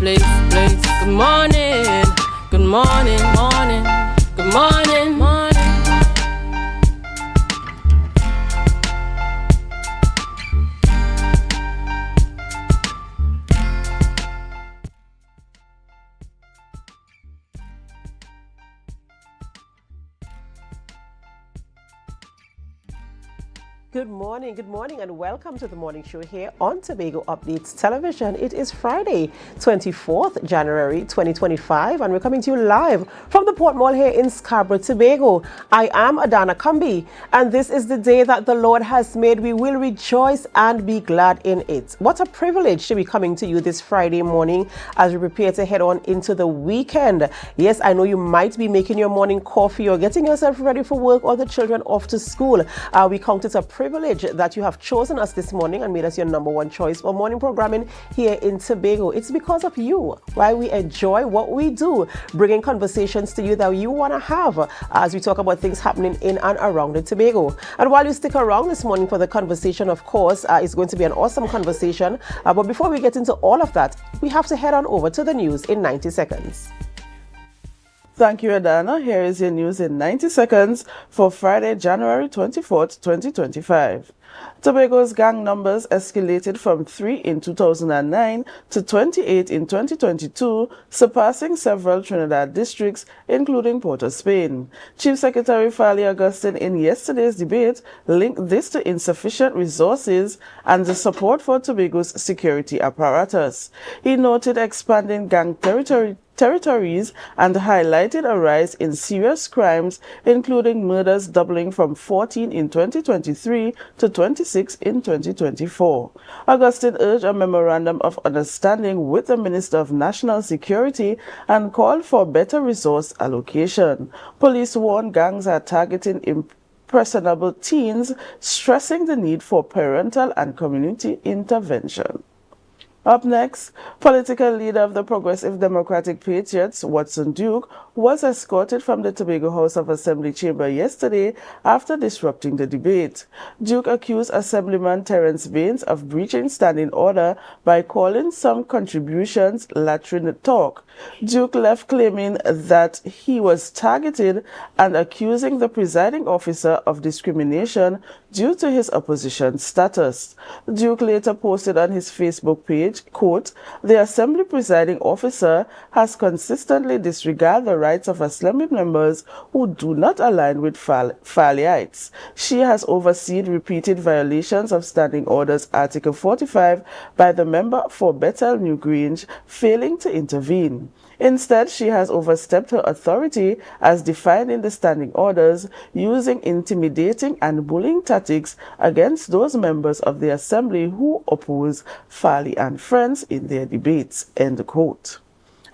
place. Good morning, good morning, morning, good morning, morning. Good morning, and welcome to the morning show here on Tobago Updates Television. It is Friday, 24th January 2025, and we're coming to you live from the Port Mall here in Scarborough, Tobago. I am Adana Kambi, and this is the day that the Lord has made. We will rejoice and be glad in it. What a privilege to be coming to you this Friday morning as we prepare to head on into the weekend. Yes, I know you might be making your morning coffee or getting yourself ready for work or the children off to school. We count it a privilege that you have chosen us this morning and made us your number one choice for morning programming here in Tobago. It's because of you why we enjoy what we do, bringing conversations to you that you want to have as we talk about things happening in and around the Tobago. And while you stick around this morning for the conversation, of course, it's going to be an awesome conversation. But before we get into all of that, we have to head on over to the news in 90 seconds. Thank you, Adana. Here is your news in 90 seconds for Friday, January 24th, 2025. Tobago's gang numbers escalated from 3 in 2009 to 28 in 2022, surpassing several Trinidad districts, including Port of Spain. Chief Secretary Fali Augustine, in yesterday's debate, linked this to insufficient resources and the support for Tobago's security apparatus. He noted expanding gang territories and highlighted a rise in serious crimes, including murders doubling from 14 in 2023 to 26 in 2024. Augustine urged a memorandum of understanding with the Minister of National Security and called for better resource allocation. Police warned gangs are targeting impressionable teens, stressing the need for parental and community intervention. Up next, political leader of the Progressive Democratic Patriots, Watson Duke, was escorted from the Tobago House of Assembly chamber yesterday after disrupting the debate. Duke accused Assemblyman Terence Baines of breaching standing order by calling some contributions latrine talk. Duke left claiming that he was targeted and accusing the presiding officer of discrimination due to his opposition status. Duke later posted on his Facebook page, quote, "The Assembly presiding officer has consistently disregarded the rights of Assembly members who do not align with Faliites. She has overseen repeated violations of Standing Orders Article 45 by the member for Bethel New Grange, failing to intervene. Instead, she has overstepped her authority as defined in the Standing Orders, using intimidating and bullying tactics against those members of the Assembly who oppose Fali and friends in their debates," end quote.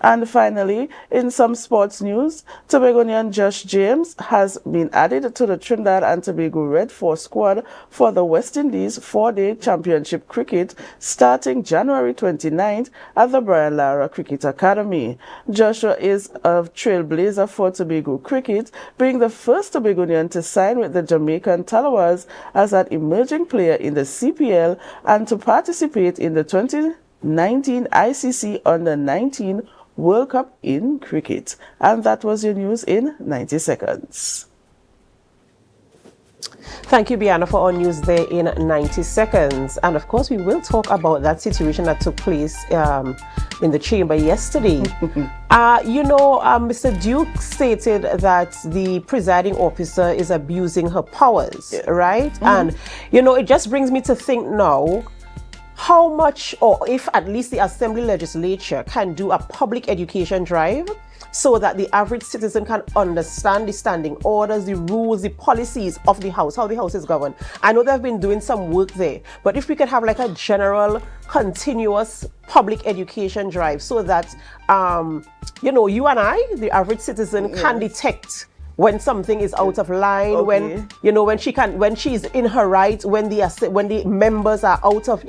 And finally, in some sports news, Tobagonian Josh James has been added to the Trinidad and Tobago Red Force squad for the West Indies 4-day championship cricket starting January 29th at the Brian Lara Cricket Academy. Joshua is a trailblazer for Tobago cricket, being the first Tobagonian to sign with the Jamaican Tallawahs as an emerging player in the CPL and to participate in the 2019 ICC Under-19 World Cup in cricket. And that was your news in 90 seconds. Thank you, Biana, for our news there in 90 seconds. And of course, we will talk about that situation that took place in the chamber yesterday. Mr. Duke stated that the presiding officer is abusing her powers, right? And, it just brings me to think now, how much, or if at least the Assembly legislature can do a public education drive so that the average citizen can understand the standing orders, the rules, the policies of the House, how the House is governed. I know they've been doing some work there, but if we could have like a general, continuous public education drive so that, you and I, the average citizen, can detect when something is out of line, when when she's in her right, when the members are out of,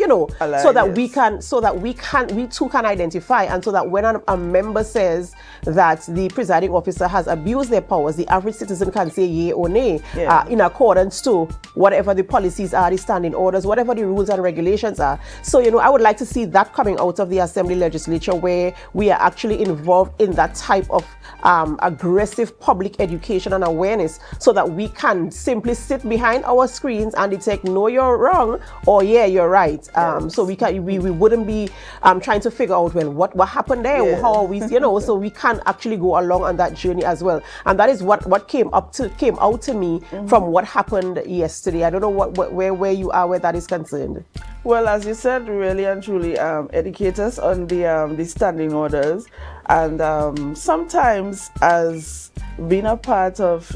so that we too can identify, and so that when a member says that the presiding officer has abused their powers, the average citizen can say yay or nay in accordance to whatever the policies are, the standing orders, whatever the rules and regulations are. So, I would like to see that coming out of the Assembly Legislature, where we are actually involved in that type of aggressive public education and awareness, so that we can simply sit behind our screens and detect, no, you're wrong, or yeah, you're right. So we wouldn't be trying to figure out, well, what happened there, how are we, so we can actually go along on that journey as well. And that is what came out to me from what happened yesterday. I don't know where you are where that is concerned. Well, as you said, really and truly educate us on the standing orders, and sometimes, as being a part of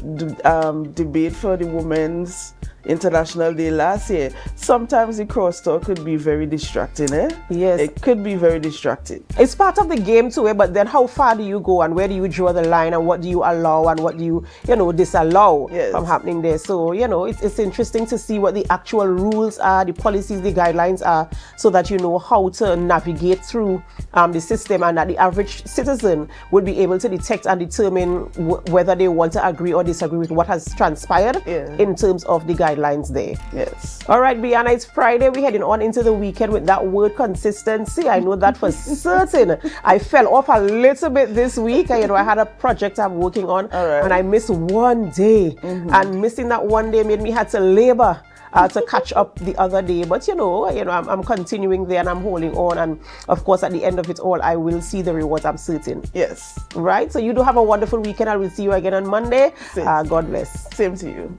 debate for the Women's International Day last year, sometimes the crosstalk could be very distracting, Yes. It could be very distracting. It's part of the game too, but then how far do you go, and where do you draw the line, and what do you allow and what do you, disallow from happening there? So, it's interesting to see what the actual rules are, the policies, the guidelines are, so that you know how to navigate through the system, and that the average citizen would be able to detect and determine whether they want to agree or disagree with what has transpired in terms of the guidelines there. Yes. All right, Brianna, it's Friday. We're heading on into the weekend with that word consistency. I know that for certain. I fell off a little bit this week. I had a project I'm working on, and I missed one day. And missing that one day made me had to labor to catch up the other day. But I'm continuing there, and I'm holding on. And of course, at the end of it all, I will see the rewards, I'm certain. Yes. Right? So you do have a wonderful weekend. I will see you again on Monday. God bless. Same to you.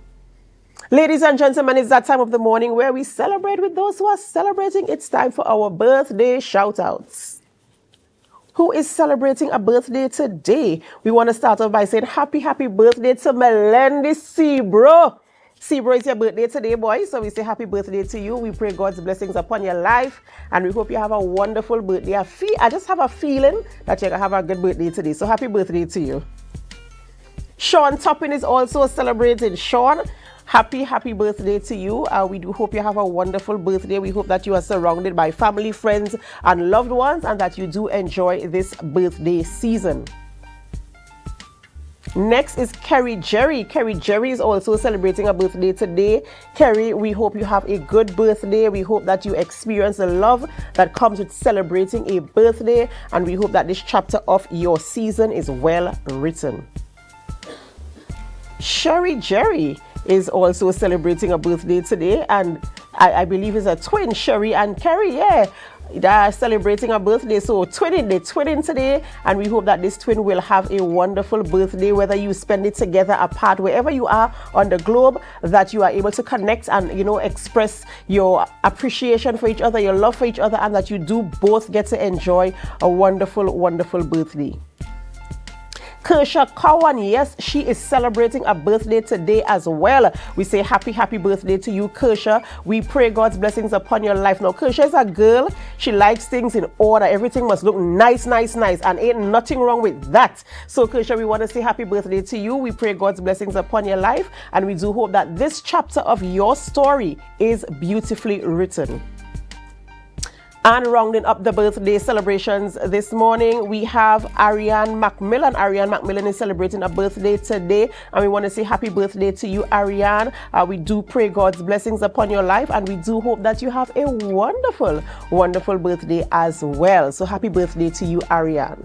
Ladies and gentlemen, it's that time of the morning where we celebrate with those who are celebrating. It's time for our birthday shout-outs. Who is celebrating a birthday today? We want to start off by saying happy birthday to Melendi Sebro. Sebro, it's your birthday today, boy. So we say happy birthday to you. We pray God's blessings upon your life, and we hope you have a wonderful birthday. I just have a feeling that you're going to have a good birthday today. So happy birthday to you. Sean Toppin is also celebrating. Sean, happy birthday to you. We do hope you have a wonderful birthday. We hope that you are surrounded by family, friends, and loved ones, and that you do enjoy this birthday season. Next is Kerry Jerry. Kerry Jerry is also celebrating a birthday today. Kerry, we hope you have a good birthday. We hope that you experience the love that comes with celebrating a birthday, and we hope that this chapter of your season is well written. Sherry Jerry is also celebrating a birthday today, and I believe it's a twin, Sherry and Kerry. They are celebrating a birthday, so they're twinning today, and we hope that this twin will have a wonderful birthday, whether you spend it together, apart, wherever you are on the globe, that you are able to connect and express your appreciation for each other, your love for each other, and that you do both get to enjoy a wonderful birthday. Kersha Cowan, yes, she is celebrating a birthday today as well. We say happy birthday to you, Kersha. We pray God's blessings upon your life. Now, Kersha is a girl. She likes things in order. Everything must look nice, and ain't nothing wrong with that. So, Kersha, we want to say happy birthday to you. We pray God's blessings upon your life, and we do hope that this chapter of your story is beautifully written. And rounding up the birthday celebrations this morning, we have Ariane Macmillan. Ariane Macmillan is celebrating a birthday today, and we want to say happy birthday to you, Ariane. We do pray God's blessings upon your life, and we do hope that you have a wonderful birthday as well. So happy birthday to you, Ariane.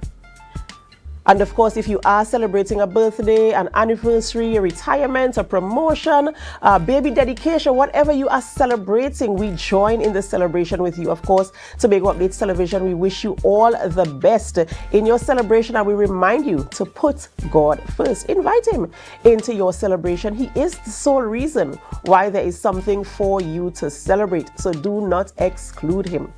And of course, if you are celebrating a birthday, an anniversary, a retirement, a promotion, a baby dedication, whatever you are celebrating, we join in the celebration with you. Of course, Tobago Updates Television, we wish you all the best in your celebration, and we remind you to put God first. Invite Him into your celebration. He is the sole reason why there is something for you to celebrate. So do not exclude Him.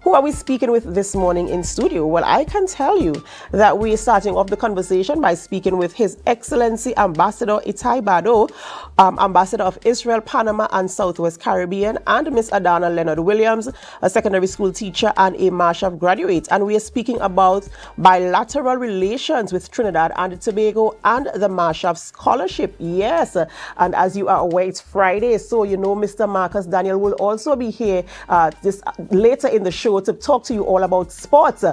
Who are we speaking with this morning in studio? Well, I can tell you that we're starting off the conversation by speaking with His Excellency Ambassador Itai Bado, Ambassador of Israel, Panama, and Southwest Caribbean, and Miss Adana Leonard Williams, a secondary school teacher and a MASHAV graduate. And we are speaking about bilateral relations with Trinidad and Tobago and the MASHAV scholarship. Yes, and as you are aware, it's Friday, so you know Mr. Marcus Daniel will also be here later in the show to talk to you all about sports.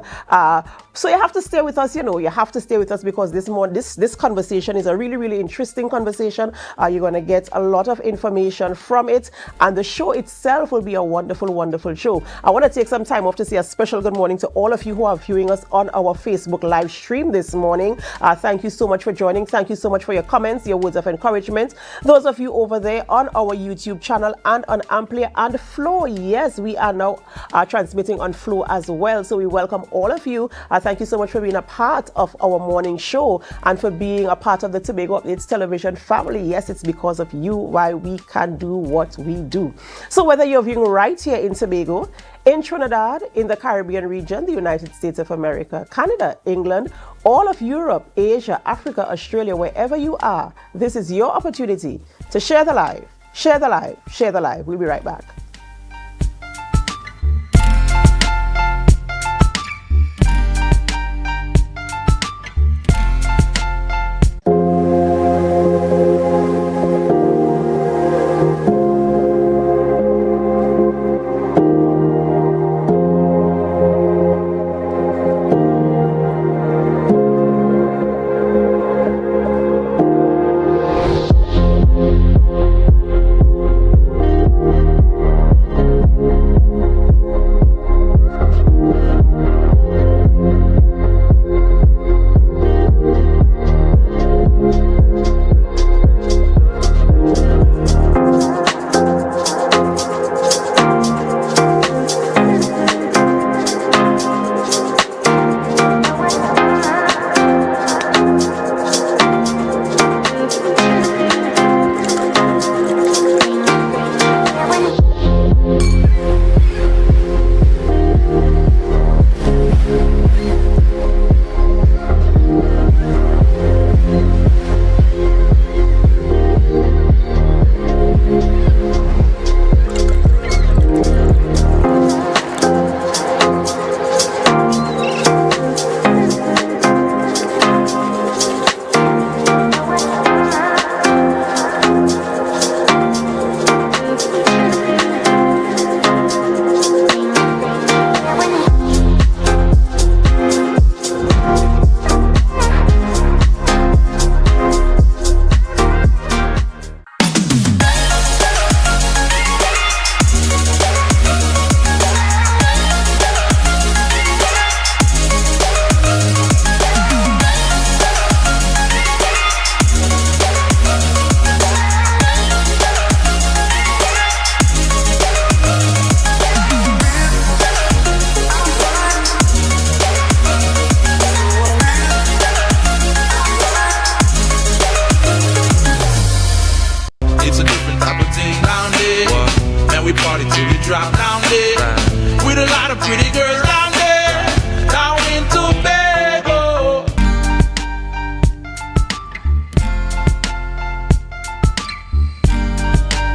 So you have to stay with us, you have to stay with us because this conversation is a really, really interesting conversation. You're going to get a lot of information from it, and the show itself will be a wonderful, wonderful show. I want to take some time off to say a special good morning to all of you who are viewing us on our Facebook live stream this morning. Thank you so much for joining. Thank you so much for your comments, your words of encouragement. Those of you over there on our YouTube channel and on AMPLIA and Flow, yes, we are now transmitting on Flow as well. So we welcome all of you. Thank you so much for being a part of our morning show and for being a part of the Tobago Updates television family. Yes, it's because of you why we can do what we do. So whether you're viewing right here in Tobago, in Trinidad, in the Caribbean region, the United States of America, Canada, England, all of Europe, Asia, Africa, Australia, wherever you are, this is your opportunity to share the live, share the live, share the live. We'll be right back.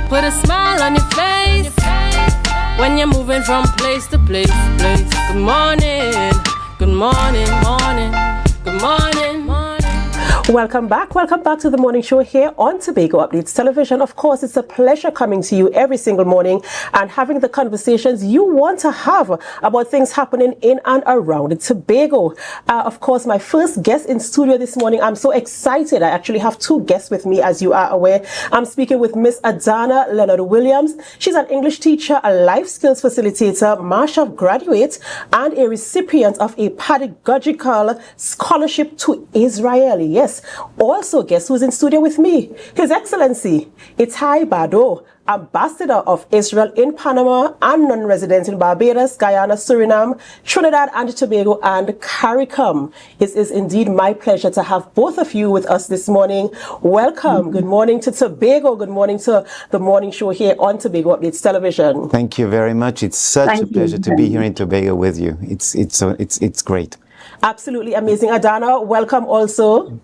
Put a smile on your face when you're moving from place to place. Good morning, good morning, morning, good morning, morning. Welcome back to the morning show here on Tobago Updates Television. Of course, it's a pleasure coming to you every single morning and having the conversations you want to have about things happening in and around Tobago. Of course, my first guest in studio this morning, I'm so excited. I actually have two guests with me, as you are aware. I'm speaking with Miss Adana Leonard Williams. She's an English teacher, a life skills facilitator, MASHAV graduate, and a recipient of a pedagogical scholarship to Israel. Yes, updates. Also, guess who's in studio with me? His Excellency, Itai Bado, Ambassador of Israel in Panama and non-resident in Barbados, Guyana, Suriname, Trinidad and Tobago, and CARICOM. It is indeed my pleasure to have both of you with us this morning. Welcome. Good morning to Tobago. Good morning to the morning show here on Tobago Updates Television. Thank you very much. It's such a pleasure to be here in Tobago with you. It's great. Absolutely amazing. Adana, welcome also.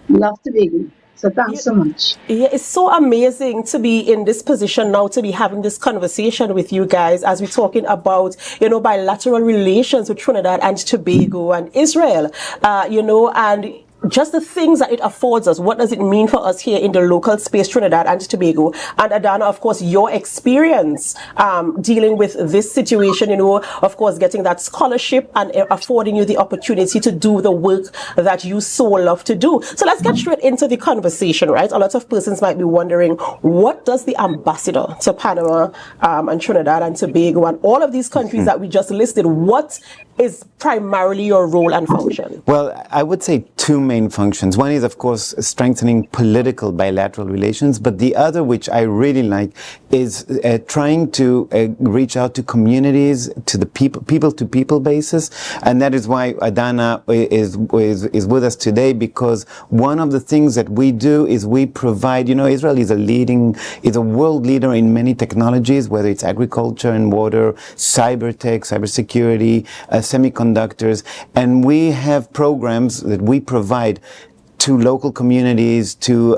Love Tobago. So thanks so much. Yeah, it's so amazing to be in this position now, to be having this conversation with you guys as we're talking about, bilateral relations with Trinidad and Tobago and Israel, and just the things that it affords us. What does it mean for us here in the local space, Trinidad and Tobago? And Adana, of course, your experience dealing with this situation, of course, getting that scholarship and affording you the opportunity to do the work that you so love to do. So let's get straight into the conversation, right? A lot of persons might be wondering, what does the ambassador to Panama and Trinidad and Tobago and all of these countries that we just listed, what is primarily your role and function? Well, I would say two main functions. One is, of course, strengthening political bilateral relations, but the other, which I really like, is trying to reach out to communities, to the people-to-people basis, and that is why Adana is with us today, because one of the things that we do is we provide, Israel is a world leader in many technologies, whether it's agriculture and water, cyber tech, cybersecurity, semiconductors, and we have programs that we provide to local communities, to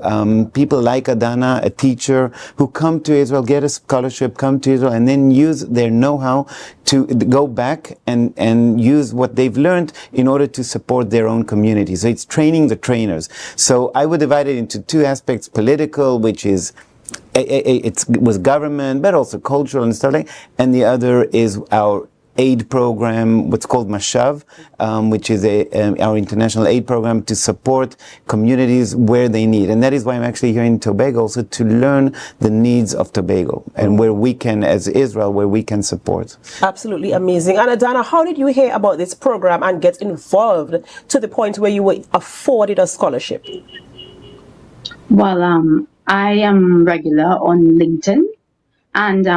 people like Adana, a teacher, who come to Israel, get a scholarship, come to Israel, and then use their know-how to go back and use what they've learned in order to support their own community. So it's training the trainers. So I would divide it into two aspects: political, which is it's with government, but also cultural and stuff like that, and the other is our aid program, what's called MASHAV, which is our international aid program to support communities where they need. And that is why I'm actually here in Tobago, also to learn the needs of Tobago and where we can, as Israel, where we can support. Absolutely amazing. And Adana, how did you hear about this program and get involved to the point where you were afforded a scholarship? Well, I am regular on LinkedIn, and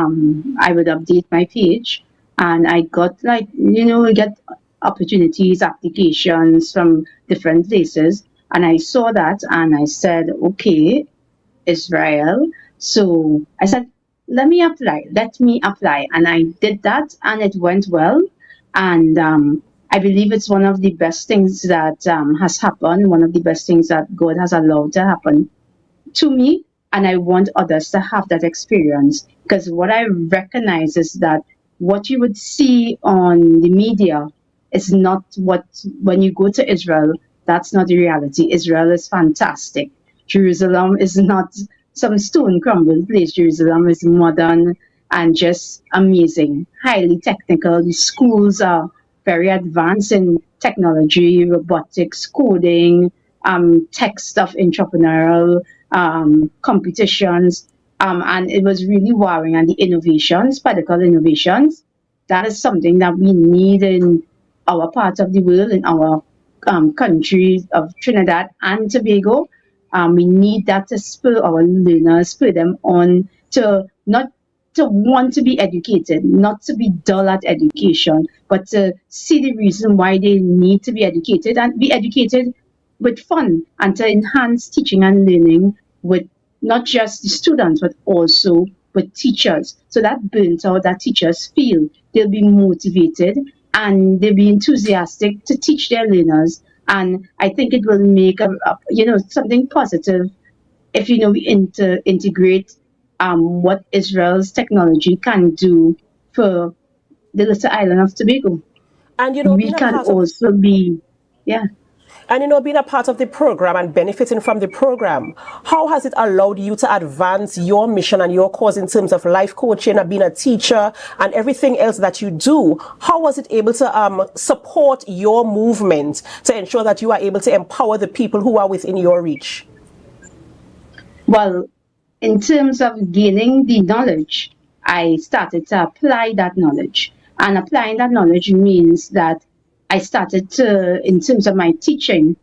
I would update my page. And I got get opportunities, applications from different places. And I saw that and I said, okay, Israel. So I said, let me apply. And I did that and it went well. And I believe it's one of the best things that has happened, one of the best things that God has allowed to happen to me. And I want others to have that experience, because what I recognize is that what you would see on the media is not when you go to Israel, that's not the reality. Israel is fantastic. Jerusalem is not some stone crumbled place. Jerusalem is modern and just amazing, highly technical. The schools are very advanced in technology, robotics, coding, tech stuff, entrepreneurial competitions. And it was really wowing. And the innovations, political innovations, that is something that we need in our part of the world, in our country of Trinidad and Tobago. We need that to spur our learners, spur them on to not to want to be educated, not to be dull at education, but to see the reason why they need to be educated and be educated with fun, and to enhance teaching and learning with not just the students, but also with teachers. So that burnt out that teachers feel, they'll be motivated and they'll be enthusiastic to teach their learners. And I think it will make something positive if we integrate what Israel's technology can do for the little island of Tobago. And we can also be, And being a part of the program and benefiting from the program, how has it allowed you to advance your mission and your cause in terms of life coaching and being a teacher and everything else that you do? How was it able to support your movement to ensure that you are able to empower the people who are within your reach? Well, in terms of gaining the knowledge, I started to apply that knowledge. And applying that knowledge means that I started to, in terms of my teaching,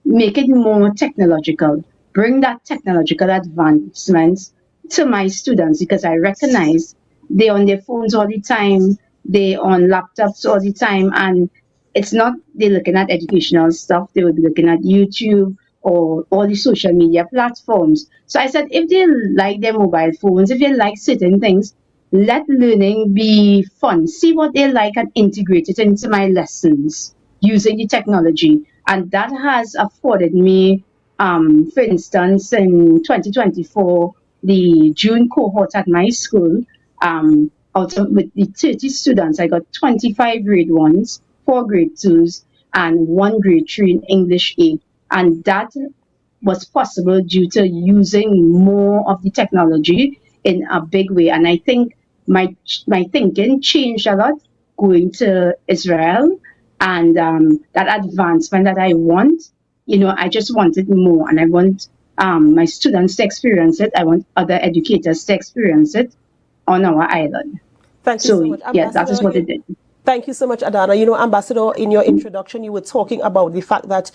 make it more technological, bring that technological advancements to my students, because I recognize they're on their phones all the time, they're on laptops all the time, and it's not they're looking at educational stuff, they would be looking at YouTube or all the social media platforms. So I said, if they like their mobile phones, if they like certain things, let learning be fun. See what they like and integrate it into my lessons using the technology. And that has afforded me, for instance, in 2024, the June cohort at my school, out of with the 30 students, I got 25 grade ones, 4 grade twos, and 1 grade 3 in English A. And that was possible due to using more of the technology in a big way. And I think my thinking changed a lot going to Israel, and that advancement that I want, I just wanted more, and I want my students to experience it. I want other educators to experience it on our island. Thank you so much. Yeah, that is what it did. Thank you so much, Adana. Ambassador, in your introduction, you were talking about the fact that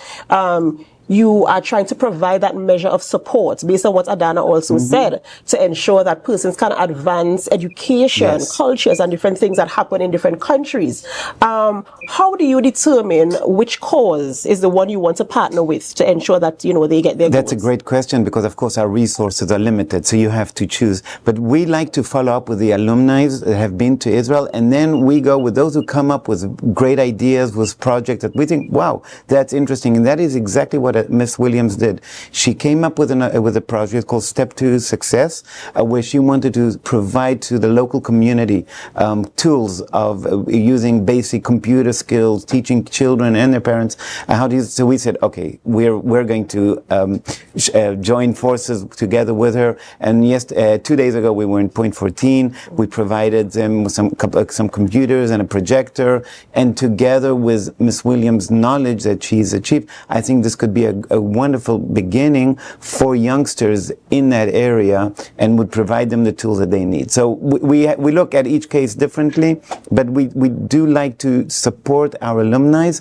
you are trying to provide that measure of support, based on what Adana also said, to ensure that persons can advance education, cultures, and different things that happen in different countries. How do you determine which cause is the one you want to partner with to ensure that, they get their That's goals? a great question, because of course our resources are limited, so you have to choose. But we like to follow up with the alumni that have been to Israel, and then we go with those who come up with great ideas, with projects that we think, wow, that's interesting. And that is exactly what Miss Williams did. She came up with a project called Step 2 Success, where she wanted to provide to the local community tools of using basic computer skills, teaching children and their parents so we said, okay, we're going to join forces together with her. And 2 days ago we were in Point 14. We provided them with some computers and a projector, and together with Miss Williams' knowledge that she's achieved, I think this could be a wonderful beginning for youngsters in that area, and would provide them the tools that they need. So we look at each case differently, but we do like to support our alumni,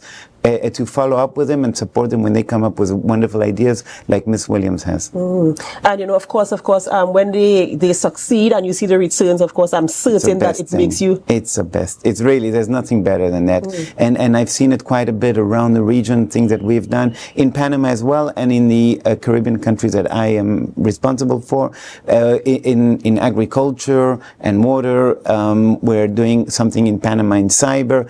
to follow up with them and support them when they come up with wonderful ideas like Miss Williams has. And of course, when they succeed and you see the returns, of course, I'm certain that it makes you... It's the best. It's really, there's nothing better than that. And I've seen it quite a bit around the region, things that we've done in Panama as well, and in the Caribbean countries that I am responsible for, in agriculture and water. We're doing something in Panama in cyber.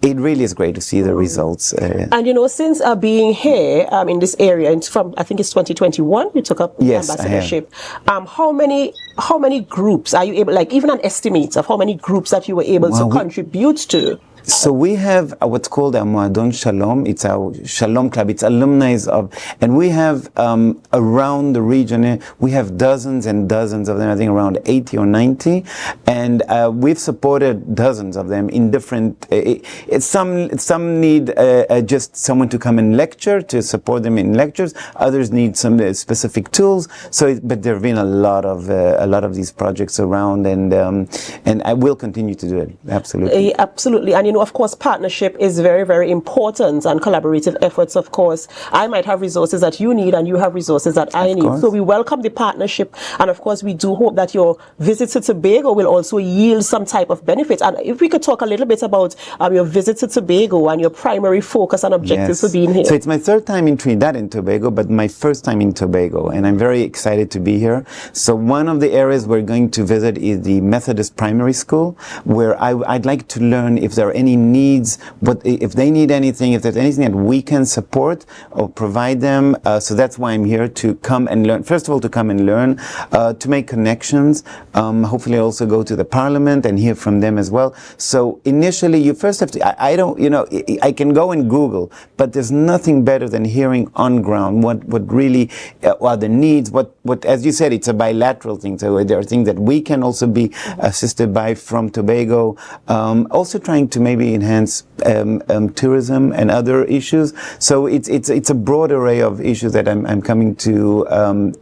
It really is great to see the results. And since being here in this area, I think it's 2021, you took up ambassadorship. How many groups are you able, like even an estimate of how many groups that you were able to contribute to? So we have what's called our Moadon Shalom. It's our Shalom Club. It's alumni and we have around the region, we have dozens and dozens of them, I think around 80 or 90. And we've supported dozens of them in different, some need just someone to come and lecture, to support them in lectures. Others need some specific tools. But there have been a lot of these projects around, and I will continue to do it. Absolutely. Absolutely. And of course, partnership is very, very important, and collaborative efforts, of course. I might have resources that you need, and you have resources that I need. So we welcome the partnership, and of course, we do hope that your visit to Tobago will also yield some type of benefit. And if we could talk a little bit about your visit to Tobago and your primary focus and objectives for being here. So it's my third time in Trinidad and Tobago, but my first time in Tobago, and I'm very excited to be here. So one of the areas we're going to visit is the Methodist Primary School, where I'd like to learn if there are any needs, if they need anything, if there's anything that we can support or provide them. So that's why I'm here, to come and learn. First of all, to come and learn, to make connections. Hopefully also go to the Parliament and hear from them as well. So initially, you first have to, I can go and Google, but there's nothing better than hearing on ground what really are the needs, what, as you said, it's a bilateral thing. So there are things that we can also be assisted by from Tobago. Also trying to maybe enhance tourism and other issues. So it's a broad array of issues that I'm coming to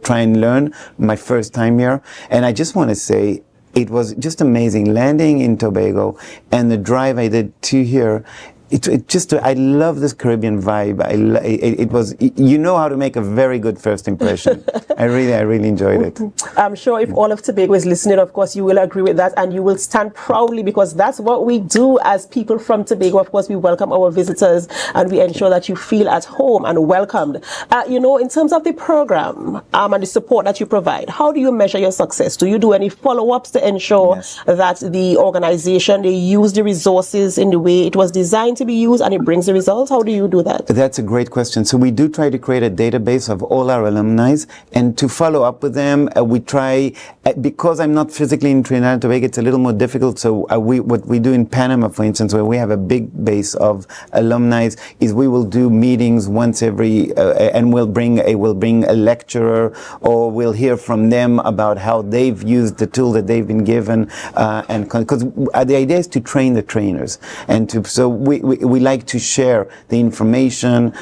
try and learn my first time here. And I just want to say, it was just amazing landing in Tobago, and the drive I did to here. I love this Caribbean vibe. It was, you know how to make a very good first impression. I really enjoyed it. I'm sure if all of Tobago is listening, of course, you will agree with that, and you will stand proudly, because that's what we do as people from Tobago. Of course, we welcome our visitors and we ensure that you feel at home and welcomed. In terms of the program and the support that you provide, how do you measure your success? Do you do any follow-ups to ensure that the organization, they use the resources in the way it was designed to be used and it brings the results? How do you do that? That's a great question. So we do try to create a database of all our alumni, and to follow up with them, we try, because I'm not physically in Trinidad and Tobago, it's a little more difficult. So what we do in Panama, for instance, where we have a big base of alumni, is we will do meetings once every, and we'll bring a lecturer, or we'll hear from them about how they've used the tool that they've been given, and because the idea is to train the trainers, and so we like to share the information.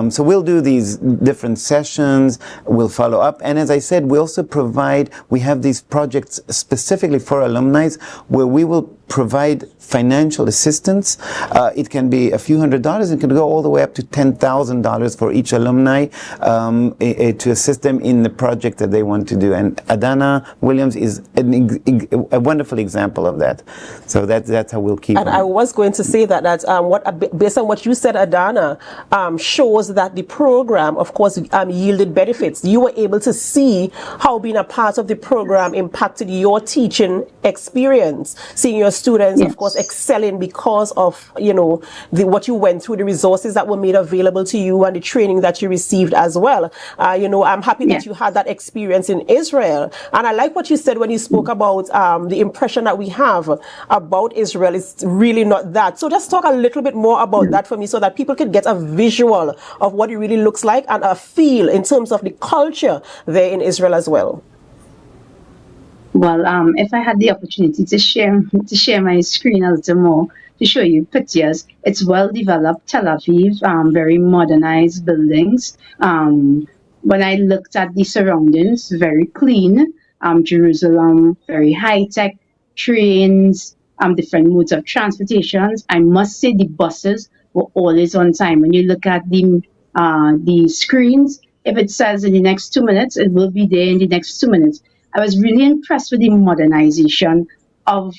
So we'll do these different sessions, we'll follow up, and as I said, we have these projects specifically for alumni where we will provide financial assistance. It can be a few $100s, it can go all the way up to $10,000 for each alumni to assist them in the project that they want to do. And Adana Williams is a wonderful example of that. So that's how we'll keep And on. I was going to say that based on what you said, Adana, shows that the program, of course, yielded benefits. You were able to see how being a part of the program impacted your teaching experience, seeing your students, of course, excelling because of, what you went through, the resources that were made available to you and the training that you received as well. I'm happy that you had that experience in Israel. And I like what you said when you spoke about the impression that we have about Israel is really not that. So just talk a little bit more about that for me so that people can get a visual of what it really looks like and a feel in terms of the culture there in Israel as well. Well, if I had the opportunity to share my screen a little more, to show you pictures, it's well developed Tel Aviv, very modernized buildings. When I looked at the surroundings, very clean. Jerusalem, very high tech, trains, different modes of transportations. I must say the buses were always on time. When you look at the screens, if it says in the next 2 minutes, it will be there in the next 2 minutes. I was really impressed with the modernization of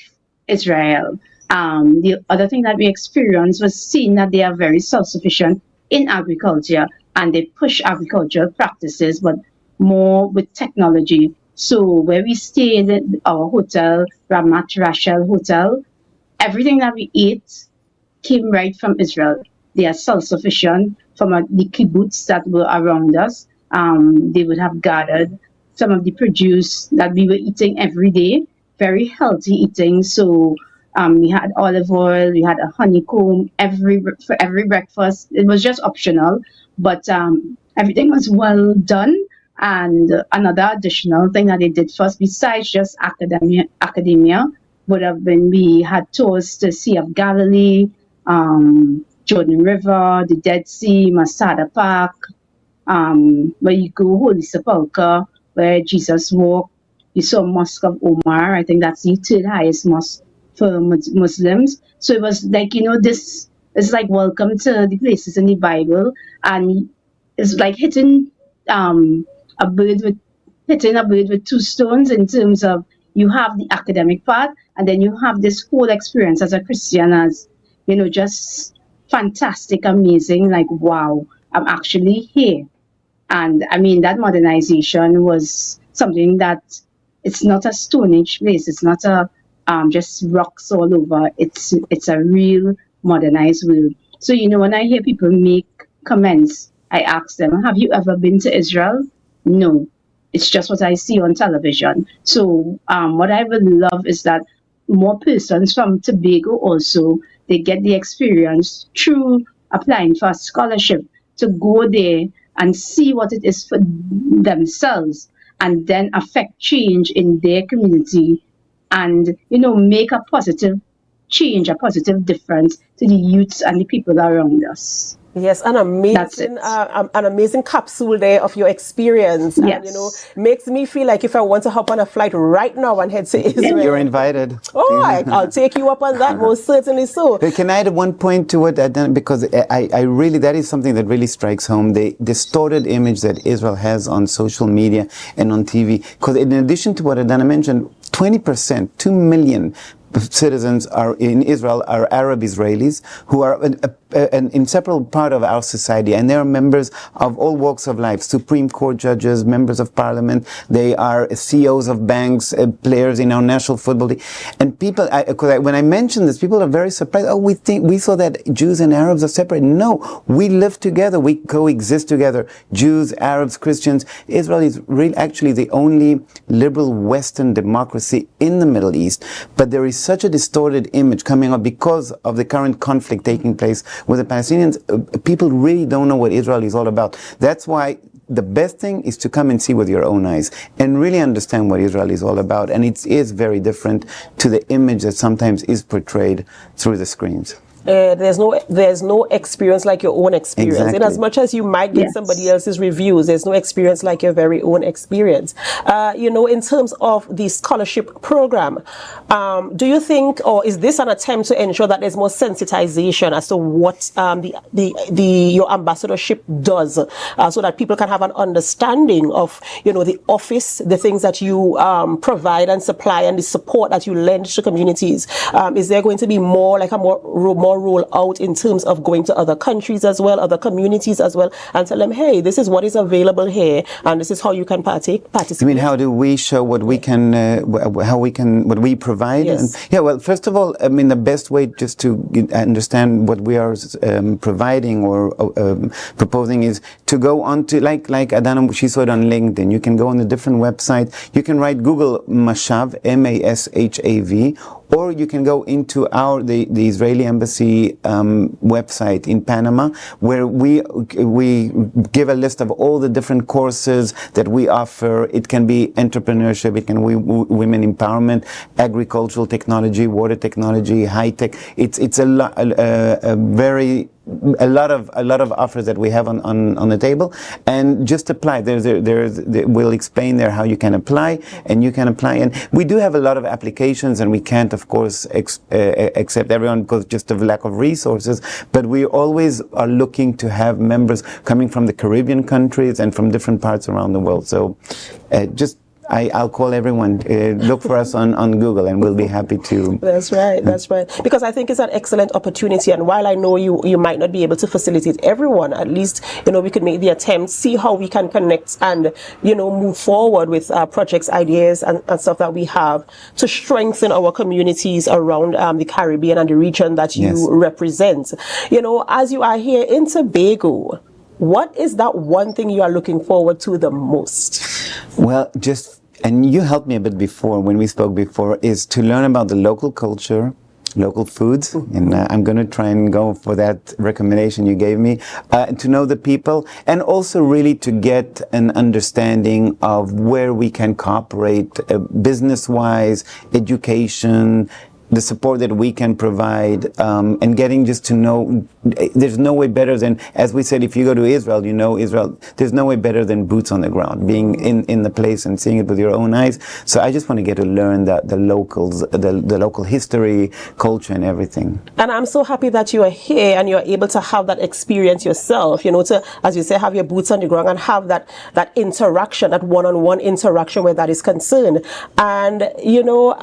Israel. The other thing that we experienced was seeing that they are very self-sufficient in agriculture, and they push agricultural practices, but more with technology. So where we stayed at our hotel, Ramat Rachel Hotel, everything that we ate came right from Israel. They are self-sufficient from the kibbutz that were around us. They would have gathered some of the produce that we were eating every day, very healthy eating. So we had olive oil, we had a honeycomb for every breakfast. It was just optional, but everything was well done. And another additional thing that they did for us, besides just academia, would have been we had tours to Sea of Galilee, Jordan River, the Dead Sea, Masada Park, where you go Holy Sepulchre, where Jesus walked. You saw Mosque of Omar. I think that's the third highest mosque for Muslims. So it was like, this is like welcome to the places in the Bible, and it's like hitting a bird with two stones in terms of you have the academic part, and then you have this whole experience as a Christian as, just fantastic, amazing, like, wow, I'm actually here. And I mean, that modernization was something that it's not a Stone Age place. It's not a just rocks all over. It's a real modernized world. So, when I hear people make comments, I ask them, have you ever been to Israel? No. It's just what I see on television. So what I would love is that more persons from Tobago also, they get the experience through applying for a scholarship to go there and see what it is for themselves, and then affect change in their community, and make a positive change, a positive difference to the youths and the people around us. Yes, an amazing capsule there of your experience. Yes. And, makes me feel like if I want to hop on a flight right now and head to Israel. You're invited. Oh, I'll take you up on that, most certainly so. Can I add one point to what I've done? Because I really, that is something that really strikes home. The distorted image that Israel has on social media and on TV. Because in addition to what Adana mentioned, 20%, 2 million citizens are in Israel are Arab Israelis who are an inseparable part of our society, and they are members of all walks of life, Supreme Court judges, members of parliament, they are CEOs of banks, players in our national football team. And people, when I mention this, people are very surprised. Oh, we thought that Jews and Arabs are separate. No, we live together, we coexist together. Jews, Arabs, Christians. Israel is really actually the only liberal Western democracy in the Middle East, but there is such a distorted image coming up because of the current conflict taking place with the Palestinians. People really don't know what Israel is all about. That's why the best thing is to come and see with your own eyes and really understand what Israel is all about. And it is very different to the image that sometimes is portrayed through the screens. There's no experience like your own experience. Exactly. In as much as you might get somebody else's reviews, there's no experience like your very own experience. In terms of the scholarship program, do you think, or is this an attempt to ensure that there's more sensitization as to what your ambassadorship does, so that people can have an understanding of the office, the things that you provide and supply, and the support that you lend to communities? Is there going to be more like a more roll out in terms of going to other countries as well, other communities as well, and tell them, hey, this is what is available here, and this is how you can participate? I mean, how do we show what we can, what we provide? Yes. And, well, first of all, I mean, the best way just to understand what we are providing or proposing is to go on to, like Adana, she saw it on LinkedIn. You can go on a different website. You can write Google MASHAV, MASHAV, or you can go into the Israeli embassy website in Panama, where we give a list of all the different courses that we offer. It can be entrepreneurship, it can be women empowerment, agricultural technology, water technology, high tech. It's a lot of offers that we have on the table, and just apply. We'll explain there how you can apply, and you can apply. And we do have a lot of applications, and we can't, of course, accept everyone because just of lack of resources. But we always are looking to have members coming from the Caribbean countries and from different parts around the world. So, I'll call everyone, look for us on Google, and we'll be happy to. That's right. Because I think it's an excellent opportunity, and while I know you might not be able to facilitate everyone, at least, we could make the attempt, see how we can connect and, move forward with projects, ideas, and stuff that we have to strengthen our communities around the Caribbean and the region that you represent. As you are here in Tobago, what is that one thing you are looking forward to the most? Well, and you helped me a bit before, when we spoke before, is to learn about the local culture, local foods, and I'm going to try and go for that recommendation you gave me, to know the people, and also really to get an understanding of where we can cooperate business-wise, education, the support that we can provide, and getting just to know, there's no way better than, as we said, if you go to Israel, Israel, there's no way better than boots on the ground, being in the place and seeing it with your own eyes. So I just want to get to learn the locals, the local history, culture, and everything. And I'm so happy that you are here and you're able to have that experience yourself, to, as you say, have your boots on the ground and have that interaction, that one-on-one interaction where that is concerned. And,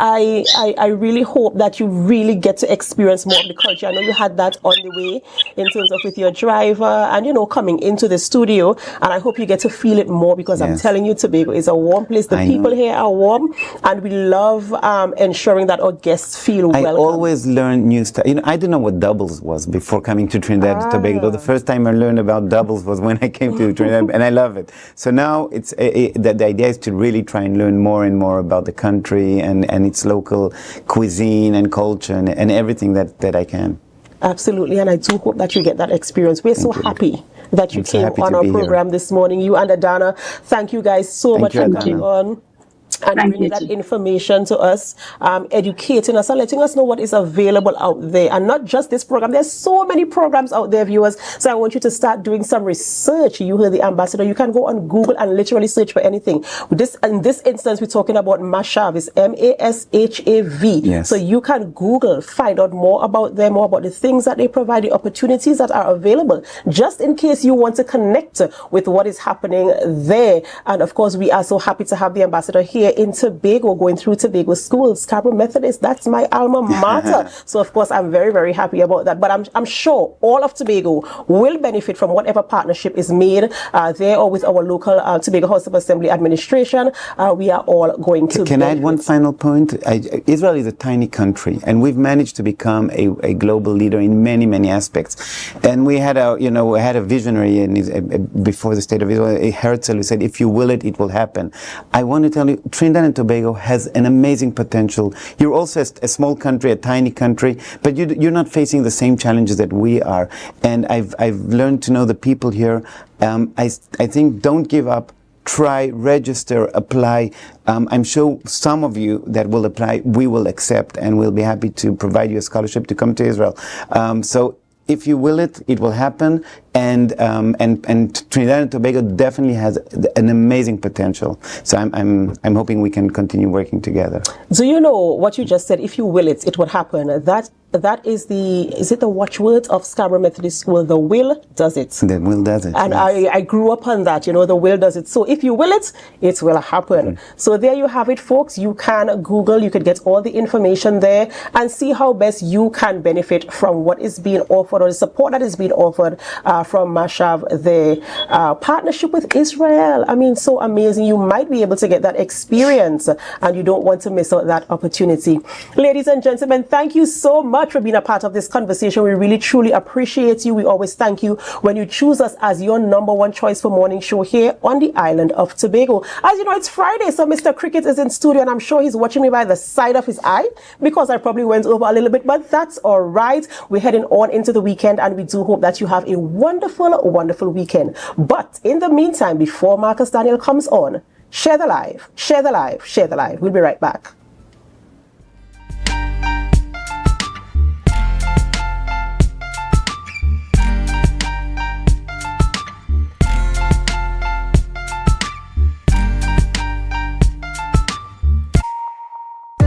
I really hope that you really get to experience more of the culture. I know you had that on the way in terms of with your driver and, coming into the studio. And I hope you get to feel it more, because I'm telling you, Tobago is a warm place. The people here are warm, and we love ensuring that our guests feel welcome. I always learn new stuff. I didn't know what doubles was before coming to Trinidad and Tobago. The first time I learned about doubles was when I came to Trinidad, and I love it. So now the idea is to really try and learn more and more about the country and its local cuisine and culture and everything that I can. Absolutely, and I do hope that you get that experience. We're so happy that you came on our program this morning. You and Adana, thank you guys so much for coming on. and Thank bringing you that too. information to us, educating us and letting us know what is available out there. And not just this program. There's so many programs out there, viewers. So I want you to start doing some research. You heard the ambassador. You can go on Google and literally search for anything. In this instance, we're talking about MASHAV. It's MASHAV. Yes. So you can Google, find out more about them, more about the things that they provide, the opportunities that are available, just in case you want to connect with what is happening there. And of course, we are so happy to have the ambassador here in Tobago, going through Tobago schools. Scarborough Methodist, that's my alma mater. So of course, I'm very, very happy about that. But I'm sure all of Tobago will benefit from whatever partnership is made there or with our local Tobago House of Assembly administration. We are all going to Can I add benefit. one final point? Israel is a tiny country, and we've managed to become a global leader in many, many aspects. And we had a visionary before the State of Israel, Herzl, who said, "If you will it, it will happen." I want to tell you, Trinidad and Tobago has an amazing potential. You're also a small country, a tiny country, but you're not facing the same challenges that we are. And I've learned to know the people here. I think don't give up. Try, register, apply. I'm sure some of you that will apply, we will accept, and we'll be happy to provide you a scholarship to come to Israel. So if you will it, it will happen. And Trinidad and Tobago definitely has an amazing potential. So I'm hoping we can continue working together. Do you know what you just said? If you will it, it would happen. That is the watchword of Scarborough Methodist School? The will does it. The will does it. And yes. I grew up on that, the will does it. So if you will it, it will happen. So there you have it, folks. You can Google, you could get all the information there and see how best you can benefit from what is being offered, or the support that is being offered from MASHAV, the partnership with Israel. I mean, so amazing. You might be able to get that experience, and you don't want to miss out that opportunity. Ladies and gentlemen, thank you so much for being a part of this conversation. We really, truly appreciate you. We always thank you when you choose us as your number one choice for morning show here on the island of Tobago. As you know, it's Friday, so Mr. Cricket is in studio, and I'm sure he's watching me by the side of his eye because I probably went over a little bit, but that's all right. We're heading on into the weekend, and we do hope that you have a wonderful, wonderful weekend. But in the meantime, before Marcus Daniel comes on, share the live, share the live, share the live. We'll be right back.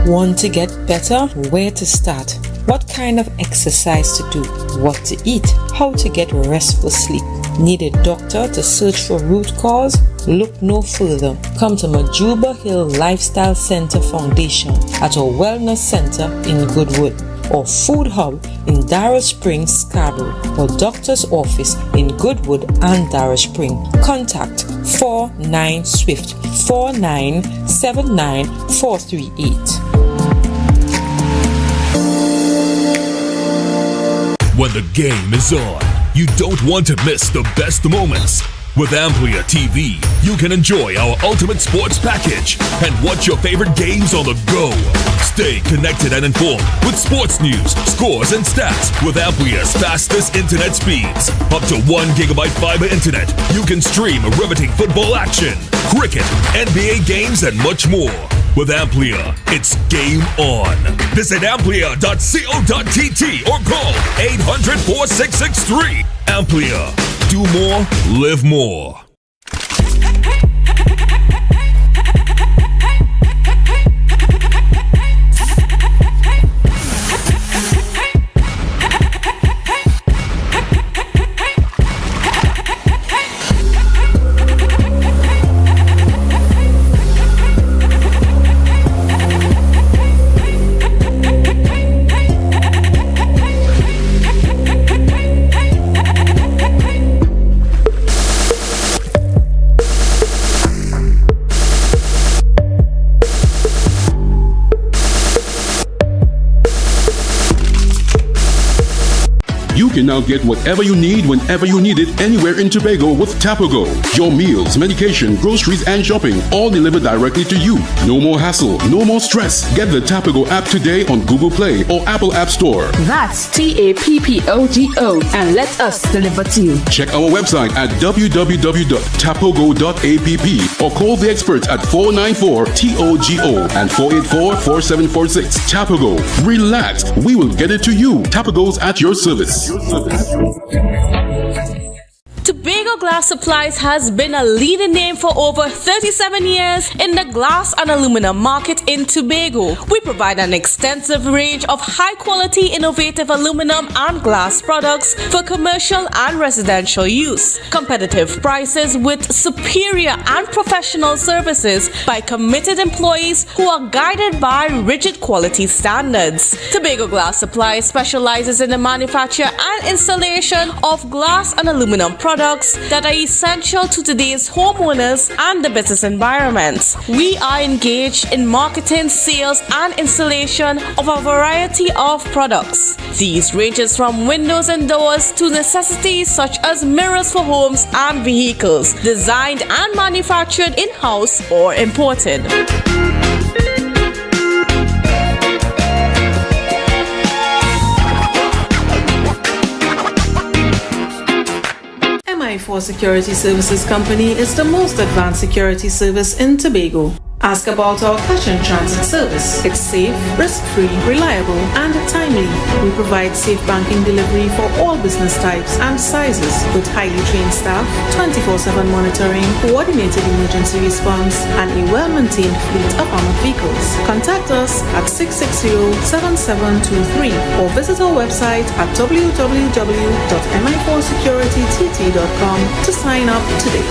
Want to get better? Where to start? What kind of exercise to do? What to eat? How to get restful sleep? Need a doctor to search for root cause? Look no further. Come to Majuba Hill Lifestyle Center Foundation at our Wellness Center in Goodwood, or Food Hub in Darrow Springs, Scarborough, or Doctor's Office in Goodwood and Darrow Spring. Contact 49 Swift 4979 438. When the game is on, you don't want to miss the best moments. With AMPLIA TV, you can enjoy our ultimate sports package and watch your favorite games on the go. Stay connected and informed with sports news, scores, and stats with AMPLIA's fastest internet speeds. Up to 1 gigabyte fiber internet, you can stream riveting football action, cricket, NBA games, and much more. With AMPLIA, it's game on. Visit amplia.co.tt or call 800-4663. AMPLIA. Do more, live more. can now get whatever you need whenever you need it anywhere in Tobago with Tobago. Your meals, medication, groceries, and shopping all delivered directly to you. No more hassle, no more stress. Get the Tobago app today on Google Play or Apple App Store. That's TAPPOGO, and let us deliver to you. Check our website at www.tapogo.app or call the experts at 494-TOGO and 484-4746. Tobago. Relax. We will get it to you. Tobago's at your service. Tobago Glass Supplies has been a leading name for over 37 years in the glass and aluminum market in Tobago. We provide an extensive range of high-quality, innovative aluminum and glass products for commercial and residential use. Competitive prices with superior and professional services by committed employees who are guided by rigid quality standards. Tobago Glass Supplies specializes in the manufacture and installation of glass and aluminum products that are essential to today's homeowners and the business environment. We are engaged in marketing, sales, and installation of a variety of products. These ranges from windows and doors to necessities such as mirrors for homes and vehicles, designed and manufactured in-house or imported. MI4 Security Services Company is the most advanced security service in Tobago. Ask about our cash and transit service. It's safe, risk-free, reliable, and timely. We provide safe banking delivery for all business types and sizes with highly trained staff, 24/7 monitoring, coordinated emergency response, and a well-maintained fleet of armored vehicles. Contact us at 660-7723 or visit our website at www.mi4securitytt.com to sign up today.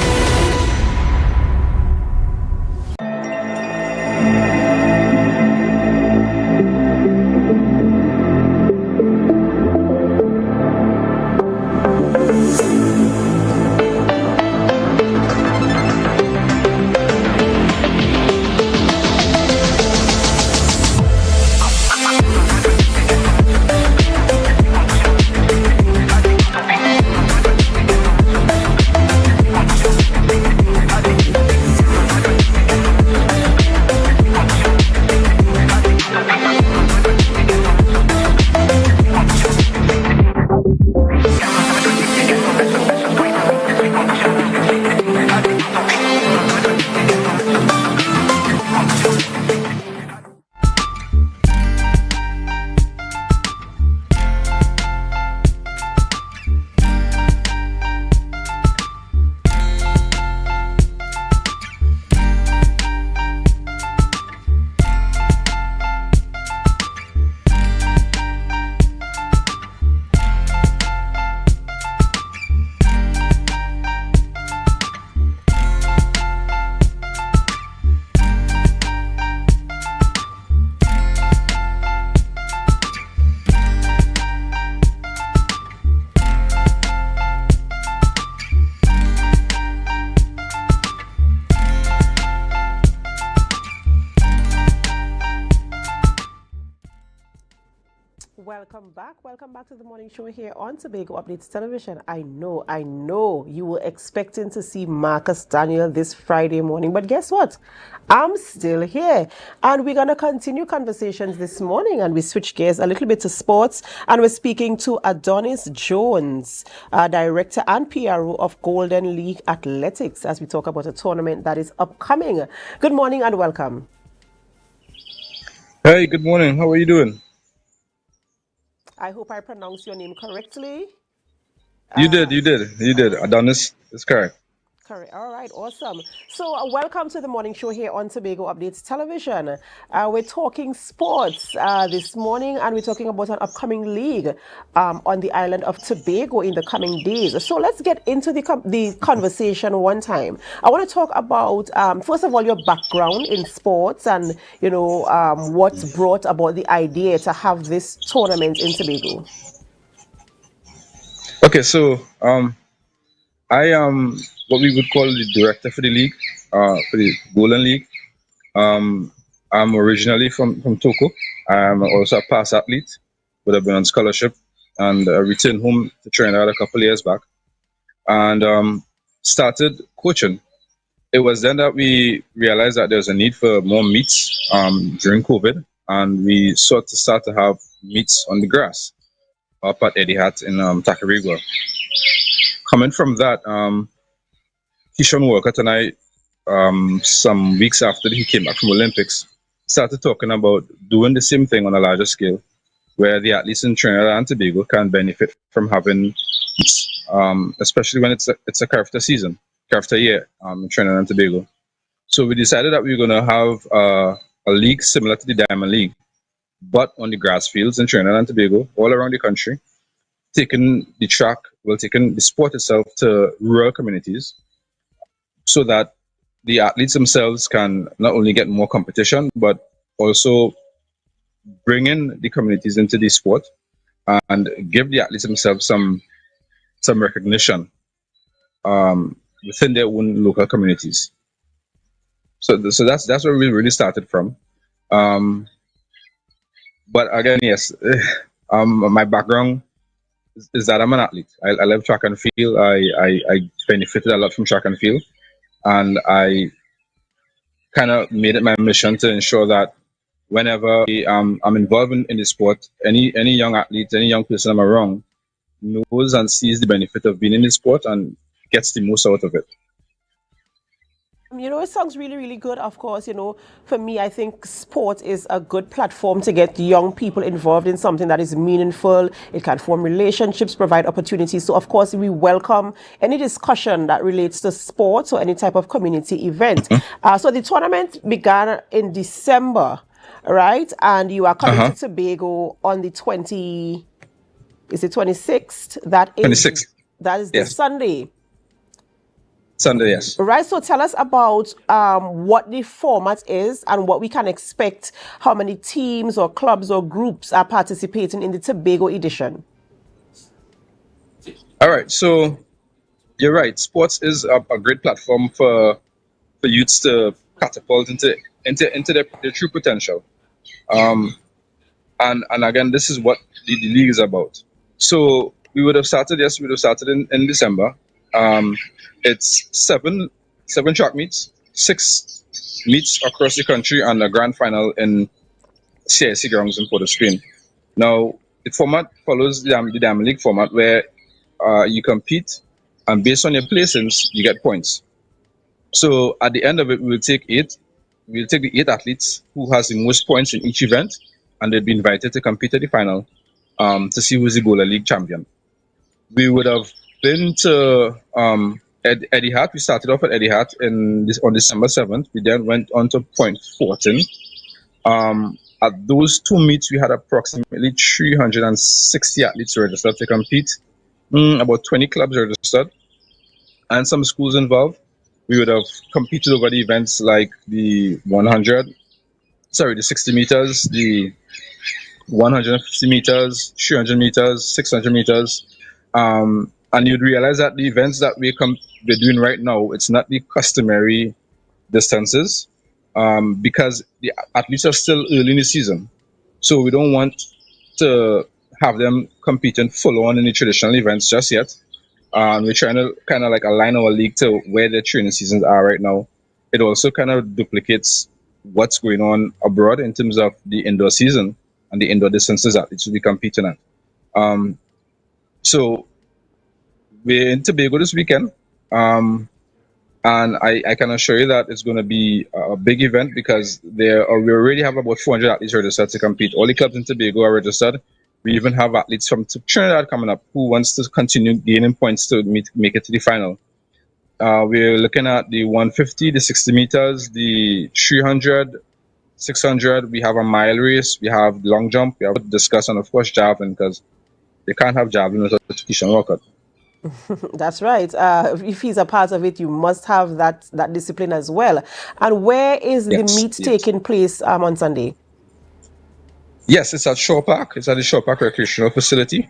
Welcome back to the morning show here on Tobago Updates Television. I know you were expecting to see Marcus Daniel this Friday morning, but guess what? I'm still here, and we're going to continue conversations this morning, and we switch gears a little bit to sports, and we're speaking to Adonis Jones, Director and PRO of Golden League Athletics, as we talk about a tournament that is upcoming. Good morning and welcome. Hey, good morning. How are you doing? I hope I pronounced your name correctly. You did. Adonis is correct. Correct. All right, awesome. So welcome to the morning show here on Tobago Updates Television. We're talking sports this morning, and we're talking about an upcoming league on the island of Tobago in the coming days. So let's get into the conversation one time. I want to talk about, first of all, your background in sports and, what's brought about the idea to have this tournament in Tobago. Okay, so I am what we would call the director for the league, for the Golden League. I'm originally from Toco. I'm also a past athlete, would have been on scholarship. and returned home to Trinidad a couple of years back, and started coaching. It was then that we realized that there's a need for more meets during COVID, and we sought to start to have meets on the grass up at Eddie Hat in Tacarigua. Coming from that, Keyshawn Walcott and I, some weeks after he came back from Olympics, started talking about doing the same thing on a larger scale, where the athletes in Trinidad and Tobago can benefit from having meets, especially when it's a character season, character year in Trinidad and Tobago. So we decided that we were going to have a league similar to the Diamond League, but on the grass fields in Trinidad and Tobago, all around the country, taking the sport itself to rural communities so that the athletes themselves can not only get more competition, but also bring in the communities into the sport and give the athletes themselves some recognition within their own local communities. So that's where we really started from. But again, yes, my background is that I'm an athlete. I love track and field. I benefited a lot from track and field, and I kind of made it my mission to ensure that whenever I'm involved in the sport, any young athlete, any young person I'm around knows and sees the benefit of being in the sport and gets the most out of it. It sounds really, really good. Of course, for me, I think sport is a good platform to get young people involved in something that is meaningful. It can form relationships, provide opportunities. So, of course, we welcome any discussion that relates to sports or any type of community event. So the tournament began in December, right? And you are coming to Tobago on the 26th? That is 26th. That is the Sunday. Sunday, yes. Right, so tell us about what the format is and what we can expect, how many teams or clubs or groups are participating in the Tobago edition. All right, so you're right. Sports is a great platform for youths to catapult into their true potential. And again, this is what the league is about. So we would have started in December. It's seven track meets, 6 meets across the country, and a grand final in CIC grounds in Port of Spain. Now, the format follows the Diamond League format, where you compete, and based on your placings, you get points. So at the end of it, we'll take the 8 athletes who has the most points in each event, and they'll be invited to compete at the final to see who's the Gola League champion. We would have been to Eddie Hat. We started off at Eddie Hat on December 7th. We then went on to Point 14. At those 2 meets, we had approximately 360 athletes registered to compete. About 20 clubs registered, and some schools involved. We would have competed over the events like the 60 meters, the 150 meters, 300 meters, 600 meters. And you'd realize that the events that we're doing right now, it's not the customary distances, because the athletes are still early in the season. So we don't want to have them competing full on in the traditional events just yet. We're trying to kind of like align our league to where the training seasons are right now. It also kind of duplicates what's going on abroad in terms of the indoor season and the indoor distances athletes will be competing at. So we're in Tobago this weekend, and I can assure you that it's going to be a big event, because we already have about 400 athletes registered to compete. All the clubs in Tobago are registered. We even have athletes from Trinidad coming up who wants to continue gaining points to make it to the final. We're looking at the 150, the 60 meters, the 300, 600. We have a mile race. We have long jump. We have to discuss, and of course javelin, because they can't have javelin without Keyshawn Walcott. That's right. If he's a part of it, you must have that discipline as well. And where is the meet taking place on Sunday? Yes, it's at Shore Park. It's at the Shore Park Recreational Facility.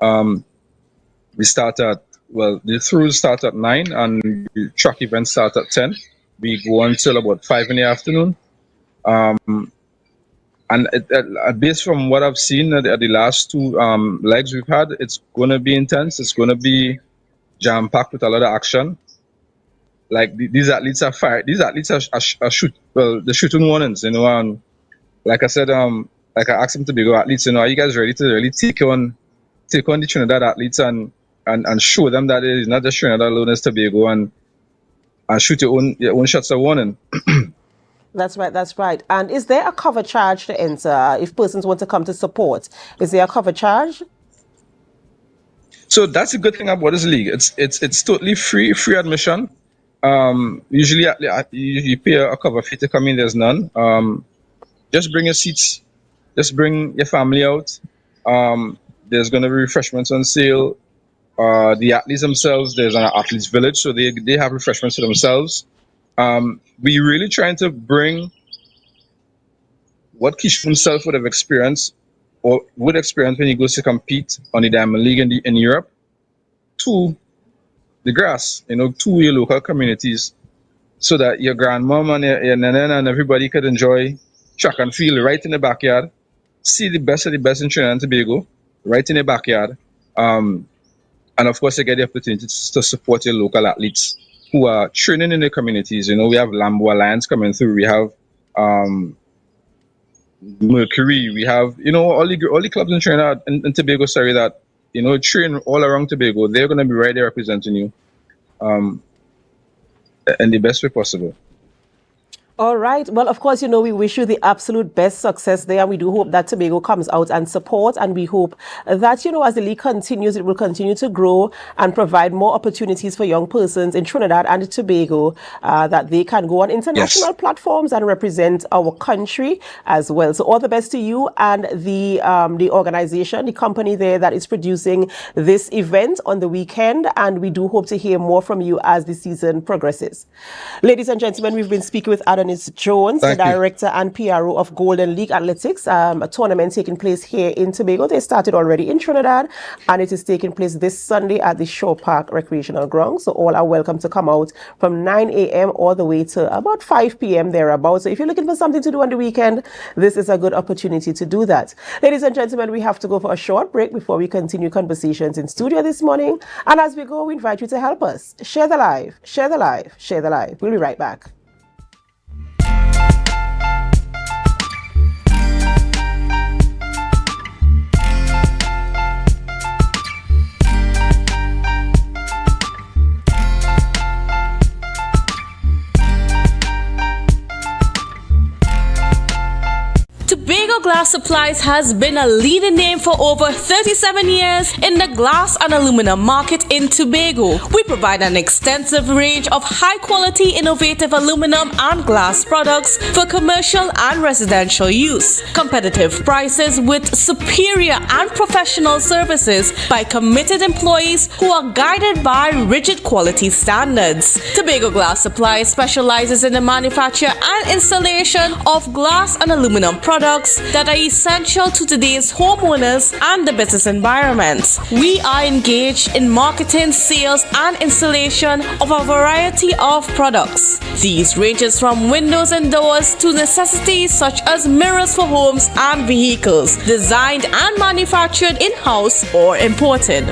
We start the throughs start at 9, and the track events start at 10. We go until about 5 in the afternoon. And And based from what I've seen at the last two legs we've had, it's going to be intense. It's going to be jam-packed with a lot of action. Like these athletes are fire. These athletes are they're shooting warnings, and like I said, like I asked them to be athletes, are you guys ready to really take on the Trinidad athletes and show them that it is not just Trinidad alone, it's Tobago, and shoot your own shots of warning. That's right. And is there a cover charge to enter if persons want to come to support? Is there a cover charge? So that's the good thing about this league. It's totally free admission. Usually you pay a cover fee to come in. There's none. Just bring your seats. Just bring your family out. There's going to be refreshments on sale. The athletes themselves, there's an athletes village, so they have refreshments for themselves. We're really trying to bring what Keisha himself would have experienced or would experience when he goes to compete on the Diamond League in Europe to the grass, to your local communities, so that your grandmom and your nana and everybody could enjoy track and field right in the backyard, see the best of the best in Trinidad and Tobago right in the backyard, and of course you get the opportunity to support your local athletes who are training in the communities. We have Lambo Alliance coming through. We have Mercury. We have all the clubs in Trinidad and Tobago. Sorry, that train all around Tobago. They're going to be right there representing you, in the best way possible. All right. Well, of course, we wish you the absolute best success there. And we do hope that Tobago comes out and support. And we hope that, as the league continues, it will continue to grow and provide more opportunities for young persons in Trinidad and Tobago, that they can go on international platforms and represent our country as well. So all the best to you and the organization, the company there that is producing this event on the weekend. And we do hope to hear more from you as the season progresses. Ladies and gentlemen, we've been speaking with Adonis Jones, the director and PRO of Golden League Athletics, a tournament taking place here in Tobago. They started already in Trinidad, and it is taking place this Sunday at the Shore Park Recreational Ground. So all are welcome to come out from 9 a.m. all the way to about 5 p.m. thereabouts. So if you're looking for something to do on the weekend, this is a good opportunity to do that. Ladies and gentlemen, we have to go for a short break before we continue conversations in studio this morning. And as we go, we invite you to help us. Share the live, share the live, share the live. We'll be right back. Tobago Glass Supplies has been a leading name for over 37 years in the glass and aluminum market in Tobago. We provide an extensive range of high-quality, innovative aluminum and glass products for commercial and residential use. Competitive prices with superior and professional services by committed employees who are guided by rigid quality standards. Tobago Glass Supplies specializes in the manufacture and installation of glass and aluminum products that are essential to today's homeowners and the business environment. We are engaged in marketing, sales, and installation of a variety of products. These ranges from windows and doors to necessities such as mirrors for homes and vehicles, designed and manufactured in-house or imported.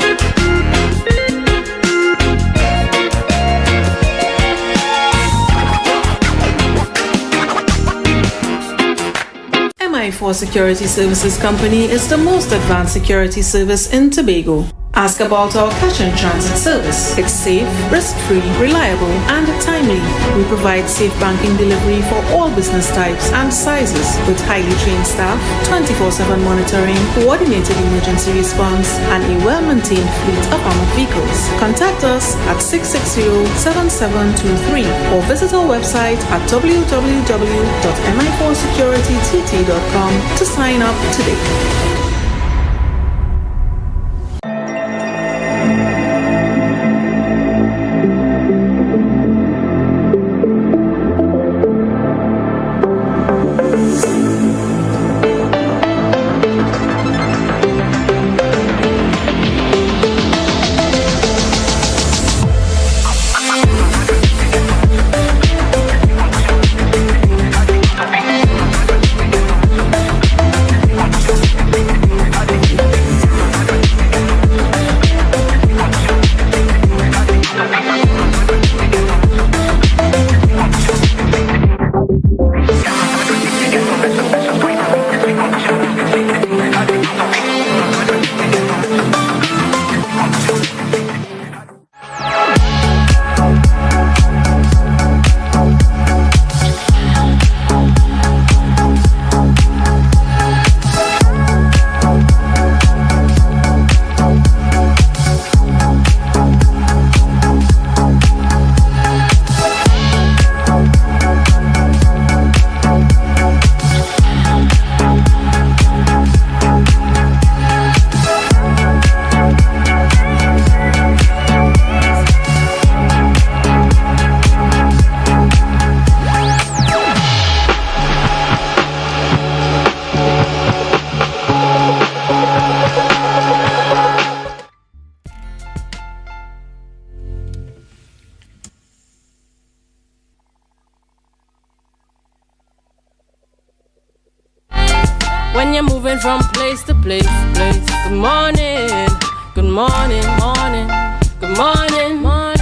MI4 Security Services Company is the most advanced security service in Tobago. Ask about our cash and transit service. It's safe, risk-free, reliable, and timely. We provide safe banking delivery for all business types and sizes with highly trained staff, 24/7 monitoring, coordinated emergency response, and a well-maintained fleet of armored vehicles. Contact us at 660-7723 or visit our website at www.mi4securitytt.com to sign up today. when you're moving from place to place. Good morning, good morning, morning, good morning, morning.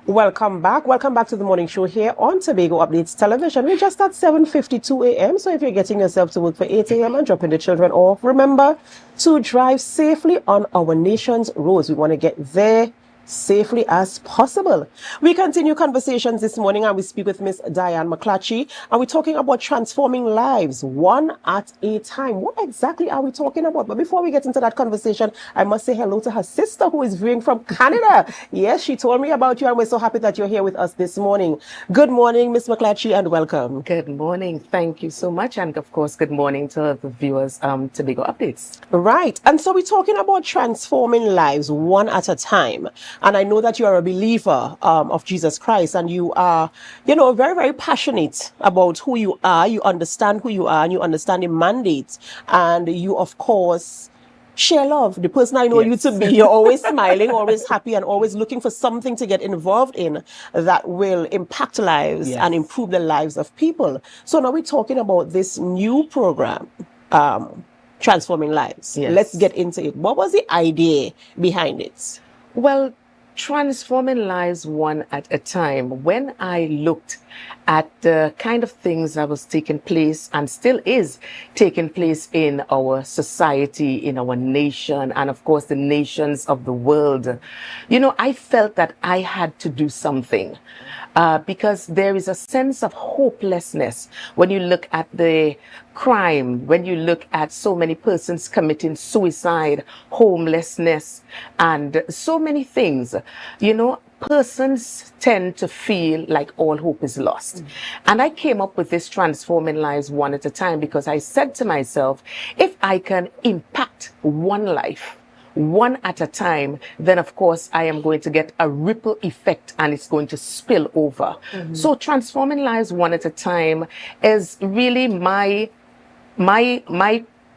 Welcome back. Welcome back to the morning show here on Tobago Updates Television. We're just at 7:52 a.m. So if you're getting yourself to work for 8 a.m. and dropping the children off, remember to drive safely on our nation's roads. We want to get there safely as possible. We continue conversations this morning and we speak with Miss Diane McClatchy and we're talking about transforming lives one at a time. What exactly are we talking about? But before we get into that conversation, I must say hello to her sister who is viewing from Canada. Yes, she told me about you and we're so happy that you're here with us this morning. Good morning, Miss McClatchy, and welcome. Good morning. Thank you so much. And of course, good morning to the viewers Tobago Updates. Right. And so we're talking about transforming lives one at a time. And I know that you are a believer of Jesus Christ and you are, very, very passionate about who you are. You understand who you are and you understand the mandate. And you, of course, share love. The person I know you to be, you're always smiling, always happy, and always looking for something to get involved in that will impact lives and improve the lives of people. So now we're talking about this new program, Transforming Lives. Yes. Let's get into it. What was the idea behind it? Well, transforming lives one at a time. When I looked at the kind of things that was taking place and still is taking place in our society, in our nation, and of course the nations of the world, I felt that I had to do something. Because there is a sense of hopelessness when you look at the crime, when you look at so many persons committing suicide, homelessness, and so many things. Persons tend to feel like all hope is lost. And I came up with this Transforming Lives one at a time because I said to myself, if I can impact one life, one at a time, then of course I am going to get a ripple effect and it's going to spill over. So transforming lives one at a time is really my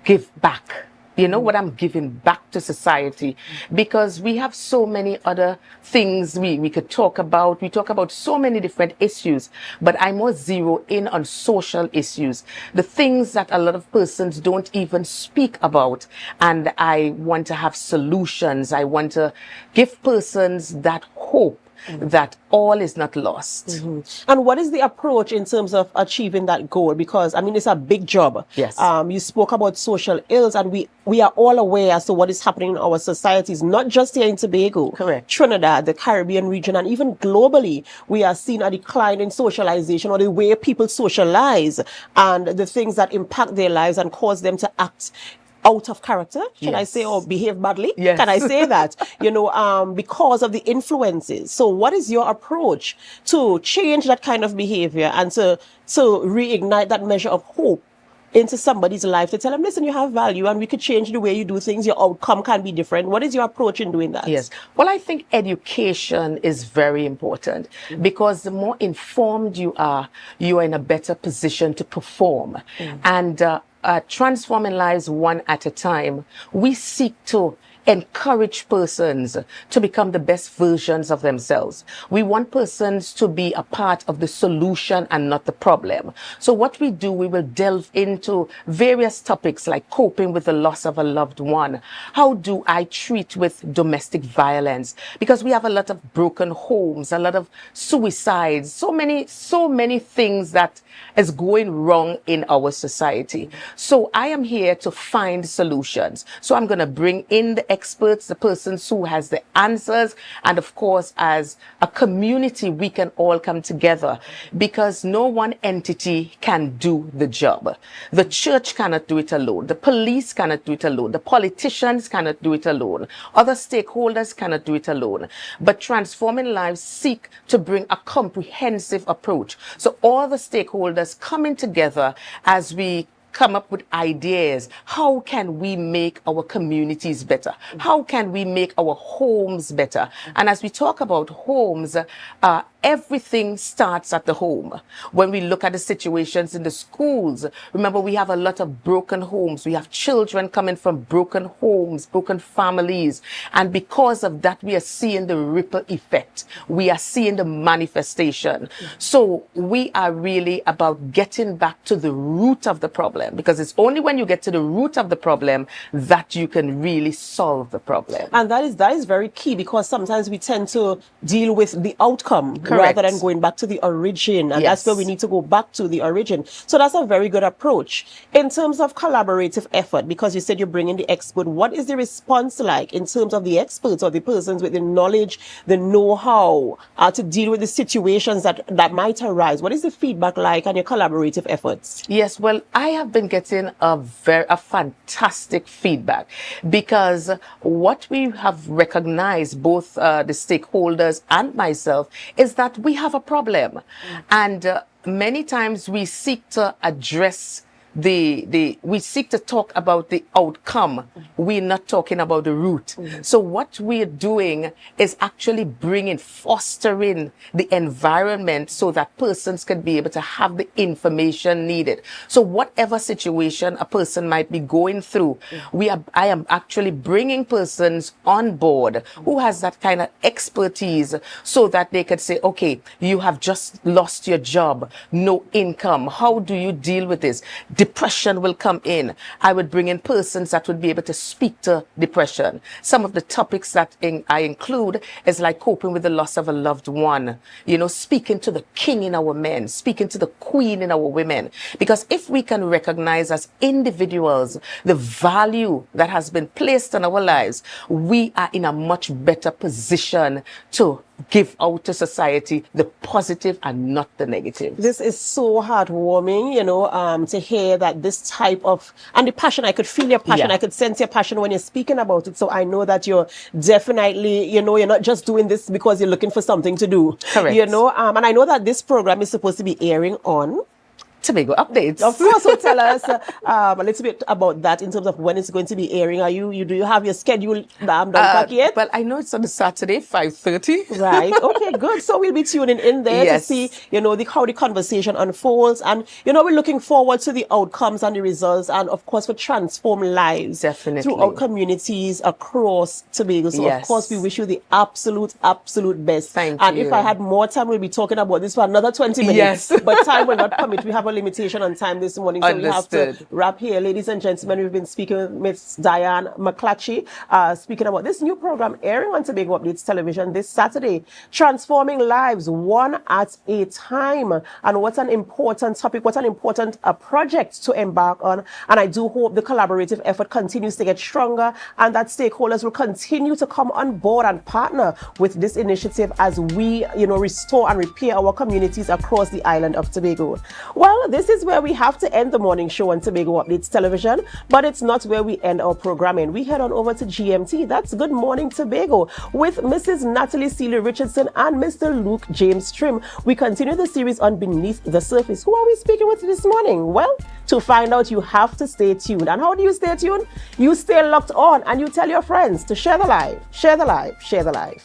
give back. What I'm giving back to society, because we have so many other things we could talk about. We talk about so many different issues, but I more zero in on social issues, the things that a lot of persons don't even speak about. And I want to have solutions. I want to give persons that hope that all is not lost. And what is the approach in terms of achieving that goal? Because, it's a big job. Yes. You spoke about social ills, and we are all aware as to what is happening in our societies, not just here in Tobago. Correct. Trinidad, the Caribbean region, and even globally, we are seeing a decline in socialization or the way people socialize and the things that impact their lives and cause them to act out of character, should I say, or behave badly? Yes. Can I say that? Because of the influences. So what is your approach to change that kind of behavior and to reignite that measure of hope into somebody's life, to tell them, listen, you have value and we could change the way you do things. Your outcome can be different. What is your approach in doing that? Yes. Well, I think education is very important because the more informed you are in a better position to perform. And transforming lives one at a time, we seek to encourage persons to become the best versions of themselves. We want persons to be a part of the solution and not the problem. So what we do, we will delve into various topics like coping with the loss of a loved one. How do I treat with domestic violence? Because we have a lot of broken homes, a lot of suicides, so many things that is going wrong in our society. So I am here to find solutions. So I'm going to bring in the experts, the persons who has the answers. And of course, as a community, we can all come together because no one entity can do the job. The church cannot do it alone. The police cannot do it alone. The politicians cannot do it alone. Other stakeholders cannot do it alone. But Transforming Lives seek to bring a comprehensive approach. So all the stakeholders coming together as we come up with ideas. How can we make our communities better? How can we make our homes better? And as we talk about homes, everything starts at the home. When we look at the situations in the schools, remember we have a lot of broken homes. We have children coming from broken homes, broken families. And because of that, we are seeing the ripple effect. We are seeing the manifestation. So we are really about getting back to the root of the problem, because it's only when you get to the root of the problem that you can really solve the problem. And that is very key, because sometimes we tend to deal with the outcome Correct. rather than going back to the origin. And Yes. that's where we need to go back to the origin. So that's a very good approach. In terms of collaborative effort, because you said you're bringing the expert, what is the response like in terms of the experts or the persons with the knowledge, the know-how to deal with the situations that might arise? What is the feedback like on your collaborative efforts? Yes, well, I have been getting a fantastic feedback, because what we have recognized, both the stakeholders and myself, is that we have a problem. And many times we seek to address we seek to talk about the outcome. We're not talking about the root. So what we're doing is actually fostering the environment so that persons can be able to have the information needed. So whatever situation a person might be going through, I am actually bringing persons on board who has that kind of expertise, so that they could say, okay, you have just lost your job, no income. How do you deal with this? Depression will come in. I would bring in persons that would be able to speak to depression. Some of the topics that I include is like coping with the loss of a loved one, speaking to the king in our men, speaking to the queen in our women. Because if we can recognize as individuals the value that has been placed on our lives, we are in a much better position to give out to society the positive and not the negative. This is so heartwarming, to hear that this type of, and the passion, I could feel your passion. Yeah. I could sense your passion when you're speaking about it. So I know that you're definitely, you're not just doing this because you're looking for something to do. Correct. And I know that this program is supposed to be airing on Tobago Updates. Of course, so tell us a little bit about that in terms of when it's going to be airing. Do you have your schedule done yet? Well, I know it's on a Saturday, 5:30. Right. Okay, good. So we'll be tuning in there to see, how the conversation unfolds. And, we're looking forward to the outcomes and the results, and of course, for transform lives. Definitely. Throughout communities across Tobago. So Yes. of course, we wish you the absolute best. Thank and you. if I had more time, we'll be talking about this for another 20 minutes. Yes. But time will not permit. We have a limitation on time this morning, so we have to Understood. wrap here. Ladies and gentlemen, we've been speaking with Ms. Diane McClatchy, speaking about this new program airing on Tobago Updates Television this Saturday, Transforming Lives One at a Time. And what an important topic, what an important project to embark on. And I do hope the collaborative effort continues to get stronger, and that stakeholders will continue to come on board and partner with this initiative as we, restore and repair our communities across the island of Tobago. Well, this is where we have to end the morning show on Tobago Updates Television, but it's not where we end our programming. We head on over to GMT. That's Good Morning Tobago with Mrs. Natalie Seeley Richardson and Mr. Luke James Trim. We continue the series on Beneath the Surface. Who are we speaking with this morning? Well, to find out, you have to stay tuned. And how do you stay tuned? You stay locked on and you tell your friends to share the live, share the live, share the live.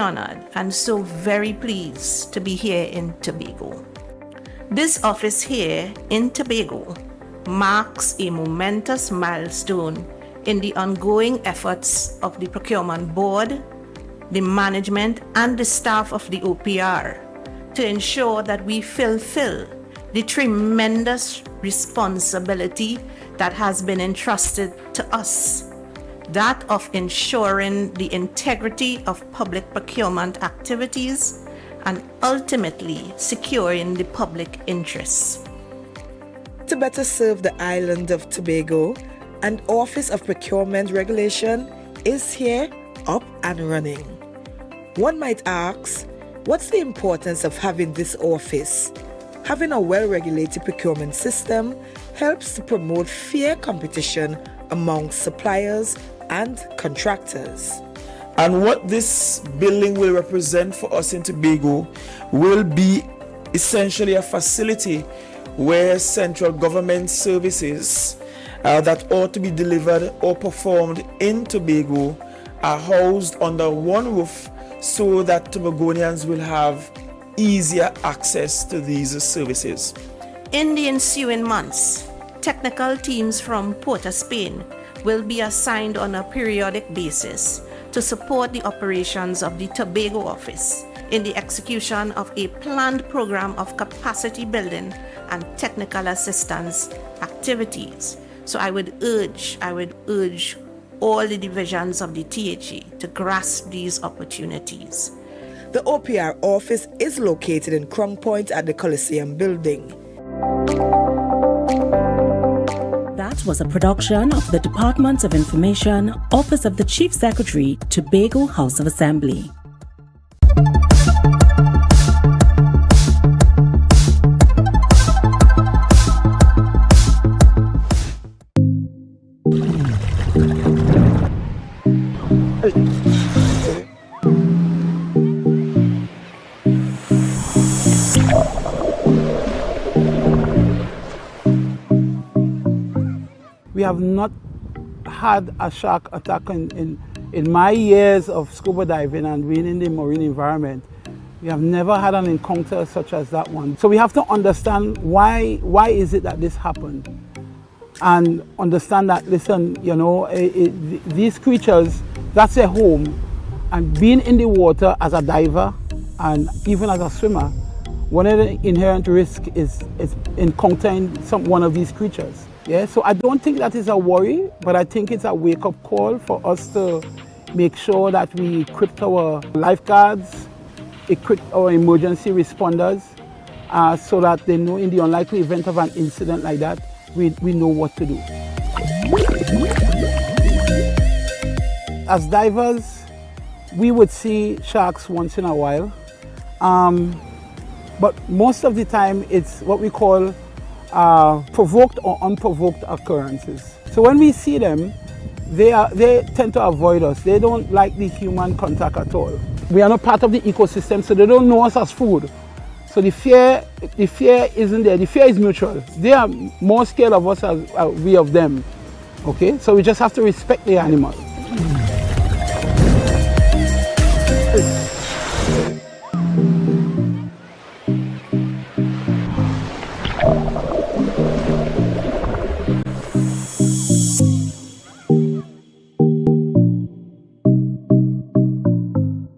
Honored and so very pleased to be here in Tobago. This office here in Tobago marks a momentous milestone in the ongoing efforts of the Procurement Board, the management and the staff of the OPR to ensure that we fulfill the tremendous responsibility that has been entrusted to us, that of ensuring the integrity of public procurement activities and ultimately securing the public interests. To better serve the island of Tobago, an Office of Procurement Regulation is here, up and running. One might ask, what's the importance of having this office? Having a well-regulated procurement system helps to promote fair competition among suppliers and contractors. And what this building will represent for us in Tobago will be essentially a facility where central government services that ought to be delivered or performed in Tobago are housed under one roof so that Tobagonians will have easier access to these services. In the ensuing months, technical teams from Port of Spain will be assigned on a periodic basis to support the operations of the Tobago office in the execution of a planned program of capacity building and technical assistance activities. So I would urge all the divisions of the THE to grasp these opportunities. The OPR office is located in Crown Point at the Coliseum building. That was a production of the Department of Information, Office of the Chief Secretary, Tobago House of Assembly. We have not had a shark attack in my years of scuba diving and being in the marine environment. We have never had an encounter such as that one. So we have to understand why is it that this happened, and understand that, listen, you know, these creatures, that's their home, and being in the water as a diver and even as a swimmer, one of the inherent risks is encountering one of these creatures. Yeah, so I don't think that is a worry, but I think it's a wake-up call for us to make sure that we equip our lifeguards, equip our emergency responders, so that they know in the unlikely event of an incident like that, we know what to do. As divers, we would see sharks once in a while, but most of the time it's what we call provoked or unprovoked occurrences. So when we see them, they tend to avoid us. They don't like the human contact at all. We are not part of the ecosystem, so they don't know us as food. So the fear isn't there. The fear is mutual. They are more scared of us as we of them. Okay, so we just have to respect the animal.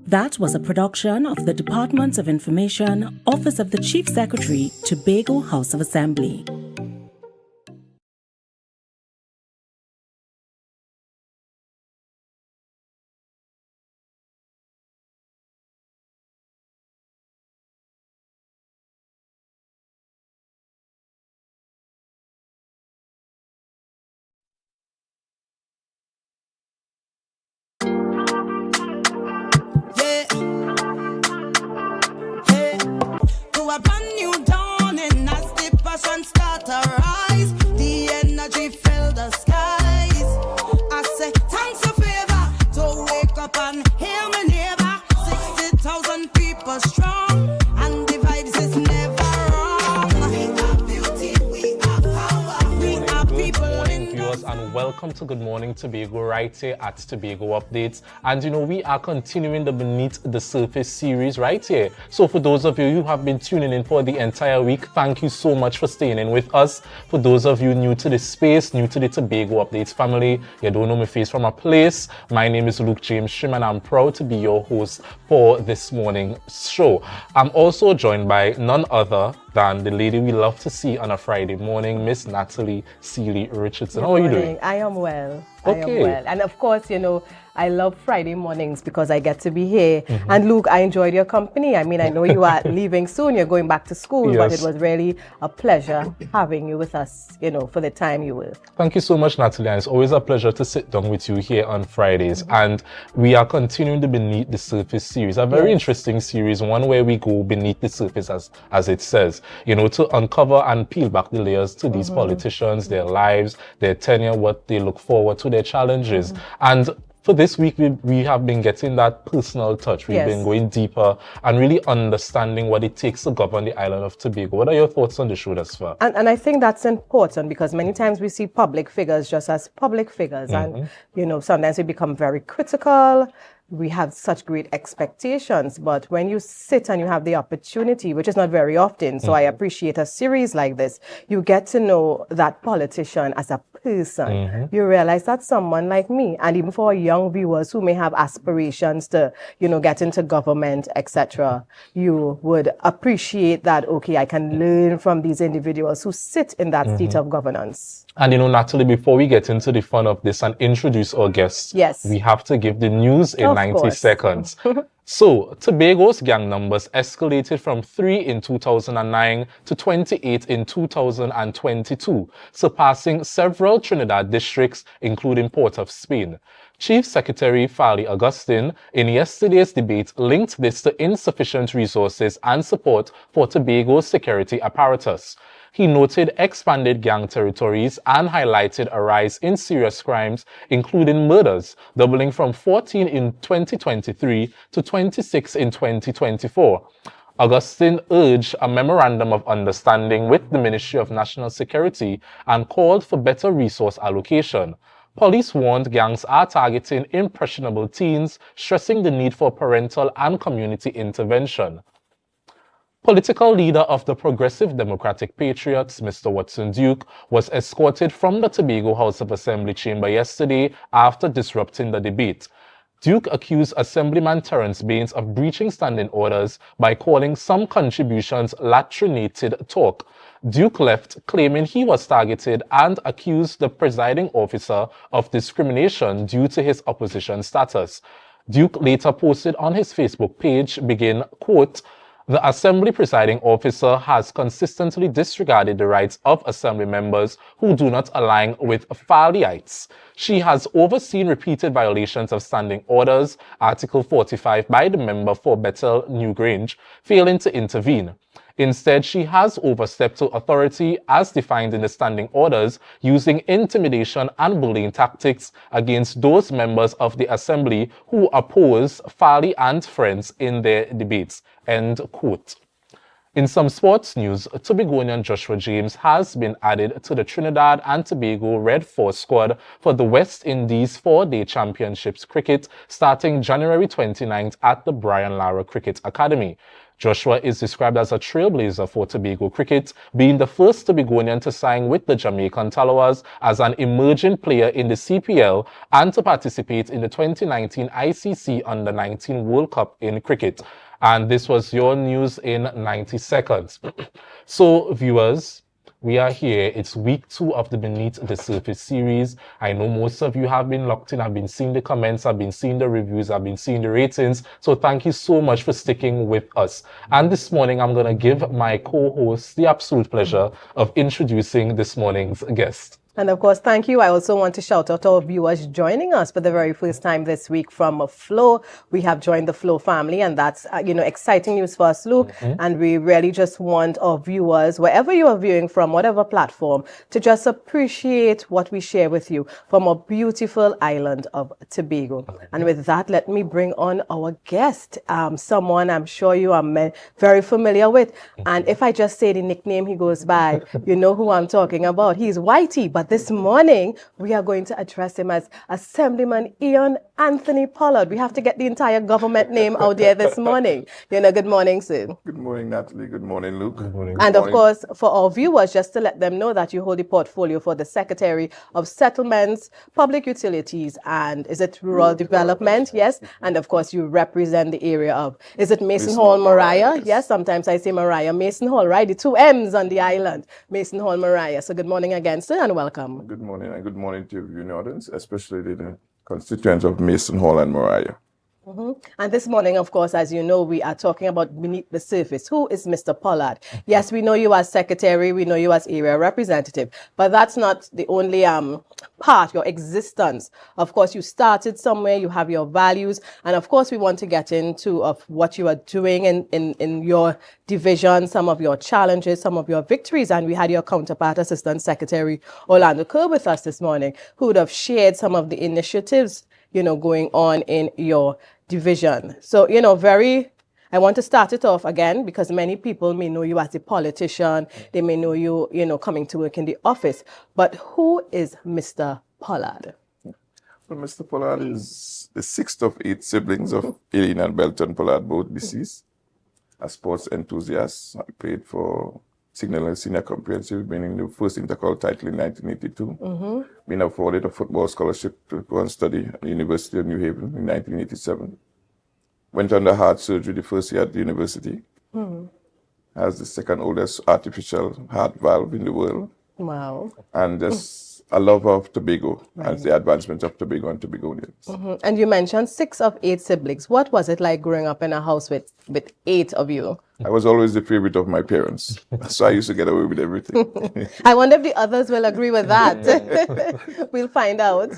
That was a production of the Department of Information, Office of the Chief Secretary, Tobago House of Assembly. A brand new dawning as the passion start to rise, the energy fill the skies. I say thanks a favor to wake up and hear me neighbor. 60,000 people strong and the vibes is never wrong. We are beauty, we are power, we are people. Good morning, viewers, and welcome to Good Morning Tobago right here at Tobago Updates. And you know, we are continuing the Beneath the Surface series right here. So for those of you who have been tuning in for the entire week, thank you so much for staying in with us. For those of you new to this space, new to the Tobago Updates family, you don't know my face from a place, my name is Luke James Shim and I'm proud to be your host for this morning's show. I'm also joined by none other than the lady we love to see on a Friday morning, Miss Natalie Seeley Richardson. Good How are you morning. doing? I am well. Okay. I am well. And of course, you know, I love Friday mornings because I get to be here. Mhm. And Luke, I enjoyed your company. I mean, I know you are leaving soon. You're going back to school, but Yes. it was really a pleasure having you with us, you know, for the time you were. Thank you so much, Natalie. And it's always a pleasure to sit down with you here on Fridays. And we are continuing the Beneath the Surface series, a very Yes. interesting series, one where we go beneath the surface, as it says, you know, to uncover and peel back the layers to these politicians, their lives, their tenure, what they look forward to, their challenges. And for this week, we have been getting that personal touch. We've Yes. been going deeper and really understanding what it takes to govern the island of Tobago. What are your thoughts on the show thus far? And I think that's important because many times we see public figures just as public figures. Mhm. And, you know, sometimes we become very critical. We have such great expectations. But when you sit and you have the opportunity, which is not very often, so I appreciate a series like this, you get to know that politician as a person. You realize that's someone like me. And even for young viewers who may have aspirations to, you know, get into government, etc., you would appreciate that, okay, I can learn from these individuals who sit in that seat of governance. And you know, Natalie, before we get into the fun of this and introduce our guests, Yes. we have to give the news in Of 90 course. seconds. So, Tobago's gang numbers escalated from 3 in 2009 to 28 in 2022, surpassing several Trinidad districts, including Port of Spain. Chief Secretary Fali Augustine, in yesterday's debate, linked this to insufficient resources and support for Tobago's security apparatus. He noted expanded gang territories and highlighted a rise in serious crimes, including murders, doubling from 14 in 2023 to 26 in 2024. Augustine urged a memorandum of understanding with the Ministry of National Security and called for better resource allocation. Police warned gangs are targeting impressionable teens, stressing the need for parental and community intervention. Political leader of the Progressive Democratic Patriots, Mr. Watson Duke, was escorted from the Tobago House of Assembly chamber yesterday after disrupting the debate. Duke accused Assemblyman Terence Baines of breaching standing orders by calling some contributions latrinated talk. Duke left, claiming he was targeted, and accused the presiding officer of discrimination due to his opposition status. Duke later posted on his Facebook page, quote, "The Assembly presiding officer has consistently disregarded the rights of Assembly members who do not align with Faliites. She has overseen repeated violations of standing orders, Article 45 by the member for Bethel Newgrange, failing to intervene. Instead, she has overstepped to authority as defined in the standing orders, using intimidation and bullying tactics against those members of the Assembly who oppose Fali and friends in their debates." End quote. In some sports news, Tobagonian Joshua James has been added to the Trinidad and Tobago Red Force squad for the West Indies 4-day championships cricket starting January 29th at the Brian Lara Cricket Academy. Joshua is described as a trailblazer for Tobago cricket, being the first Tobagonian to sign with the Jamaican Tallawahs as an emerging player in the CPL and to participate in the 2019 ICC Under-19 World Cup in cricket. And this was your news in 90 seconds. So, viewers, we are here. It's week 2 of the Beneath the Surface series. I know most of you have been locked in. I've been seeing the comments, I've been seeing the reviews, I've been seeing the ratings. So thank you so much for sticking with us. And this morning, I'm going to give my co-host the absolute pleasure of introducing this morning's guest. And of course, thank you. I also want to shout out to our viewers joining us for the very first time this week from Flow. We have joined the Flow family, and that's, exciting news for us, Luke. And we really just want our viewers, wherever you are viewing from, whatever platform, to just appreciate what we share with you from our beautiful island of Tobago. And with that, let me bring on our guest, someone I'm sure you are very familiar with. And if I just say the nickname he goes by, you know who I'm talking about. He's Whitey, but this morning we are going to address him as Assemblyman Ian Anthony Pollard. We have to get the entire government name out there this morning. Good morning, sir. Good morning, Natalie. Good morning, Luke. Good morning. And of course, for our viewers, just to let them know that you hold the portfolio for the Secretary of Settlements, Public Utilities, and is it Rural Development? Yes. And of course, you represent the area of, is it Mason Hall, Mariah? Yes, sometimes I say Mariah. Mason Hall, right? The two M's on the island. Mason Hall, Mariah. So good morning again, sir, and welcome. Good morning, and good morning to your audience, especially the constituents of Mason Hall and Mariah. And this morning, of course, as you know, we are talking about beneath the surface. Who is Mr. Pollard? Yes, we know you as secretary, we know you as area representative, but that's not the only part, your existence. Of course, you started somewhere, you have your values, and of course, we want to get into of what you are doing in your division, some of your challenges, some of your victories, and we had your counterpart, Assistant Secretary Orlando Kerr, with us this morning, who would have shared some of the initiatives going on in your division. So, I want to start it off again because many people may know you as a politician. They may know you, coming to work in the office. But who is Mr. Pollard? Well, Mr. Pollard is the sixth of 8 siblings of Eileen and Belton Pollard, both deceased. A sports enthusiast, I played for Signal and Senior Comprehensive, winning the first intercol title in 1982. Being afforded a football scholarship to go and study at the University of New Haven in 1987. Went under heart surgery the first year at the university. Has the second oldest artificial heart valve in the world. Wow. And just a lover of Tobago and the advancement of Tobago and Tobagonians. And you mentioned 6 of 8 siblings. What was it like growing up in a house with 8 of you? I was always the favorite of my parents, so I used to get away with everything. I wonder if the others will agree with that. We'll find out.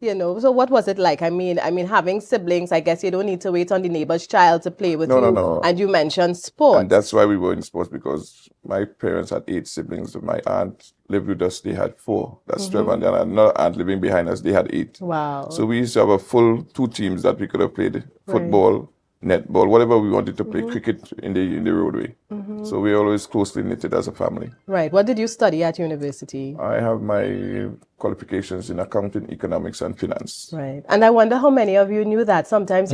So what was it like? I mean, having siblings, I guess you don't need to wait on the neighbor's child to play with you. No. And you mentioned sports. And that's why we were in sports, because my parents had 8 siblings. My aunt lived with us, they had 4. That's 12. And then another aunt living behind us, they had 8. Wow. So we used to have a full 2 teams that we could have played football, netball, whatever we wanted to play, cricket in the roadway. So we always closely knitted as a family. Right. What did you study at university? I have my qualifications in accounting, economics, and finance. Right. And I wonder how many of you knew that. Sometimes,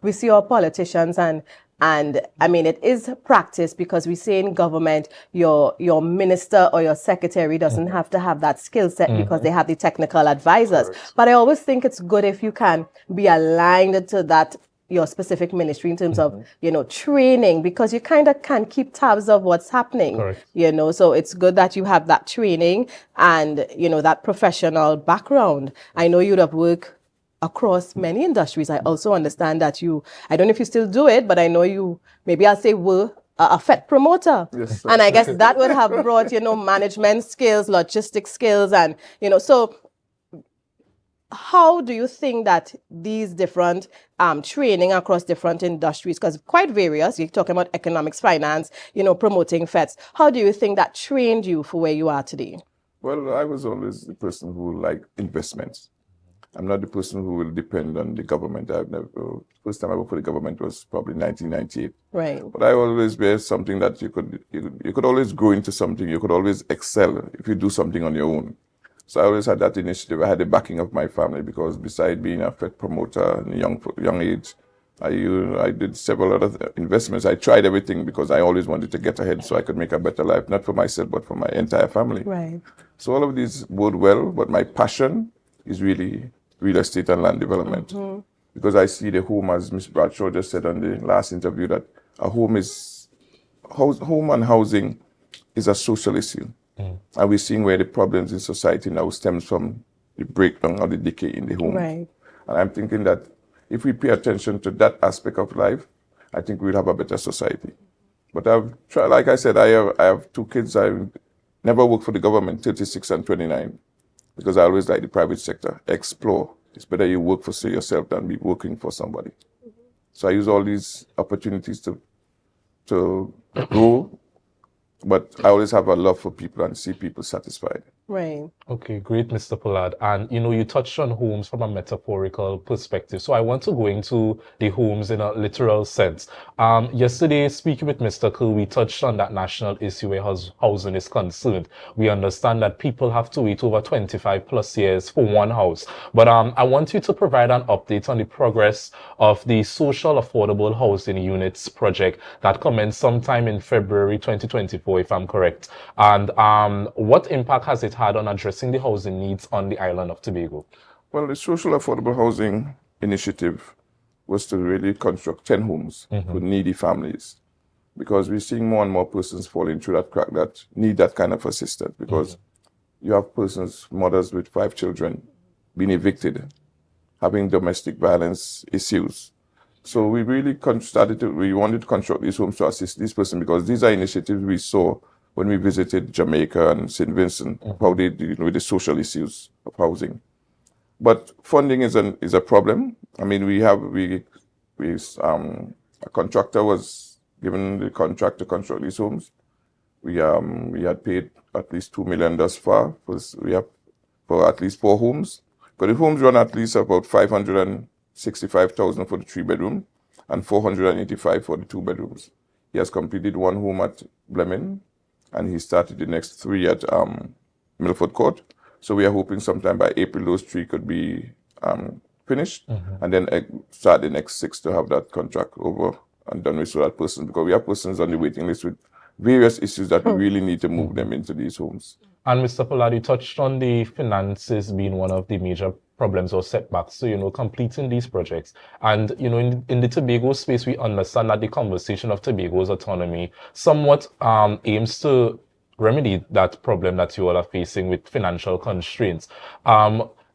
we see our politicians and I mean, it is practice because we say in government, your minister or your secretary doesn't have to have that skill set because they have the technical advisors. But I always think it's good if you can be aligned to that your specific ministry in terms of, training, because you kind of can keep tabs of what's happening, so it's good that you have that training and, that professional background. I know you'd have worked across many industries. I also understand that I don't know if you still do it, but I know you, maybe I'll say were a FET promoter. Yes, and I guess that would have brought, management skills, logistic skills, and, so how do you think that these different training across different industries, because quite various, you're talking about economics, finance, promoting FETs, how do you think that trained you for where you are today? Well, I was always the person who liked investments. I'm not the person who will depend on the government. First time I worked for the government was probably 1998. Right. But I always bear something that you could always grow into something. You could always excel if you do something on your own. So I always had that initiative. I had the backing of my family because besides being a FET promoter in a young age, I did several other investments. I tried everything because I always wanted to get ahead so I could make a better life, not for myself, but for my entire family. Right. So all of these bode well, but my passion is really real estate and land development. Because I see the home, as Ms. Bradshaw just said on the last interview, that a home and housing is a social issue. And we're seeing where the problems in society now stems from the breakdown or the decay in the home. Right. And I'm thinking that if we pay attention to that aspect of life, I think we'll have a better society. But I've tried, like I said, I have 2 kids. I never worked for the government, 36 and 29, because I always like the private sector. Explore. It's better you work for yourself than be working for somebody. So I use all these opportunities to grow. But I always have a love for people and see people satisfied. Right. Okay, great, Mr. Pollard. And you touched on homes from a metaphorical perspective. So I want to go into the homes in a literal sense. Yesterday, speaking with Mr. Kerr, we touched on that national issue where housing is concerned. We understand that people have to wait over 25 plus years for one house. But I want you to provide an update on the progress of the social affordable housing units project that commenced sometime in February 2024, if I'm correct. And what impact has it had on addressing the housing needs on the island of Tobago? Well, the social affordable housing initiative was to really construct 10 homes for needy families, because we're seeing more and more persons falling through that crack that need that kind of assistance, because you have persons, mothers with 5 children, being evicted, having domestic violence issues. So we really we wanted to construct these homes to assist these persons, because these are initiatives we saw when we visited Jamaica and St. Vincent, how they deal with the social issues of housing. But funding is a problem. I mean, a contractor was given the contract to construct these homes. We had paid at least $2 million thus far. For at least 4 homes. But the homes run at least about $565,000 for the 3-bedroom and $485 for the 2 bedrooms. He has completed 1 home at Blemin, and he started the next 3 at Milford Court. So we are hoping sometime by April those 3 could be finished, and then start the next 6 to have that contract over and done with, so that person, because we have persons on the waiting list with various issues that we really need to move them into these homes. And Mr. Pollard, you touched on the finances being one of the major problems or setbacks to, completing these projects. And, in the Tobago space, we understand that the conversation of Tobago's autonomy somewhat aims to remedy that problem that you all are facing with financial constraints.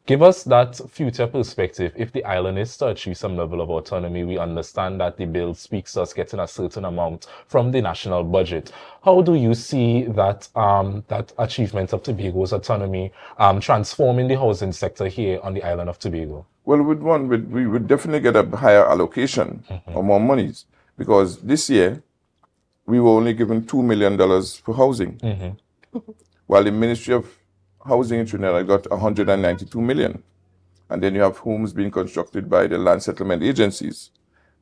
Give us that future perspective. If the island is to achieve some level of autonomy, we understand that the bill speaks to us getting a certain amount from the national budget. How do you see that that achievement of Tobago's autonomy transforming the housing sector here on the island of Tobago? Well, we would definitely get a higher allocation or more monies, because this year we were only given $2 million for housing, while the Ministry of Housing in Trinidad got $192 million. And then you have homes being constructed by the land settlement agencies.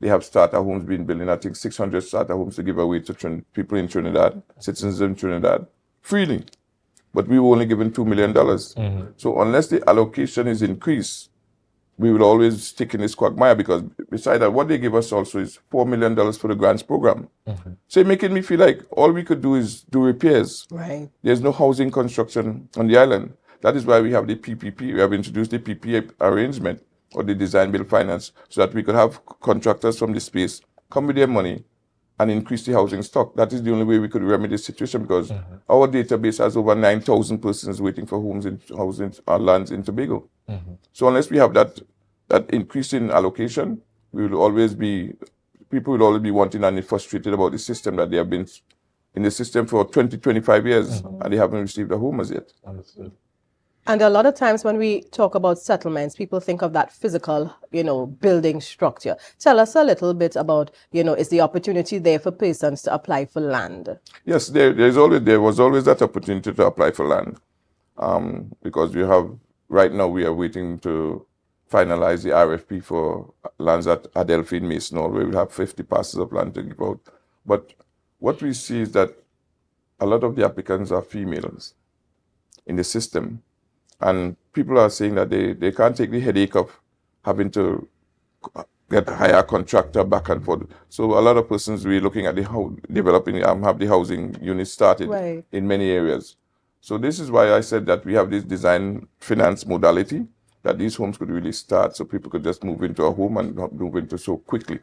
They have starter homes being built, I think 600 starter homes to give away to people in Trinidad, citizens in Trinidad, freely. But we were only given $2 million. So unless the allocation is increased, we will always stick in this quagmire, because besides that, what they give us also is $4 million for the grants program. So it's making me feel like all we could do is do repairs. Right. There's no housing construction on the island. That is why we have the PPP. We have introduced the PPP arrangement, or the design build finance, so that we could have contractors from the space come with their money and increase the housing stock. That is the only way we could remedy the situation, because our database has over 9,000 persons waiting for homes in housing lands in Tobago. So unless we have that increase in allocation, people will always be wanting and frustrated about the system, that they have been in the system for 20, 25 years and they haven't received a home as yet. Understood. And a lot of times when we talk about settlements, people think of that physical, building structure. Tell us a little bit about, is the opportunity there for persons to apply for land? Yes, there was always that opportunity to apply for land, because right now we are waiting to finalize the RFP for lands at Adelphi in Mason, where we'll have 50 parcels of land to give out. But what we see is that a lot of the applicants are females in the system. And people are saying that they can't take the headache of having to get a higher contractor back and forth. So a lot of persons we're looking at developing, have the housing units started in many areas. So this is why I said that we have this design finance modality, that these homes could really start, so people could just move into a home and not move into so quickly.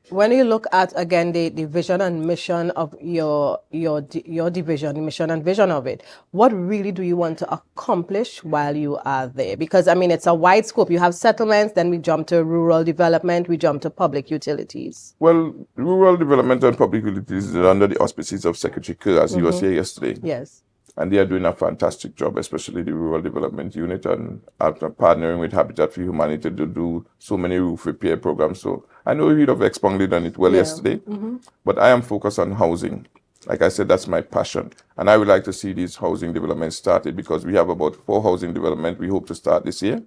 When you look at, again, the vision and mission of your division, the mission and vision of it, what really do you want to accomplish while you are there? Because, it's a wide scope. You have settlements, then we jump to rural development, we jump to public utilities. Well, rural development and public utilities is under the auspices of Secretary Kerr, as he was here yesterday. Yes. And they are doing a fantastic job, especially the Rural Development Unit, and after partnering with Habitat for Humanity to do so many roof repair programs. So I know he'd have expounded on it yesterday, but I am focused on housing. Like I said, that's my passion. And I would like to see these housing developments started because we have about 4 housing developments we hope to start this year.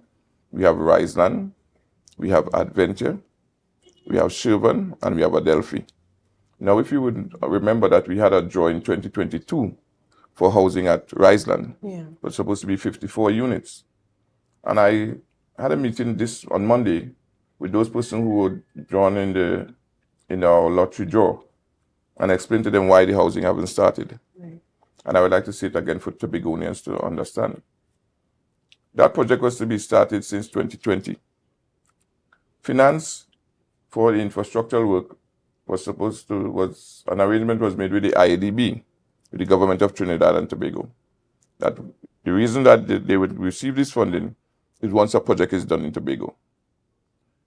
We have Riseland, we have Adventure, we have Sherburne, and we have Adelphi. Now, if you would remember that we had a draw in 2022 for housing at Riseland. Yeah. It was supposed to be 54 units. And I had a meeting on Monday with those persons who were drawn in our lottery draw and explained to them why the housing haven't started. Right. And I would like to say it again for Tobagonians to understand. That project was to be started since 2020. Finance for the infrastructural work an arrangement was made with the IADB, with the government of Trinidad and Tobago. That the reason that they would receive this funding is once a project is done in Tobago.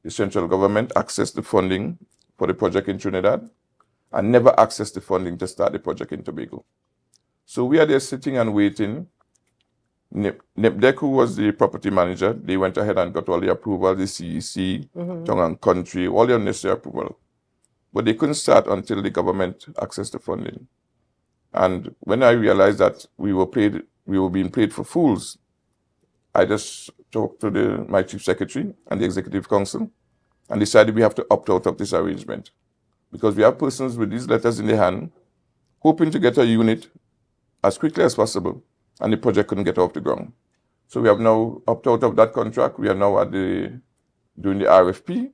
The central government accessed the funding for the project in Trinidad and never accessed the funding to start the project in Tobago. So we are there sitting and waiting. NIPDEC, who was the property manager, they went ahead and got all the approval, the CEC, Tongue and Country, all the necessary approval. But they couldn't start until the government accessed the funding. And when I realized that we were being played for fools, I just talked to my chief secretary and the executive council and decided we have to opt out of this arrangement. Because we have persons with these letters in their hand hoping to get a unit as quickly as possible, and the project couldn't get off the ground. So we have now opted out of that contract. We are now doing the RFP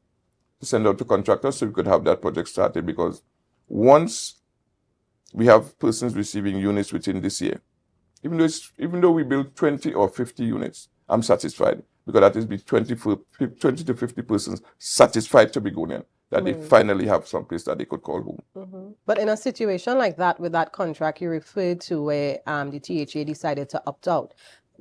to send out to contractors so we could have that project started, because once we have persons receiving units within this year, even though we build 20 or 50 units, I'm satisfied, because that is be 20 to 50 persons satisfied Tobagonian that they finally have some place that they could call home. But in a situation like that, with that contract you referred to, where the THA decided to opt out,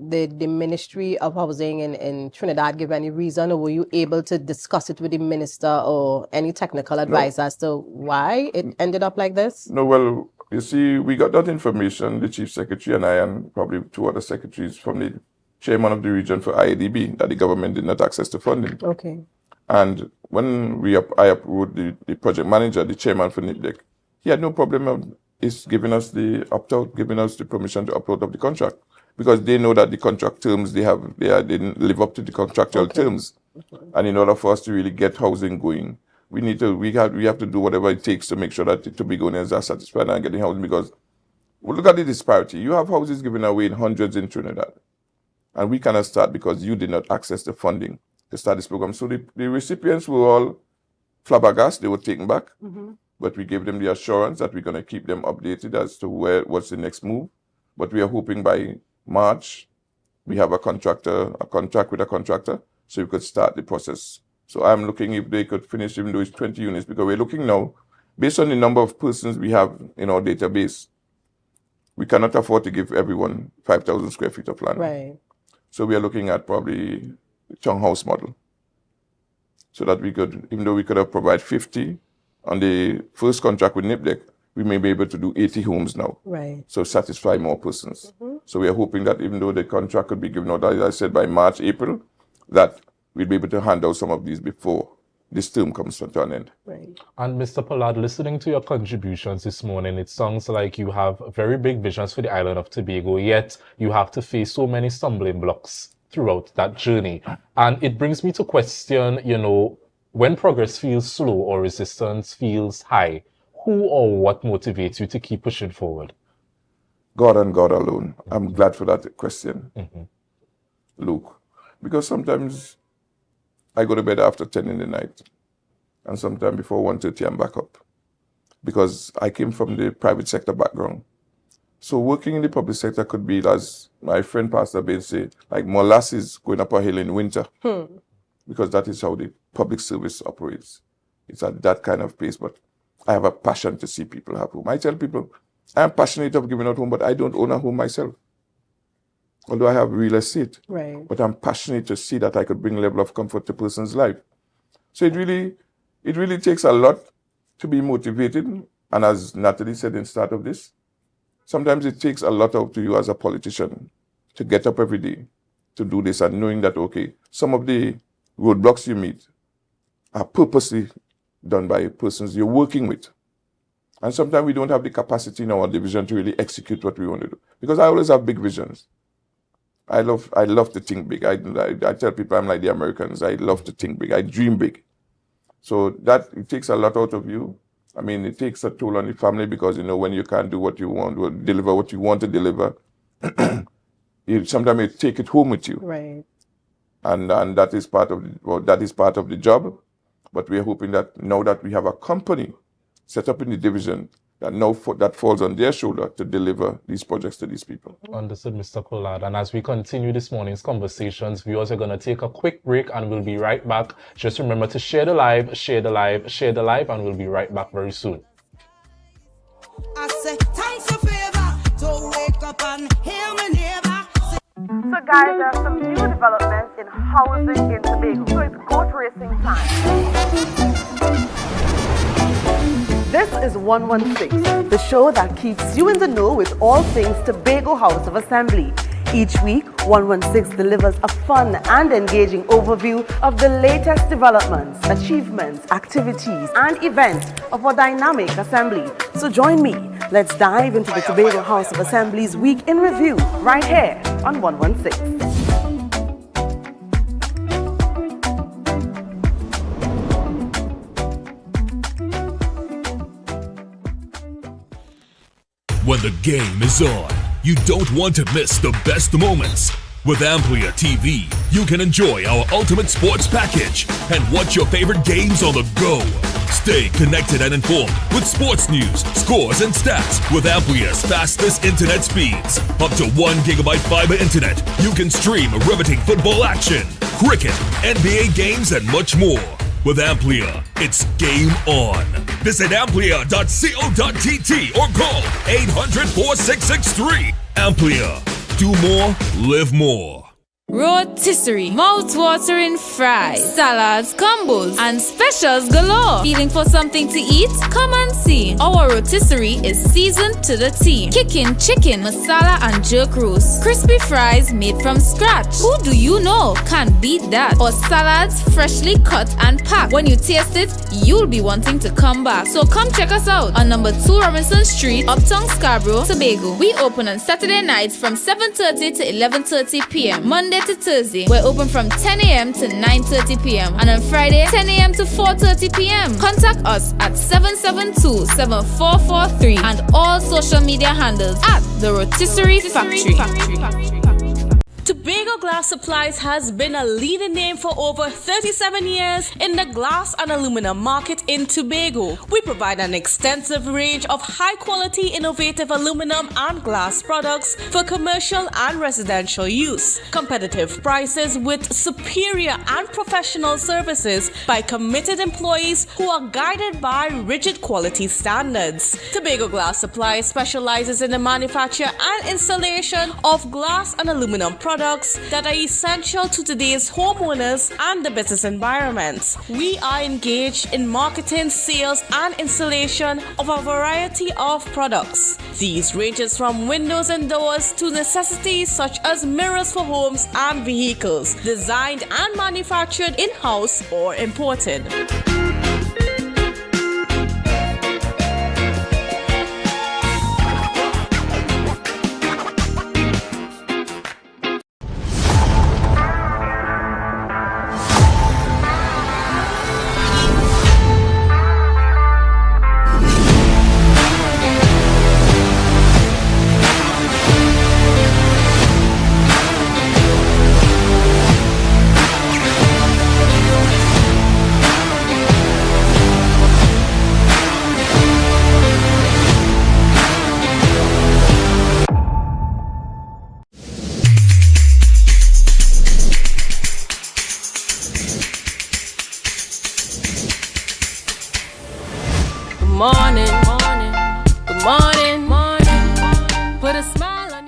did the Ministry of Housing in Trinidad give any reason, or were you able to discuss it with the minister or any technical advice as to why it ended up like this? No, well, you see, we got that information, the chief secretary and I, and probably 2 other secretaries from the chairman of the region for IADB, that the government did not access the funding. Okay. And when I approved the project manager, the chairman for NIPDEC, he had no problem of giving us the opt-out, giving us the permission to opt out of the contract, because they know that the contract terms they didn't live up to the contractual terms. And in order for us to really get housing going, we have to do whatever it takes to make sure that the Tobagonians are satisfied and getting housing, because look at the disparity. You have houses given away in hundreds in Trinidad, and we cannot start because you did not access the funding to start this program. So the recipients were all flabbergasted. They were taken back, but we gave them the assurance that we're going to keep them updated as to what's the next move. But we are hoping by March we have a contract with a contractor, so we could start the process. So I'm looking if they could finish, even though it's 20 units, because we're looking now, based on the number of persons we have in our database, we cannot afford to give everyone 5,000 square feet of land. Right. So we are looking at probably the Chung House model, so that we could, even though we could have provided 50 on the first contract with NIPDEC, we may be able to do 80 homes now. Right. So satisfy more persons. So we are hoping that even though the contract could be given out, as I said, by March, April, that we'll be able to hand out some of these before this term comes to an end. Right. And Mr. Pollard, listening to your contributions this morning, it sounds like you have very big visions for the island of Tobago, yet you have to face so many stumbling blocks throughout that journey. And it brings me to question, when progress feels slow or resistance feels high, who or what motivates you to keep pushing forward? God and God alone. I'm glad for that question, Luke. Because sometimes I go to bed after 10 in the night, and sometimes before 1:30 I'm back up. Because I came from the private sector background. So working in the public sector could be, as my friend Pastor Bain said, like molasses going up a hill in winter. Because that is how the public service operates. It's at that kind of pace, but I have a passion to see people have home. I tell people, I'm passionate of giving out home, but I don't own a home myself. Although I have real estate. Right. But I'm passionate to see that I could bring a level of comfort to a person's life. So it really takes a lot to be motivated. And as Natalie said in the start of this, sometimes it takes a lot out to you as a politician to get up every day to do this, and knowing that, okay, some of the roadblocks you meet are purposely done by persons you're working with. And sometimes we don't have the capacity in our division to really execute what we want to do. Because I always have big visions. I love to think big. I tell people I'm like the Americans. I love to think big. I dream big. So that, it takes a lot out of you. I mean, it takes a toll on the family because, you know, when you can't do what you want, or deliver what you want to deliver, sometimes you take it home with you. Right. And that is part of the job. But we're hoping that now that we have a company set up in the division, that now that falls on their shoulder to deliver these projects to these people. Understood, Mr. Collard. And as we continue this morning's conversations, viewers are going to take a quick break and we'll be right back. Just remember to share the live, share the live, share the live, and we'll be right back very soon. I say, thanks a favor to wake up and hear my neighbor. So guys, there are some new developments in housing in Tobago. So it's goat racing time. This is 116, the show that keeps you in the know with all things Tobago House of Assembly. Each week, 116 delivers a fun and engaging overview of the latest developments, achievements, activities, and events of our dynamic assembly. So join me. Let's dive into the Tobago House of Assembly's Week in Review right here on 116. When the game is on, you don't want to miss the best moments. With AMPLIA TV, you can enjoy our ultimate sports package and watch your favorite games on the go. Stay connected and informed with sports news, scores, and stats with AMPLIA's fastest internet speeds. Up to 1 GB fiber internet, you can stream riveting football action, cricket, NBA games, and much more. With AMPLIA, it's game on. Visit amplia.co.tt or call 800-4663. AMPLIA. Do more, live more. Rotisserie, mouth-watering fries, salads, combos, and specials galore. Feeling for something to eat? Come and see. Our rotisserie is seasoned to the T. Kicking chicken, masala, and jerk roast. Crispy fries made from scratch. Who do you know can't beat that? Or salads freshly cut and packed. When you taste it, you'll be wanting to come back. So come check us out on number 2 Robinson Street, Uptown Scarborough, Tobago. We open on Saturday nights from 7:30 to 11:30 p.m. Monday to Thursday, we're open from 10 a.m. to 9:30 p.m. and on Friday, 10 a.m. to 4:30 p.m. Contact us at 772-7443 and all social media handles at The Rotisserie Factory. Tobago Glass Supplies has been a leading name for over 37 years in the glass and aluminum market in Tobago. We provide an extensive range of high-quality, innovative aluminum and glass products for commercial and residential use. Competitive prices with superior and professional services by committed employees who are guided by rigid quality standards. Tobago Glass Supplies specializes in the manufacture and installation of glass and aluminum products that are essential to today's homeowners and the business environment. We are engaged in marketing, sales, and installation of a variety of products. These ranges from windows and doors to necessities such as mirrors for homes and vehicles, designed and manufactured in-house or imported. Good morning, put a smile on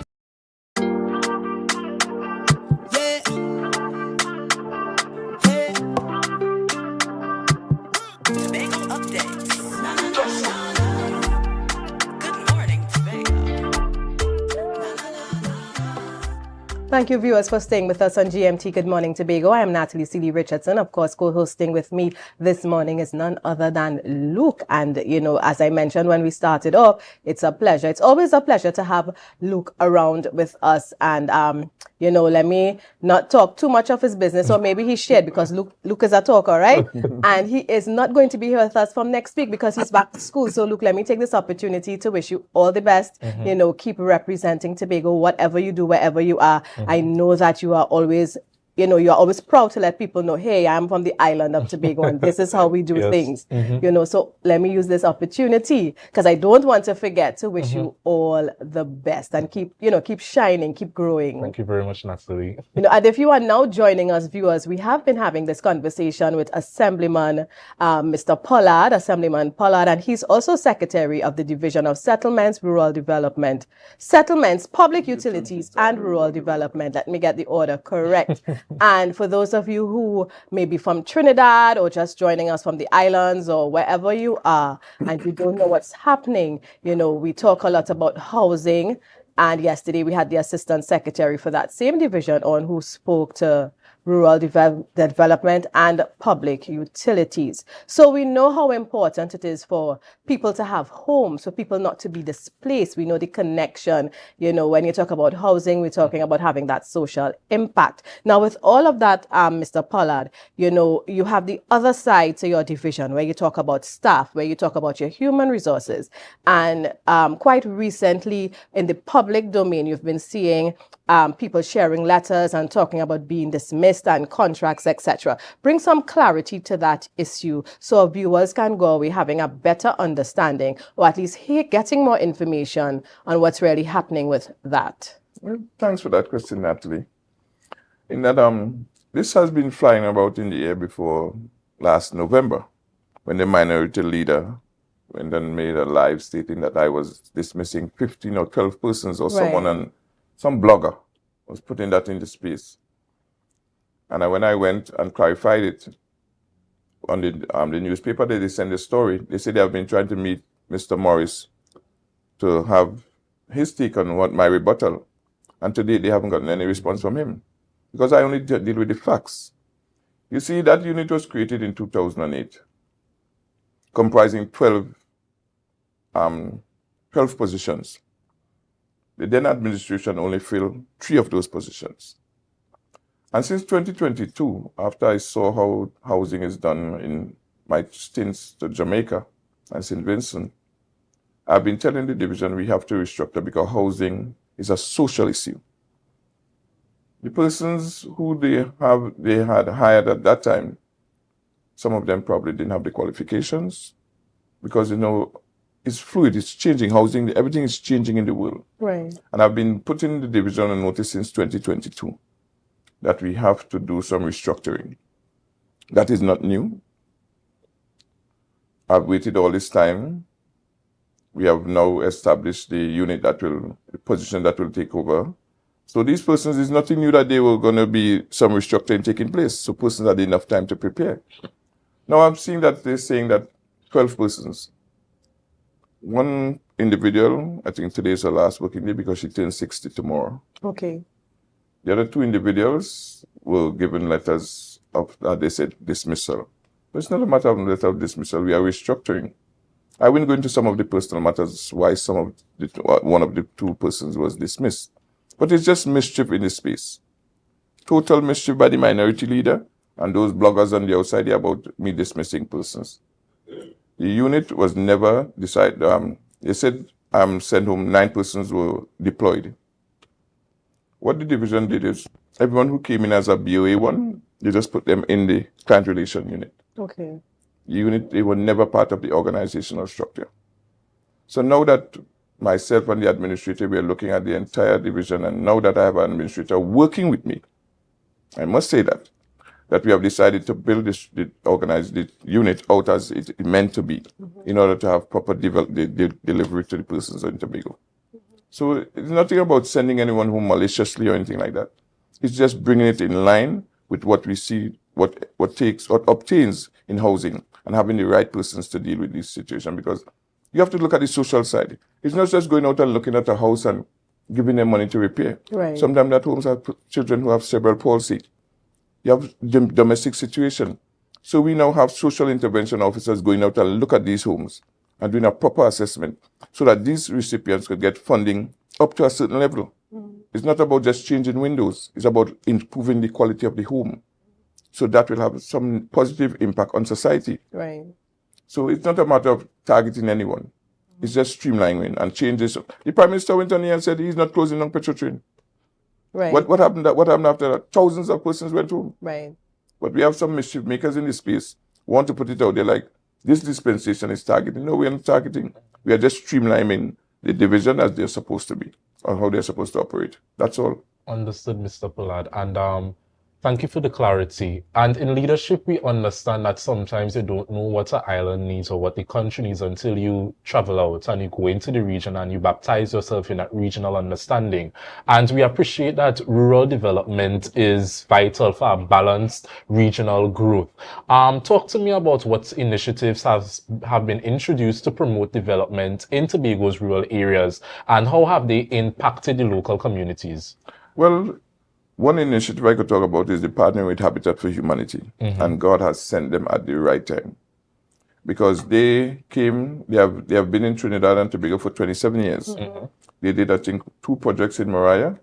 your Thank you, viewers, for staying with us on GMT Good Morning Tobago. I am Natalie Seeley Richardson. Of course, co-hosting with me this morning is none other than Luke. And, you know, as I mentioned when we started off, it's a pleasure. It's always a pleasure to have Luke around with us. And, you know, let me not talk too much of his business, or maybe he shared, because Luke is a talker, right? And he is not going to be here with us from next week because he's back to school. So, Luke, let me take this opportunity to wish you all the best. You know, keep representing Tobago, whatever you do, wherever you are. I know that you are always, you know, you're always proud to let people know, hey, I'm from the island of Tobago and this is how we do things. You know, so let me use this opportunity because I don't want to forget to wish you all the best and keep, you know, keep shining, keep growing. Thank you very much, Natalie. You know, and if you are now joining us, viewers, we have been having this conversation with Assemblyman Mr. Pollard, Assemblyman Pollard, and he's also Secretary of the Division of Settlements, Rural Development, Settlements, Public Utilities, and Rural Development. Let me get the order correct. And for those of you who may be from Trinidad or just joining us from the islands or wherever you are, and you don't know what's happening, you know, we talk a lot about housing. And yesterday we had the Assistant Secretary for that same division on, who spoke to rural development and public utilities. So we know how important it is for people to have homes, for people not to be displaced. We know the connection. You know, when you talk about housing, we're talking about having that social impact. Now, with all of that, Mr. Pollard, you know, you have the other side to your division where you talk about staff, where you talk about your human resources. And quite recently in the public domain, you've been seeing people sharing letters and talking about being dismissed and contracts, etc. Bring some clarity to that issue so our viewers can go away having a better understanding, or at least getting more information on what's really happening with that. Well, thanks for that question, Natalie. In that, this has been flying about in the air before last November, when the minority leader went and made a live stating that I was dismissing 15 or 12 persons or someone, and some blogger was putting that into space. And when I went and clarified it on the newspaper, they sent a story. They said they have been trying to meet Mr. Morris to have his take on what my rebuttal. And today they haven't gotten any response from him because I only deal with the facts. You see, that unit was created in 2008, comprising 12 positions. The then administration only filled 3 of those positions. And since 2022, after I saw how housing is done in my stints to Jamaica and St. Vincent, I've been telling the division we have to restructure because housing is a social issue. The persons who they had hired at that time, some of them probably didn't have the qualifications because, you know, it's fluid, it's changing. Housing, everything is changing in the world. Right. And I've been putting the division on notice since 2022 that we have to do some restructuring. That is not new. I've waited all this time. We have now established the position that will take over. So these persons, it's nothing new that they were going to be some restructuring taking place. So persons had enough time to prepare. Now I'm seeing that they're saying that 12 persons. One individual, I think today is her last working day because she turns 60 tomorrow. Okay. The other 2 individuals were given letters of, they said, dismissal. But it's not a matter of letter of dismissal. We are restructuring. I won't go into some of the personal matters why one of the 2 persons was dismissed. But it's just mischief in the space. Total mischief by the minority leader and those bloggers on the outside about me dismissing persons. The unit was never decided. They said sent home 9 persons were deployed. What the division did is everyone who came in as a BOA1, they just put them in the client relation unit. Okay. The unit, they were never part of the organizational structure. So now that myself and the administrator, we are looking at the entire division, and now that I have an administrator working with me, I must say that we have decided to build organize the unit out as it meant to be in order to have proper delivery to the persons in Tobago. So it's nothing about sending anyone home maliciously or anything like that. It's just bringing it in line with what we see, what obtains in housing and having the right persons to deal with this situation, because you have to look at the social side. It's not just going out and looking at a house and giving them money to repair. Right. Sometimes that homes have children who have cerebral palsy. You have domestic situation. So we now have social intervention officers going out and look at these homes and doing a proper assessment so that these recipients could get funding up to a certain level. It's not about just changing windows. It's about improving the quality of the home. So that will have some positive impact on society. Right. So it's not a matter of targeting anyone. It's just streamlining and changes. The Prime Minister went on here and said he's not closing down petrol train. Right. What happened after that? Thousands of persons went home. Right. But we have some mischief makers in this space who want to put it out there like, this dispensation is targeting. No, we are not targeting. We are just streamlining the division as they're supposed to be, or how they're supposed to operate. That's all. Understood, Mr. Pollard. And thank you for the clarity. And in leadership, we understand that sometimes you don't know what an island needs or what the country needs until you travel out and you go into the region and you baptize yourself in that regional understanding. And we appreciate that rural development is vital for a balanced regional growth. Talk to me about what initiatives have been introduced to promote development in Tobago's rural areas and how have they impacted the local communities? Well, one initiative I could talk about is the partnering with Habitat for Humanity. And God has sent them at the right time. Because they have been in Trinidad and Tobago for 27 years. They did, I think, 2 projects in Mariah,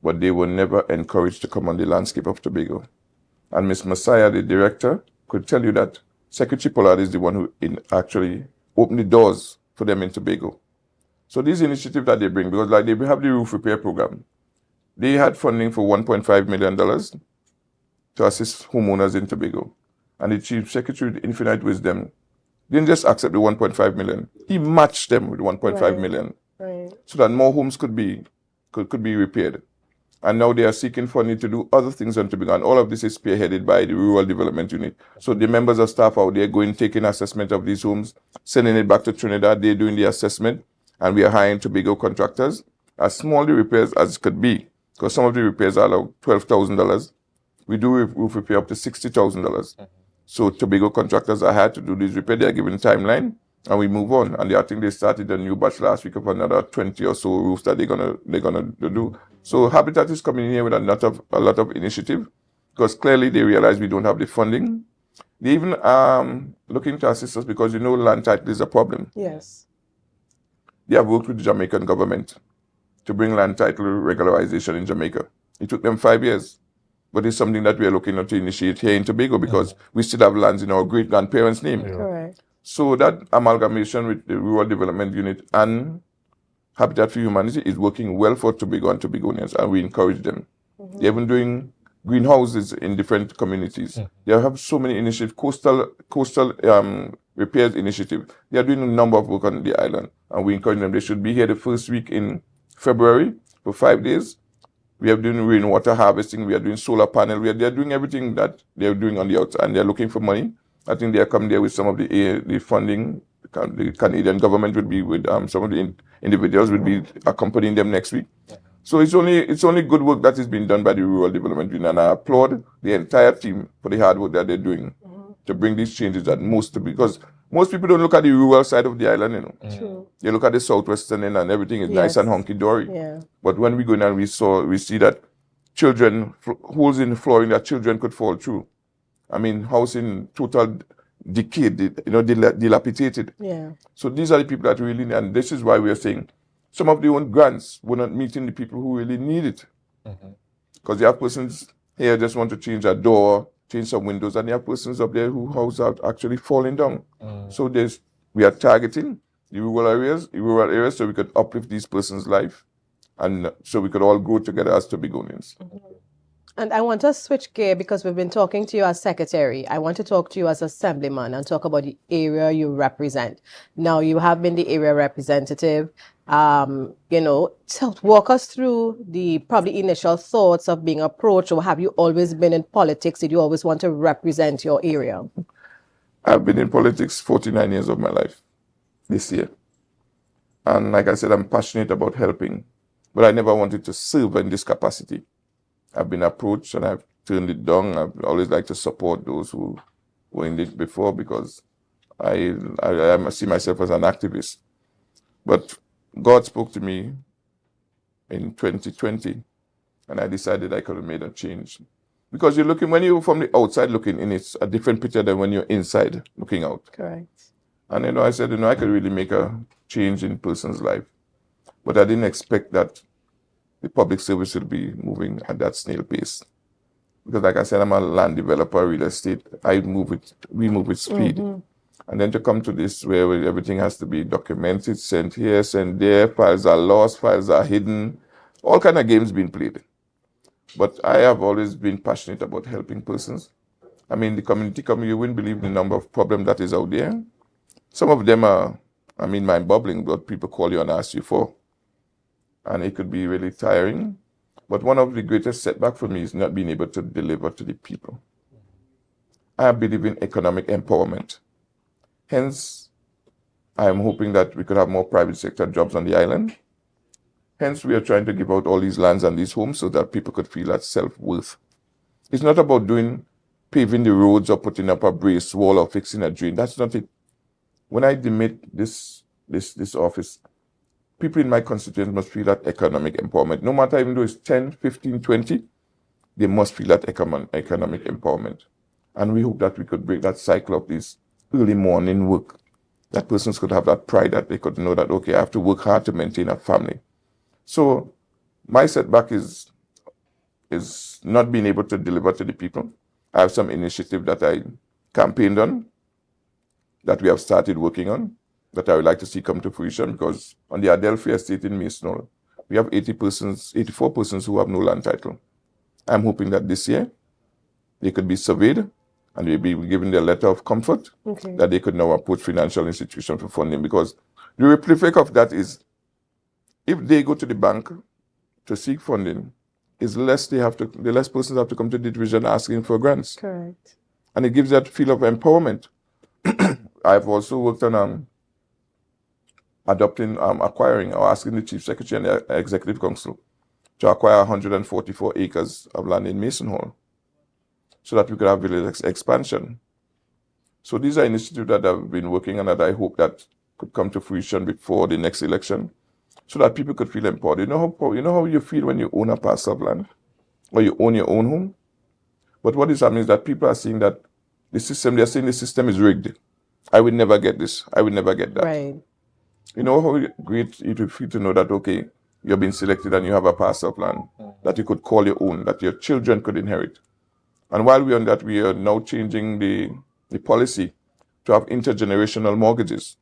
but they were never encouraged to come on the landscape of Tobago. And Ms. Messiah, the director, could tell you that Secretary Pollard is the one who actually opened the doors for them in Tobago. So these initiatives that they bring, because like they have the roof repair program, they had funding for $1.5 million to assist homeowners in Tobago. And the Chief Secretary with infinite wisdom didn't just accept the $1.5 million. He matched them with $1.5 million. Right. So that more homes could be repaired. And now they are seeking funding to do other things on Tobago. And all of this is spearheaded by the Rural Development Unit. So the members of staff out there going, taking assessment of these homes, sending it back to Trinidad. They're doing the assessment. And we are hiring Tobago contractors, as small the repairs as it could be. Because some of the repairs are like $12,000. We do roof repair up to $60,000. So Tobago contractors are hired to do these repairs. They are given a timeline, and we move on. And I think they started a new batch last week of another 20 or so roofs that they're gonna do. So Habitat is coming in here with a lot of initiative, because clearly they realize we don't have the funding. They even looking to assist us because land title is a problem. Yes. They have worked with the Jamaican government to bring land title regularization in Jamaica. It took them 5 years, but it's something that we are looking to initiate here in Tobago because we still have lands in our great-grandparents' name. Correct. So that amalgamation with the Rural Development Unit and Habitat for Humanity is working well for Tobago and Tobagonians, and we encourage them. They're even doing greenhouses in different communities. They have so many initiatives, coastal repairs initiative. They are doing a number of work on the island, and we encourage them. They should be here the first week in February for 5 days. We are doing rainwater harvesting. We are doing solar panel. They are doing everything that they are doing on the outside, and they are looking for money. I think they are coming there with some of the funding. The Canadian government will be with some of the individuals will be accompanying them next week. So it's only good work that is being done by the Rural Development Union, and I applaud the entire team for the hard work that they're doing to bring these changes because most people don't look at the rural side of the island, True. They look at the southwestern end and everything is nice and hunky-dory. Yeah. But when we go in and we see that children, holes in the flooring that children could fall through. I mean, house in total decay, dilapidated. Yeah. So these are the people that really need, and this is why we are saying some of the own grants were not meeting the people who really need it. Because you have persons here just want to change a door, change some windows, and there are persons up there whose houses are actually falling down. So we are targeting the rural areas so we could uplift these persons' life and so we could all grow together as Tobagonians. And I want to switch gear because we've been talking to you as secretary. I want to talk to you as assemblyman and talk about the area you represent. Now, you have been the area representative. Walk us through the probably initial thoughts of being approached, or have you always been in politics? Did you always want to represent your area? I've been in politics 49 years of my life this year. And like I said, I'm passionate about helping, but I never wanted to serve in this capacity. I've been approached and I've turned it down. I've always liked to support those who were in it before because I see myself as an activist. But God spoke to me in 2020, and I decided I could have made a change. Because you're looking, when you're from the outside looking in, it's a different picture than when you're inside looking out. Correct. And I said, I could really make a change in a person's life. But I didn't expect that the public service will be moving at that snail pace. Because like I said, I'm a land developer, real estate. We move with speed. And then to come to this where everything has to be documented, sent here, sent there, files are lost, files are hidden, all kind of games being played. But I have always been passionate about helping persons. I mean, the community, you wouldn't believe the number of problems that is out there. Some of them are, mind-boggling, what people call you and ask you for. And it could be really tiring. But one of the greatest setbacks for me is not being able to deliver to the people. I believe in economic empowerment. Hence, I am hoping that we could have more private sector jobs on the island. Hence, we are trying to give out all these lands and these homes so that people could feel that self-worth. It's not about paving the roads or putting up a brace wall or fixing a drain. That's not it. When I demit this office, people in my constituency must feel that economic empowerment. No matter even though it's 10, 15, 20, they must feel that economic empowerment. And we hope that we could break that cycle of this early morning work. That persons could have that pride that they could know that, okay, I have to work hard to maintain a family. So my setback is not being able to deliver to the people. I have some initiative that I campaigned on, that we have started working on, that I would like to see come to fruition, because on the Adelphi estate in Masonol, we have 84 persons who have no land title. I'm hoping that this year they could be surveyed and they'll be given their letter of comfort that they could now approach financial institutions for funding, because the ripple effect of that is if they go to the bank to seek funding, the less persons have to come to the division asking for grants. Correct. And it gives that feel of empowerment. I've also worked on acquiring or asking the Chief Secretary and the Executive Council to acquire 144 acres of land in Mason Hall so that we could have village expansion. So these are initiatives that I've been working on that I hope that could come to fruition before the next election so that people could feel empowered. You know how you feel when you own a parcel of land or you own your own home? But what is happening is that people are seeing that they're saying the system is rigged. I would never get this. I would never get that. Right. You know how great it would feel to know that, okay, you've been selected and you have a parcel of land that you could call your own, that your children could inherit. And while we're on that, we are now changing the policy to have intergenerational mortgages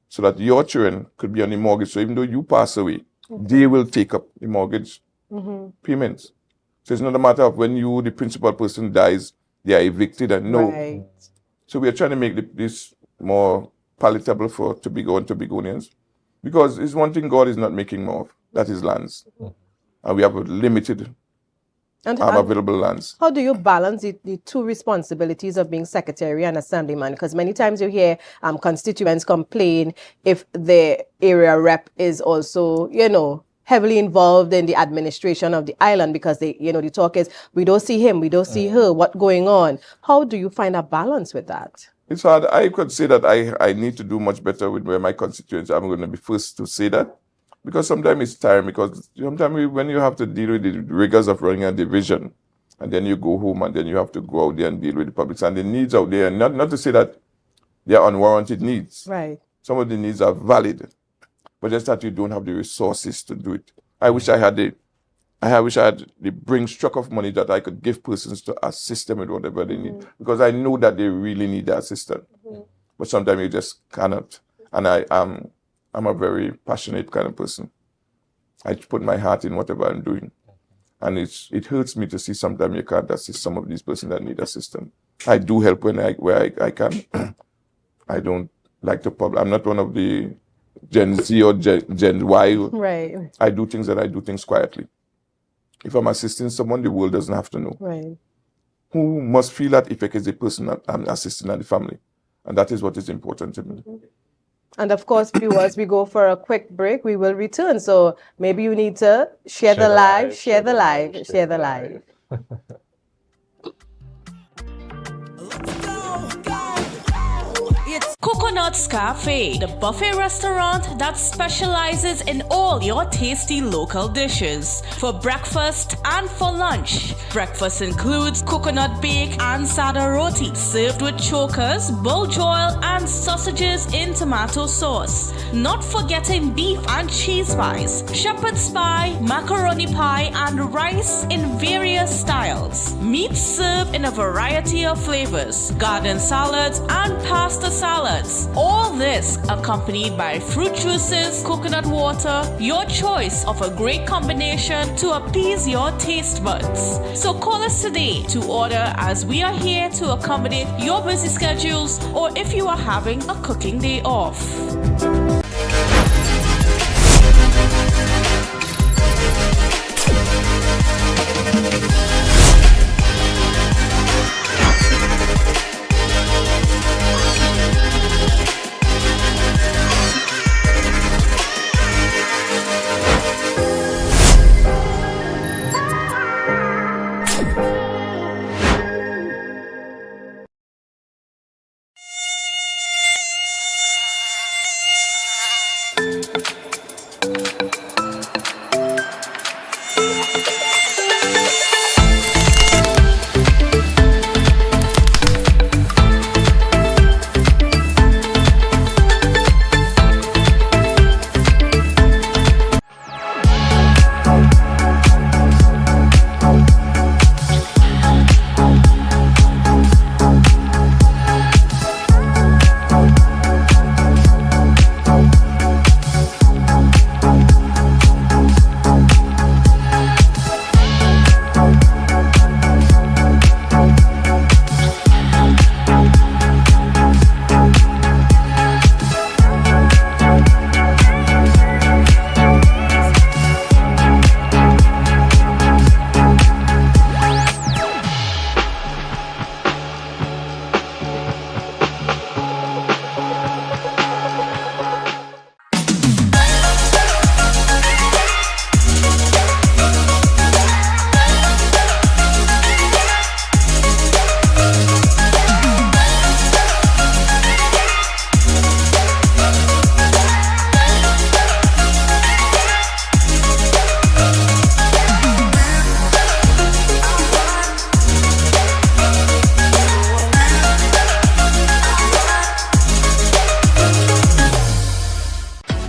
so that your children could be on the mortgage. So even though you pass away, they will take up the mortgage payments. So it's not a matter of when the principal person dies, they are evicted and no. Right. So we are trying to make this more palatable for Tobago and Tobagonians, because it's one thing God is not making more of, that is lands. And we have a limited available lands. How do you balance the two responsibilities of being secretary and assemblyman? Because many times you hear constituents complain if the area rep is also, heavily involved in the administration of the island, because the talk is, we don't see him, we don't see her, what's going on? How do you find a balance with that? It's hard. I could say that I need to do much better with where my constituents. I'm going to be first to say that, because sometimes it's tiring, because sometimes when you have to deal with the rigors of running a division, and then you go home and then you have to go out there and deal with the public and the needs out there, and not to say that they are unwarranted needs. Right. Some of the needs are valid, but just that you don't have the resources to do it. I wish I had the bring struck of money that I could give persons to assist them with whatever they need, because I know that they really need the assistance. But sometimes you just cannot. And I'm a very passionate kind of person. I put my heart in whatever I'm doing. And it hurts me to see sometimes you can't assist some of these persons that need assistance. I do help where I can. I don't like to public. I'm not one of the Gen Z or Gen Y. Right. I do things quietly. If I'm assisting someone, the world doesn't have to know. Right. Who must feel that effect is the person that I'm assisting and the family. And that is what is important to me. And of course, viewers, we go for a quick break. We will return. So maybe you need to share the live. Coconut's Cafe, the buffet restaurant that specializes in all your tasty local dishes. For breakfast and for lunch. Breakfast includes coconut bake and sada roti, served with chokers, bull joil, and sausages in tomato sauce. Not forgetting beef and cheese pies, shepherd's pie, macaroni pie, and rice in various styles. Meats served in a variety of flavors, garden salads, and pasta salads. All this accompanied by fruit juices, coconut water, your choice of a great combination to appease your taste buds. So call us today to order, as we are here to accommodate your busy schedules or if you are having a cooking day off.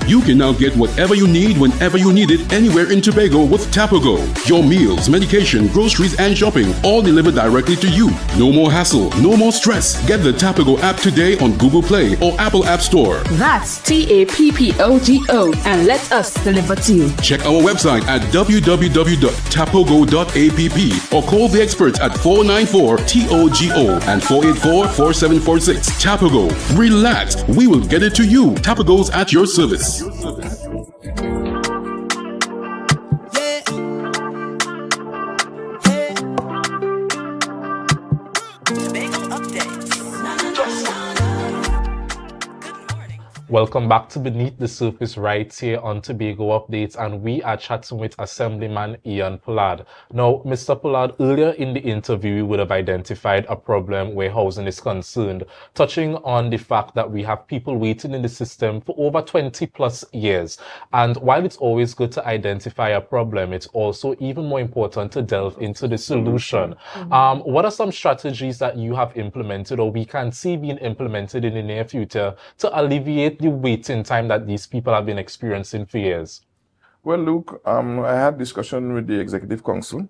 You can now get whatever you need whenever you need it anywhere in Tobago with Tobago. Your meals, medication, groceries, and shopping all delivered directly to you. No more hassle, no more stress. Get the Tobago app today on Google Play or Apple App Store. That's TAPPOGO, and let us deliver to you. Check our website at www.tapogo.app or call the experts at 494-TOGO and 484-4746. Tobago. Relax. We will get it to you. Tobago's at your service. Welcome back to Beneath the Surface right here on Tobago Updates, and we are chatting with Assemblyman Ian Pollard. Now, Mr. Pollard, earlier in the interview, we would have identified a problem where housing is concerned, touching on the fact that we have people waiting in the system for over 20 plus years. And while it's always good to identify a problem, it's also even more important to delve into the solution. What are some strategies that you have implemented or we can see being implemented in the near future to alleviate the waiting time that these people have been experiencing for years? Well, Luke, I had discussion with the Executive Council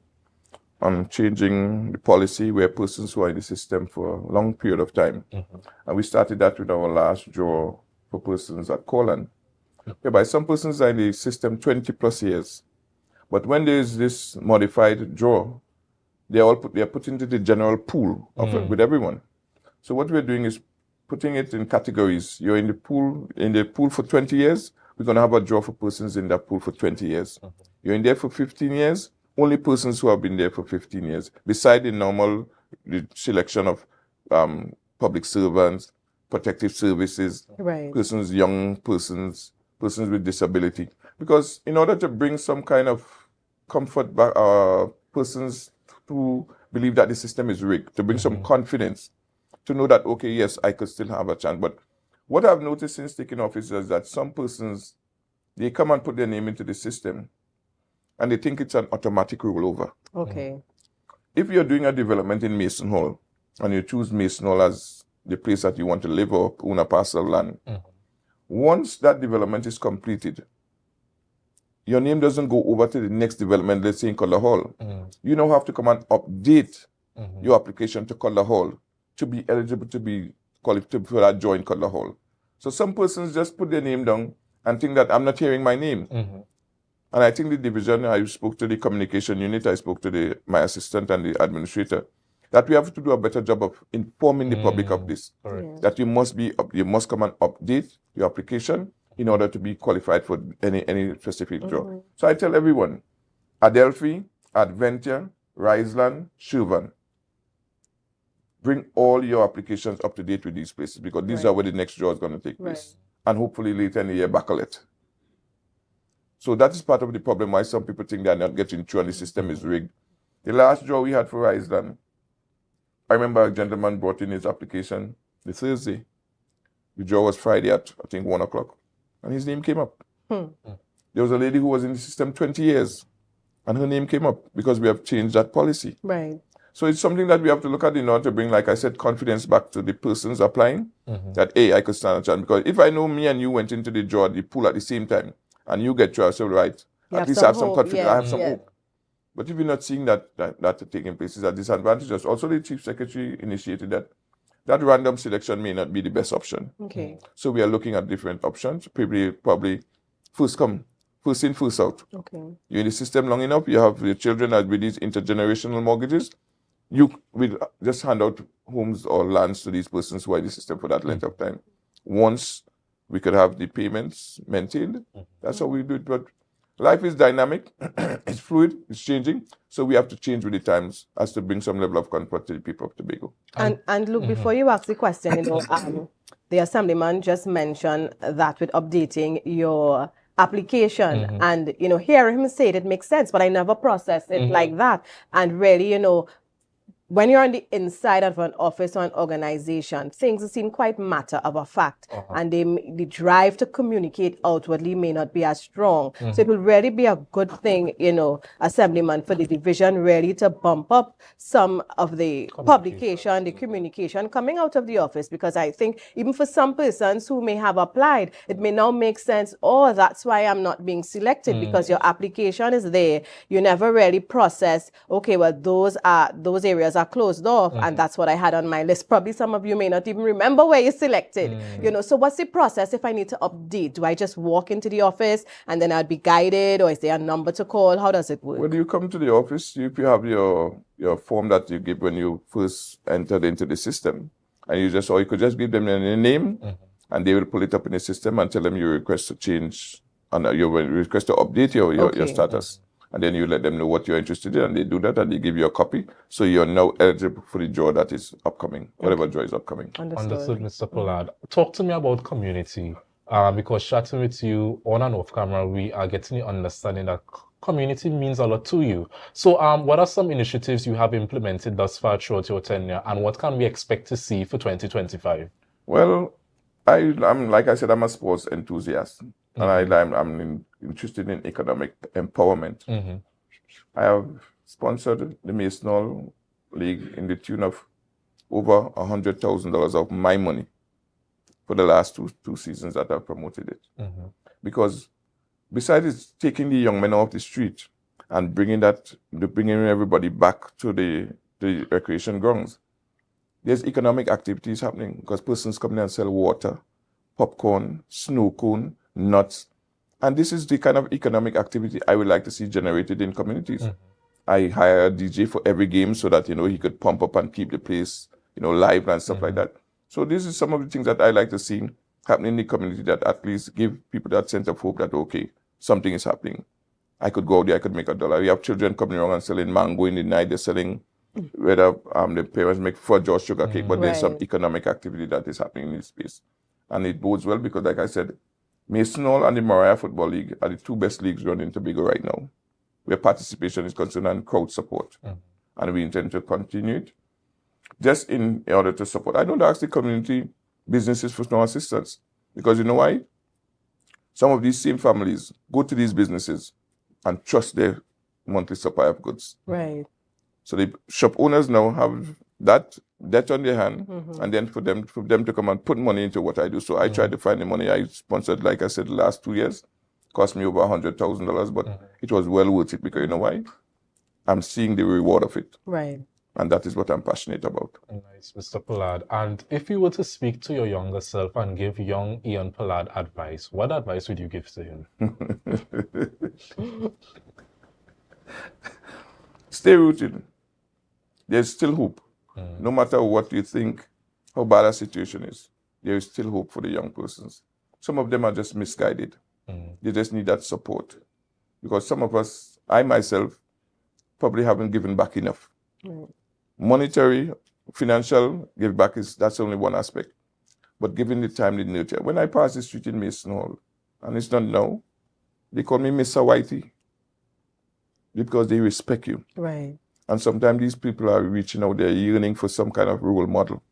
on changing the policy where persons who are in the system for a long period of time. And we started that with our last draw for persons at Colan. Whereby some persons are in the system 20 plus years. But when there is this modified draw, they are put into the general pool of with everyone. So what we're doing is putting it in categories. You're in the pool for 20 years, we're going to have a draw for persons in that pool for 20 years. You're in there for 15 years, only persons who have been there for 15 years, beside the normal selection of public servants, protective services, persons, young persons, persons with disability. Because in order to bring some kind of comfort back, persons who believe that the system is rigged, to bring some confidence, to know that, okay, yes, I could still have a chance. But What I've noticed since taking office is that some persons, they come and put their name into the system and they think it's an automatic rollover. Okay. If you're doing a development in Mason Hall and you choose Mason Hall as the place that you want to live or own a parcel of land, once that development is completed, your name doesn't go over to the next development, let's say in Cutler Hall. You now have to come and update your application to Cutler Hall to be eligible to be qualified for that joint Cutler Hall. So some persons just put their name down and think that I'm not hearing my name. And I think the division, I spoke to the communication unit, I spoke to my assistant and the administrator, that we have to do a better job of informing the public of this. That you must come and update your application in order to be qualified for any specific job. So I tell everyone, Adelphi, Adventia, Riseland, Shervan, bring all your applications up to date with these places because these are where the next draw is going to take place. And hopefully later in the year, Bacalet. So that is part of the problem why some people think they are not getting through and the system is rigged. The last draw we had for Riseland, I remember a gentleman brought in his application the Thursday. The draw was Friday at, I think, 1 o'clock. And his name came up. There was a lady who was in the system 20 years. And her name came up because we have changed that policy. Right. So it's something that we have to look at in order to bring, like I said, confidence back to the persons applying. That, hey, I could stand a chance. Because if I know me and you went into the draw, the pool at the same time, and you get through, I say, right, at least I have some confidence, I have some hope. But if you're not seeing that taking place, is a disadvantage. Also, the Chief Secretary initiated that random selection may not be the best option. Okay. So we are looking at different options, probably first come, first in, first out. Okay. You're in the system long enough, you have your children with these intergenerational mortgages, you will just hand out homes or lands to these persons who are in the system for that length of time. Once we could have the payments maintained, that's how we do it. But life is dynamic, it's fluid, it's changing, so we have to change with the times as to bring some level of comfort to the people of Tobago. And look, before you ask the question, the Assemblyman just mentioned that with updating your application and, hearing him say it makes sense, but I never processed it like that. And really, when you're on the inside of an office or an organization, things seem quite matter of a fact. And the drive to communicate outwardly may not be as strong. So it will really be a good thing, Assemblyman, for the division really to bump up some of the publication, the communication coming out of the office. Because I think even for some persons who may have applied, it may now make sense, that's why I'm not being selected, because your application is there. You never really process, okay, well, those areas are closed off, and that's what I had on my list. Probably some of you may not even remember where you selected. So what's the process if I need to update? Do I just walk into the office and then I'll be guided, or is there a number to call? How does it work? When you come to the office, if you have your form that you give when you first entered into the system, and you could just give them your name, and they will pull it up in the system and tell them you request to change, and you request to update your status. And then you let them know what you're interested in, and they do that, and they give you a copy. So you're now eligible for the draw that is upcoming, whatever draw is upcoming. Understood, Mr. Pollard. Talk to me about community, because chatting with you on and off camera, we are getting the understanding that community means a lot to you. So what are some initiatives you have implemented thus far throughout your tenure, and what can we expect to see for 2025? Well, I'm like I said, I'm a sports enthusiast. And I'm interested in economic empowerment. I have sponsored the Mason Hall League in the tune of over $100,000 of my money for the last two seasons that I've promoted it. Because besides taking the young men off the street and bringing everybody back to the recreation grounds, there's economic activities happening because persons come in and sell water, popcorn, snow cone, nuts. And this is the kind of economic activity I would like to see generated in communities. I hire a DJ for every game so that, he could pump up and keep the place, live and stuff like that. So this is some of the things that I like to see happening in the community that at least give people that sense of hope that, okay, something is happening. I could go out there, I could make $1. We have children coming around and selling mango in the night. They're selling, whether the parents make fudge or sugar cake, but there's some economic activity that is happening in this space. And it bodes well because, like I said, Mason Hall and the Mariah Football League are the two best leagues running in Tobago right now, where participation is concerned and crowd support. And we intend to continue it just in order to support. I don't ask the community businesses for no assistance. Because you know why? Some of these same families go to these businesses and trust their monthly supply of goods. Right. So the shop owners now have that debt on their hand, Mhm. and then for them to come and put money into what I do. So I tried to find the money. I sponsored, like I said, the last 2 years. Cost me over $100,000, but it was well worth it because you know why? I'm seeing the reward of it. Right. And that is what I'm passionate about. Nice, Mr. Pollard. And if you were to speak to your younger self and give young Ian Pollard advice, what advice would you give to him? Stay rooted. There's still hope. No matter what you think, how bad a situation is, there is still hope for the young persons. Some of them are just misguided. They just need that support. Because some of us, I myself, probably haven't given back enough. Right. Monetary, financial, give back that's only one aspect. But giving the time, the nurture. When I pass the street in Mason Hall, and it's not now, they call me Mr. Whitey. Because they respect you. Right. And sometimes these people are reaching out, they're yearning for some kind of role model.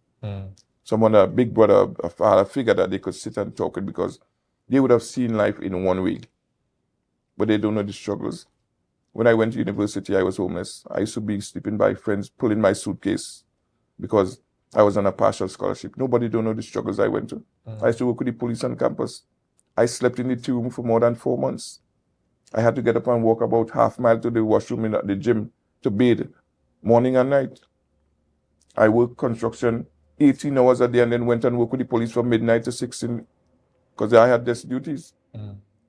Someone, a big brother, a father figure that they could sit and talk with because they would have seen life in one way. But they don't know the struggles. When I went to university, I was homeless. I used to be sleeping by friends, pulling my suitcase because I was on a partial scholarship. Nobody don't know the struggles I went to. I used to work with the police on campus. I slept in the tea room for more than 4 months. I had to get up and walk about half mile to the washroom in the gym to bathe morning and night. I worked construction 18 hours a day and then went and worked with the police from midnight to 6 because I had desk duties.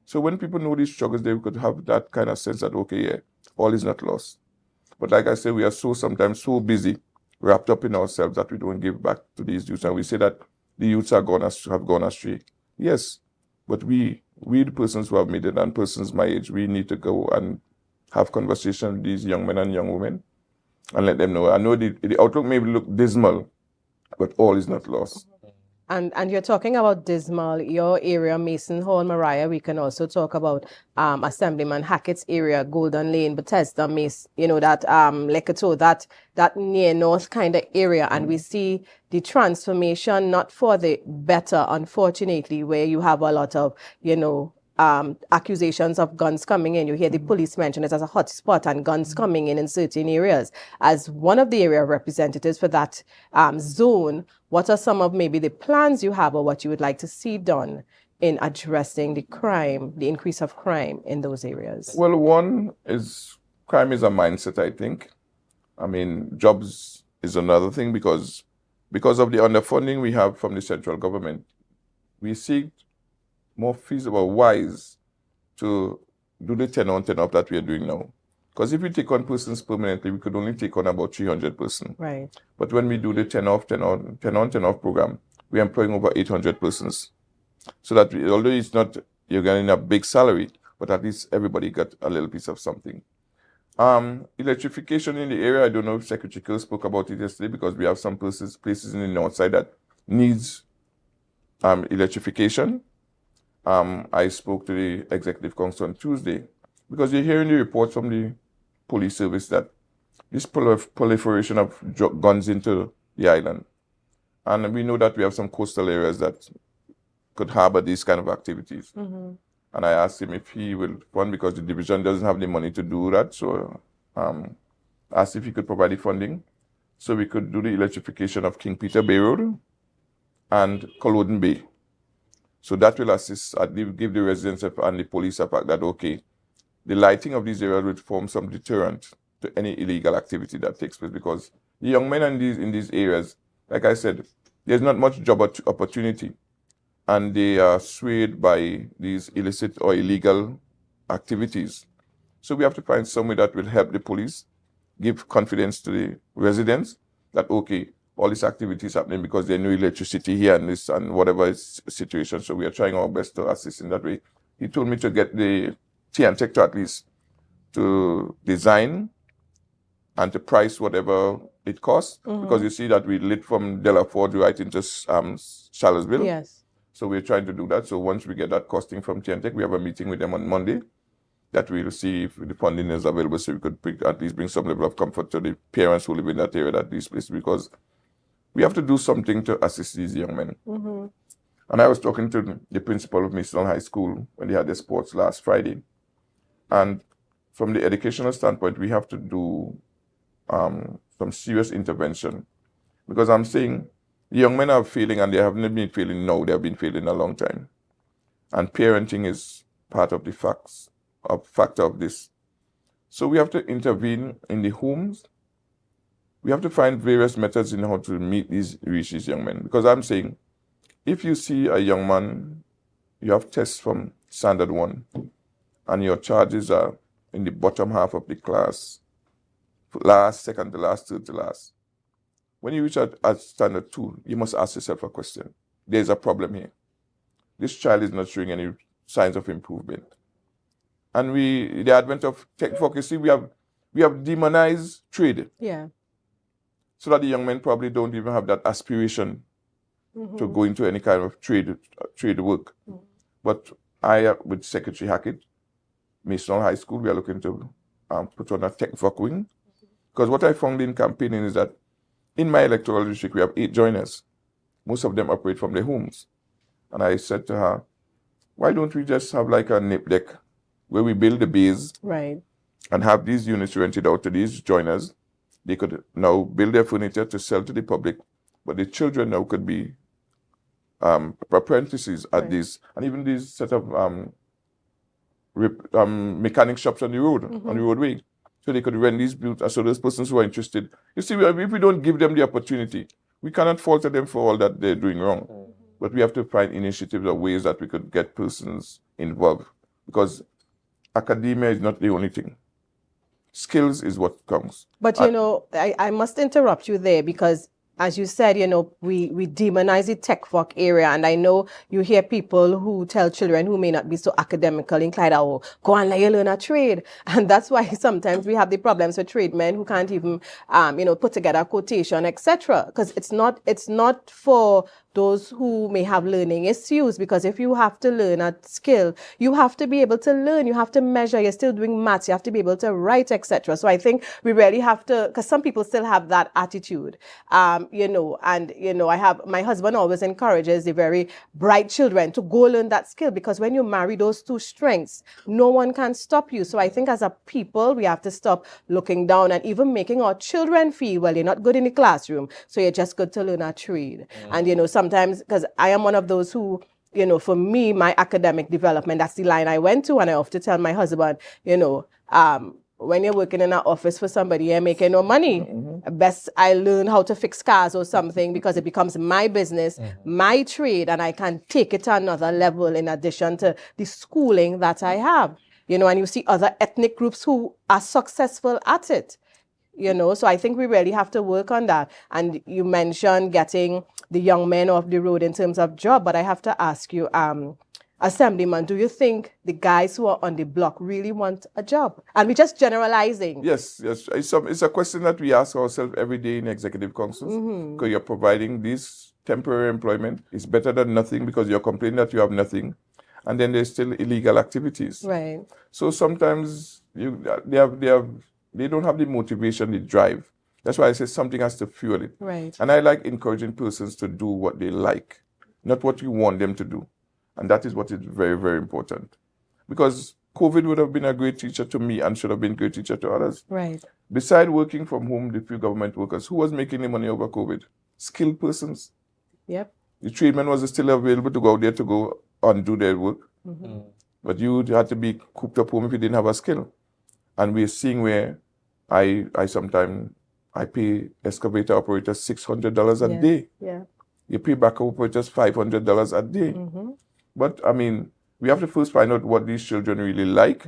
So when people know these struggles, they could have that kind of sense that, okay, yeah, all is not lost. But like I say, we are sometimes so busy, wrapped up in ourselves that we don't give back to these youths. And we say that the youths have gone astray. Yes, but we the persons who have made it and persons my age, we need to go and have conversation with these young men and young women and let them know. I know the outlook may look dismal, but all is not lost. And you're talking about dismal, your area, Mason Hall, Mariah. We can also talk about Assemblyman Hackett's area, Golden Lane, Bethesda, Mace, that Leketo, that near north kind of area. And we see the transformation, not for the better, unfortunately, where you have a lot of, accusations of guns coming in. You hear the police mention it as a hot spot and guns coming in certain areas. As one of the area representatives for that zone, what are some of maybe the plans you have or what you would like to see done in addressing the crime, the increase of crime in those areas? Well, one is crime is a mindset, I think. I mean, jobs is another thing because of the underfunding we have from the central government. We seek more feasible, wise to do the 10 on 10 off that we are doing now. Because if we take on persons permanently, we could only take on about 300 persons. Right. But when we do the 10 on 10 off program, we're employing over 800 persons. So that although it's not, you're getting a big salary, but at least everybody got a little piece of something. Electrification in the area, I don't know if Secretary Kerr spoke about it yesterday because we have some places in the north side that needs electrification. I spoke to the Executive Council on Tuesday because you're hearing the reports from the police service that this proliferation of guns into the island. And we know that we have some coastal areas that could harbor these kind of activities. And I asked him if he will fund because the division doesn't have the money to do that. So asked if he could provide the funding so we could do the electrification of King Peter Bay Road and Culloden Bay. So that will assist, give the residents and the police a fact that, okay, the lighting of these areas will form some deterrent to any illegal activity that takes place because the young men in these areas, like I said, there's not much job opportunity and they are swayed by these illicit or illegal activities. So we have to find some way that will help the police, give confidence to the residents that, okay, all these activities happening because there's no electricity here and this and whatever is situation. So we are trying our best to assist in that way. He told me to get the T&Tech to at least to design and to price whatever it costs because you see that we lit from Delaford right into Charlottesville. Yes. So we're trying to do that. So once we get that costing from T&Tech, we have a meeting with them on Monday that we will see if the funding is available so we could at least bring some level of comfort to the parents who live in that area, at these places, because we have to do something to assist these young men. Mm-hmm. And I was talking to the principal of Mason High School when they had their sports last Friday. And from the educational standpoint, we have to do some serious intervention. Because I'm saying the young men are failing, and they haven't been failing now, they have been failing a long time. And parenting is part of the factor of this. So we have to intervene in the homes. We have to find various methods in how to reach these young men. Because I'm saying, if you see a young man, you have tests from standard 1, and your charges are in the bottom half of the class, last, second to last, third to last. When you reach at standard 2, you must ask yourself a question. There's a problem here. This child is not showing any signs of improvement. And the advent of tech focusing, we have demonized trade. Yeah. So that the young men probably don't even have that aspiration to go into any kind of trade work. But with Secretary Hackett, Mason High School, we are looking to put on a tech voc wing. Because what I found in campaigning is that in my electoral district, we have 8 joiners. Most of them operate from their homes. And I said to her, why don't we just have like a nip deck where we build the base and have these units rented out to these joiners. They could now build their furniture to sell to the public, but the children now could be apprentices at these, and even these set of mechanic shops on the road, on the roadway. So they could rent these built, so those persons who are interested. You see, if we don't give them the opportunity, we cannot falter them for all that they're doing wrong. But we have to find initiatives or ways that we could get persons involved, because academia is not the only thing. Skills is what counts. But, you know, I must interrupt you there, because as you said, you know, we demonize the tech voc area. And I know you hear people who tell children who may not be so academically inclined, oh, go and learn a trade. And that's why sometimes we have the problems with tradesmen who can't even, you know, put together a quotation, etc. Because it's not for those who may have learning issues, because if you have to learn a skill, you have to be able to learn, you have to measure, you're still doing maths, you have to be able to write, etc. So I think we really have to, because some people still have that attitude, you know, and, you know, my husband always encourages the very bright children to go learn that skill, because when you marry those two strengths, no one can stop you. So I think as a people, we have to stop looking down and even making our children feel, well, you're not good in the classroom, so you're just good to learn a trade. And, you know, sometimes, because I am one of those who, you know, for me, my academic development, that's the line I went to. And I often tell my husband, you know, when you're working in an office for somebody and making no money, best I learn how to fix cars or something, because it becomes my business, my trade, and I can take it to another level in addition to the schooling that I have. You know, and you see other ethnic groups who are successful at it. You know, so I think we really have to work on that. And you mentioned getting the young men off the road in terms of job, but I have to ask you, Assemblyman, do you think the guys who are on the block really want a job? And we're just generalizing. Yes. It's a question that we ask ourselves every day in executive councils, because you're providing this temporary employment. It's better than nothing, because you're complaining that you have nothing, and then there's still illegal activities. Right. So sometimes they don't have the motivation, the drive. That's why I say something has to fuel it. Right. And I like encouraging persons to do what they like, not what you want them to do. And that is what is very, very important. Because COVID would have been a great teacher to me and should have been a great teacher to others. Right. Beside working from home, the few government workers, who was making the money over COVID? Skilled persons. Yep. The tradesmen was still available to go out there to go and do their work. But you had to be cooped up home if you didn't have a skill. And we're seeing where I sometimes pay excavator operators $600 a day. Yeah. You pay backhoe operators $500 a day. But I mean, we have to first find out what these children really like,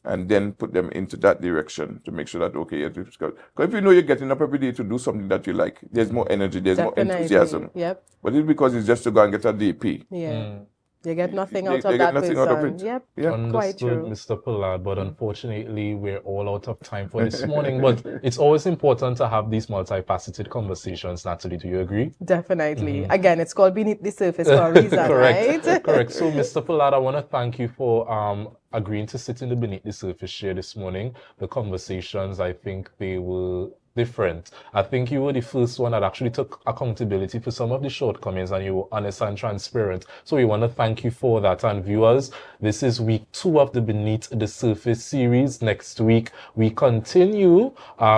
and then put them into that direction to make sure that, okay, because if you know you're getting up every day to do something that you like, there's more energy, there's more enthusiasm. Yep. But it's because it's just to go and get a DP. Yeah. You get nothing out of that person. Yep. Yeah. Quite true. Mr. Pollard, but unfortunately, we're all out of time for this morning. But it's always important to have these multifaceted conversations, Natalie. Do you agree? Definitely. Again, it's called beneath the surface for a reason, Correct. right? Correct. So, Mr. Pollard, I want to thank you for agreeing to sit in the Beneath the Surface chair this morning. The conversations, I think they were different. I think you were the first one that actually took accountability for some of the shortcomings, and you were honest and transparent. So we want to thank you for that. And viewers, this is week 2 of the Beneath the Surface series. Next week we continue.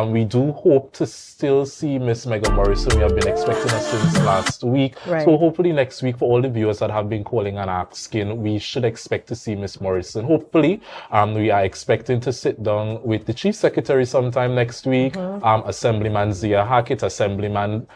We do hope to still see Miss Megan Morrison. We have been expecting her since last week. Right. So hopefully next week, for all the viewers that have been calling and asking, we should expect to see Miss Morrison. Hopefully, we are expecting to sit down with the Chief Secretary sometime next week. Assemblyman Zia Hackett, Assemblyman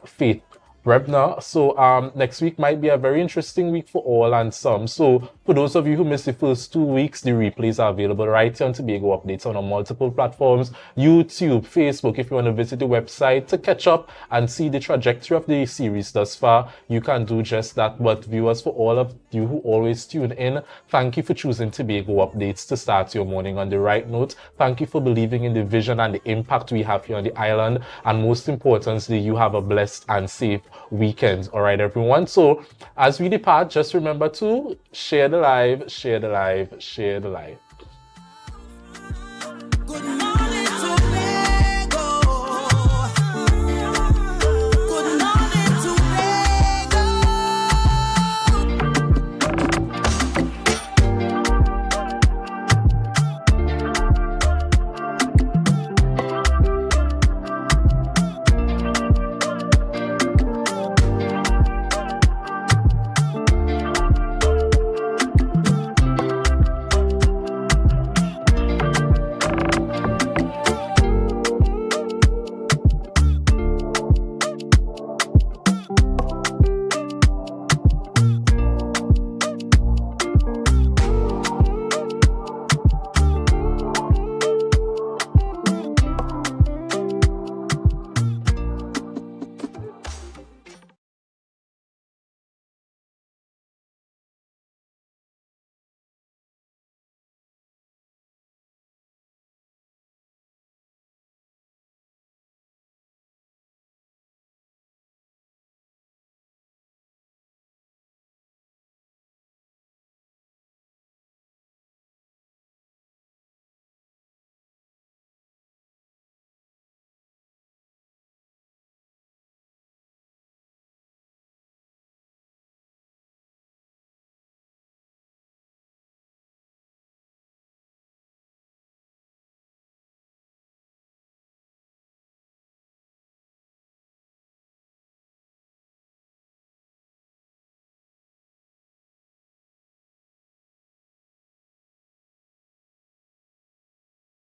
Faith Brebner. So next week might be a very interesting week for all and some. So for those of you who missed the first 2 weeks, the replays are available right here on Tobago Updates on multiple platforms, YouTube, Facebook. If you want to visit the website to catch up and see the trajectory of the series thus far, you can do just that. But viewers, for all of you who always tune in, thank you for choosing Tobago Updates to start your morning on the right note. Thank you for believing in the vision and the impact we have here on the island. And most importantly, you have a blessed and safe weekend. All right, everyone. So as we depart, just remember to share the live, share the live, share the live.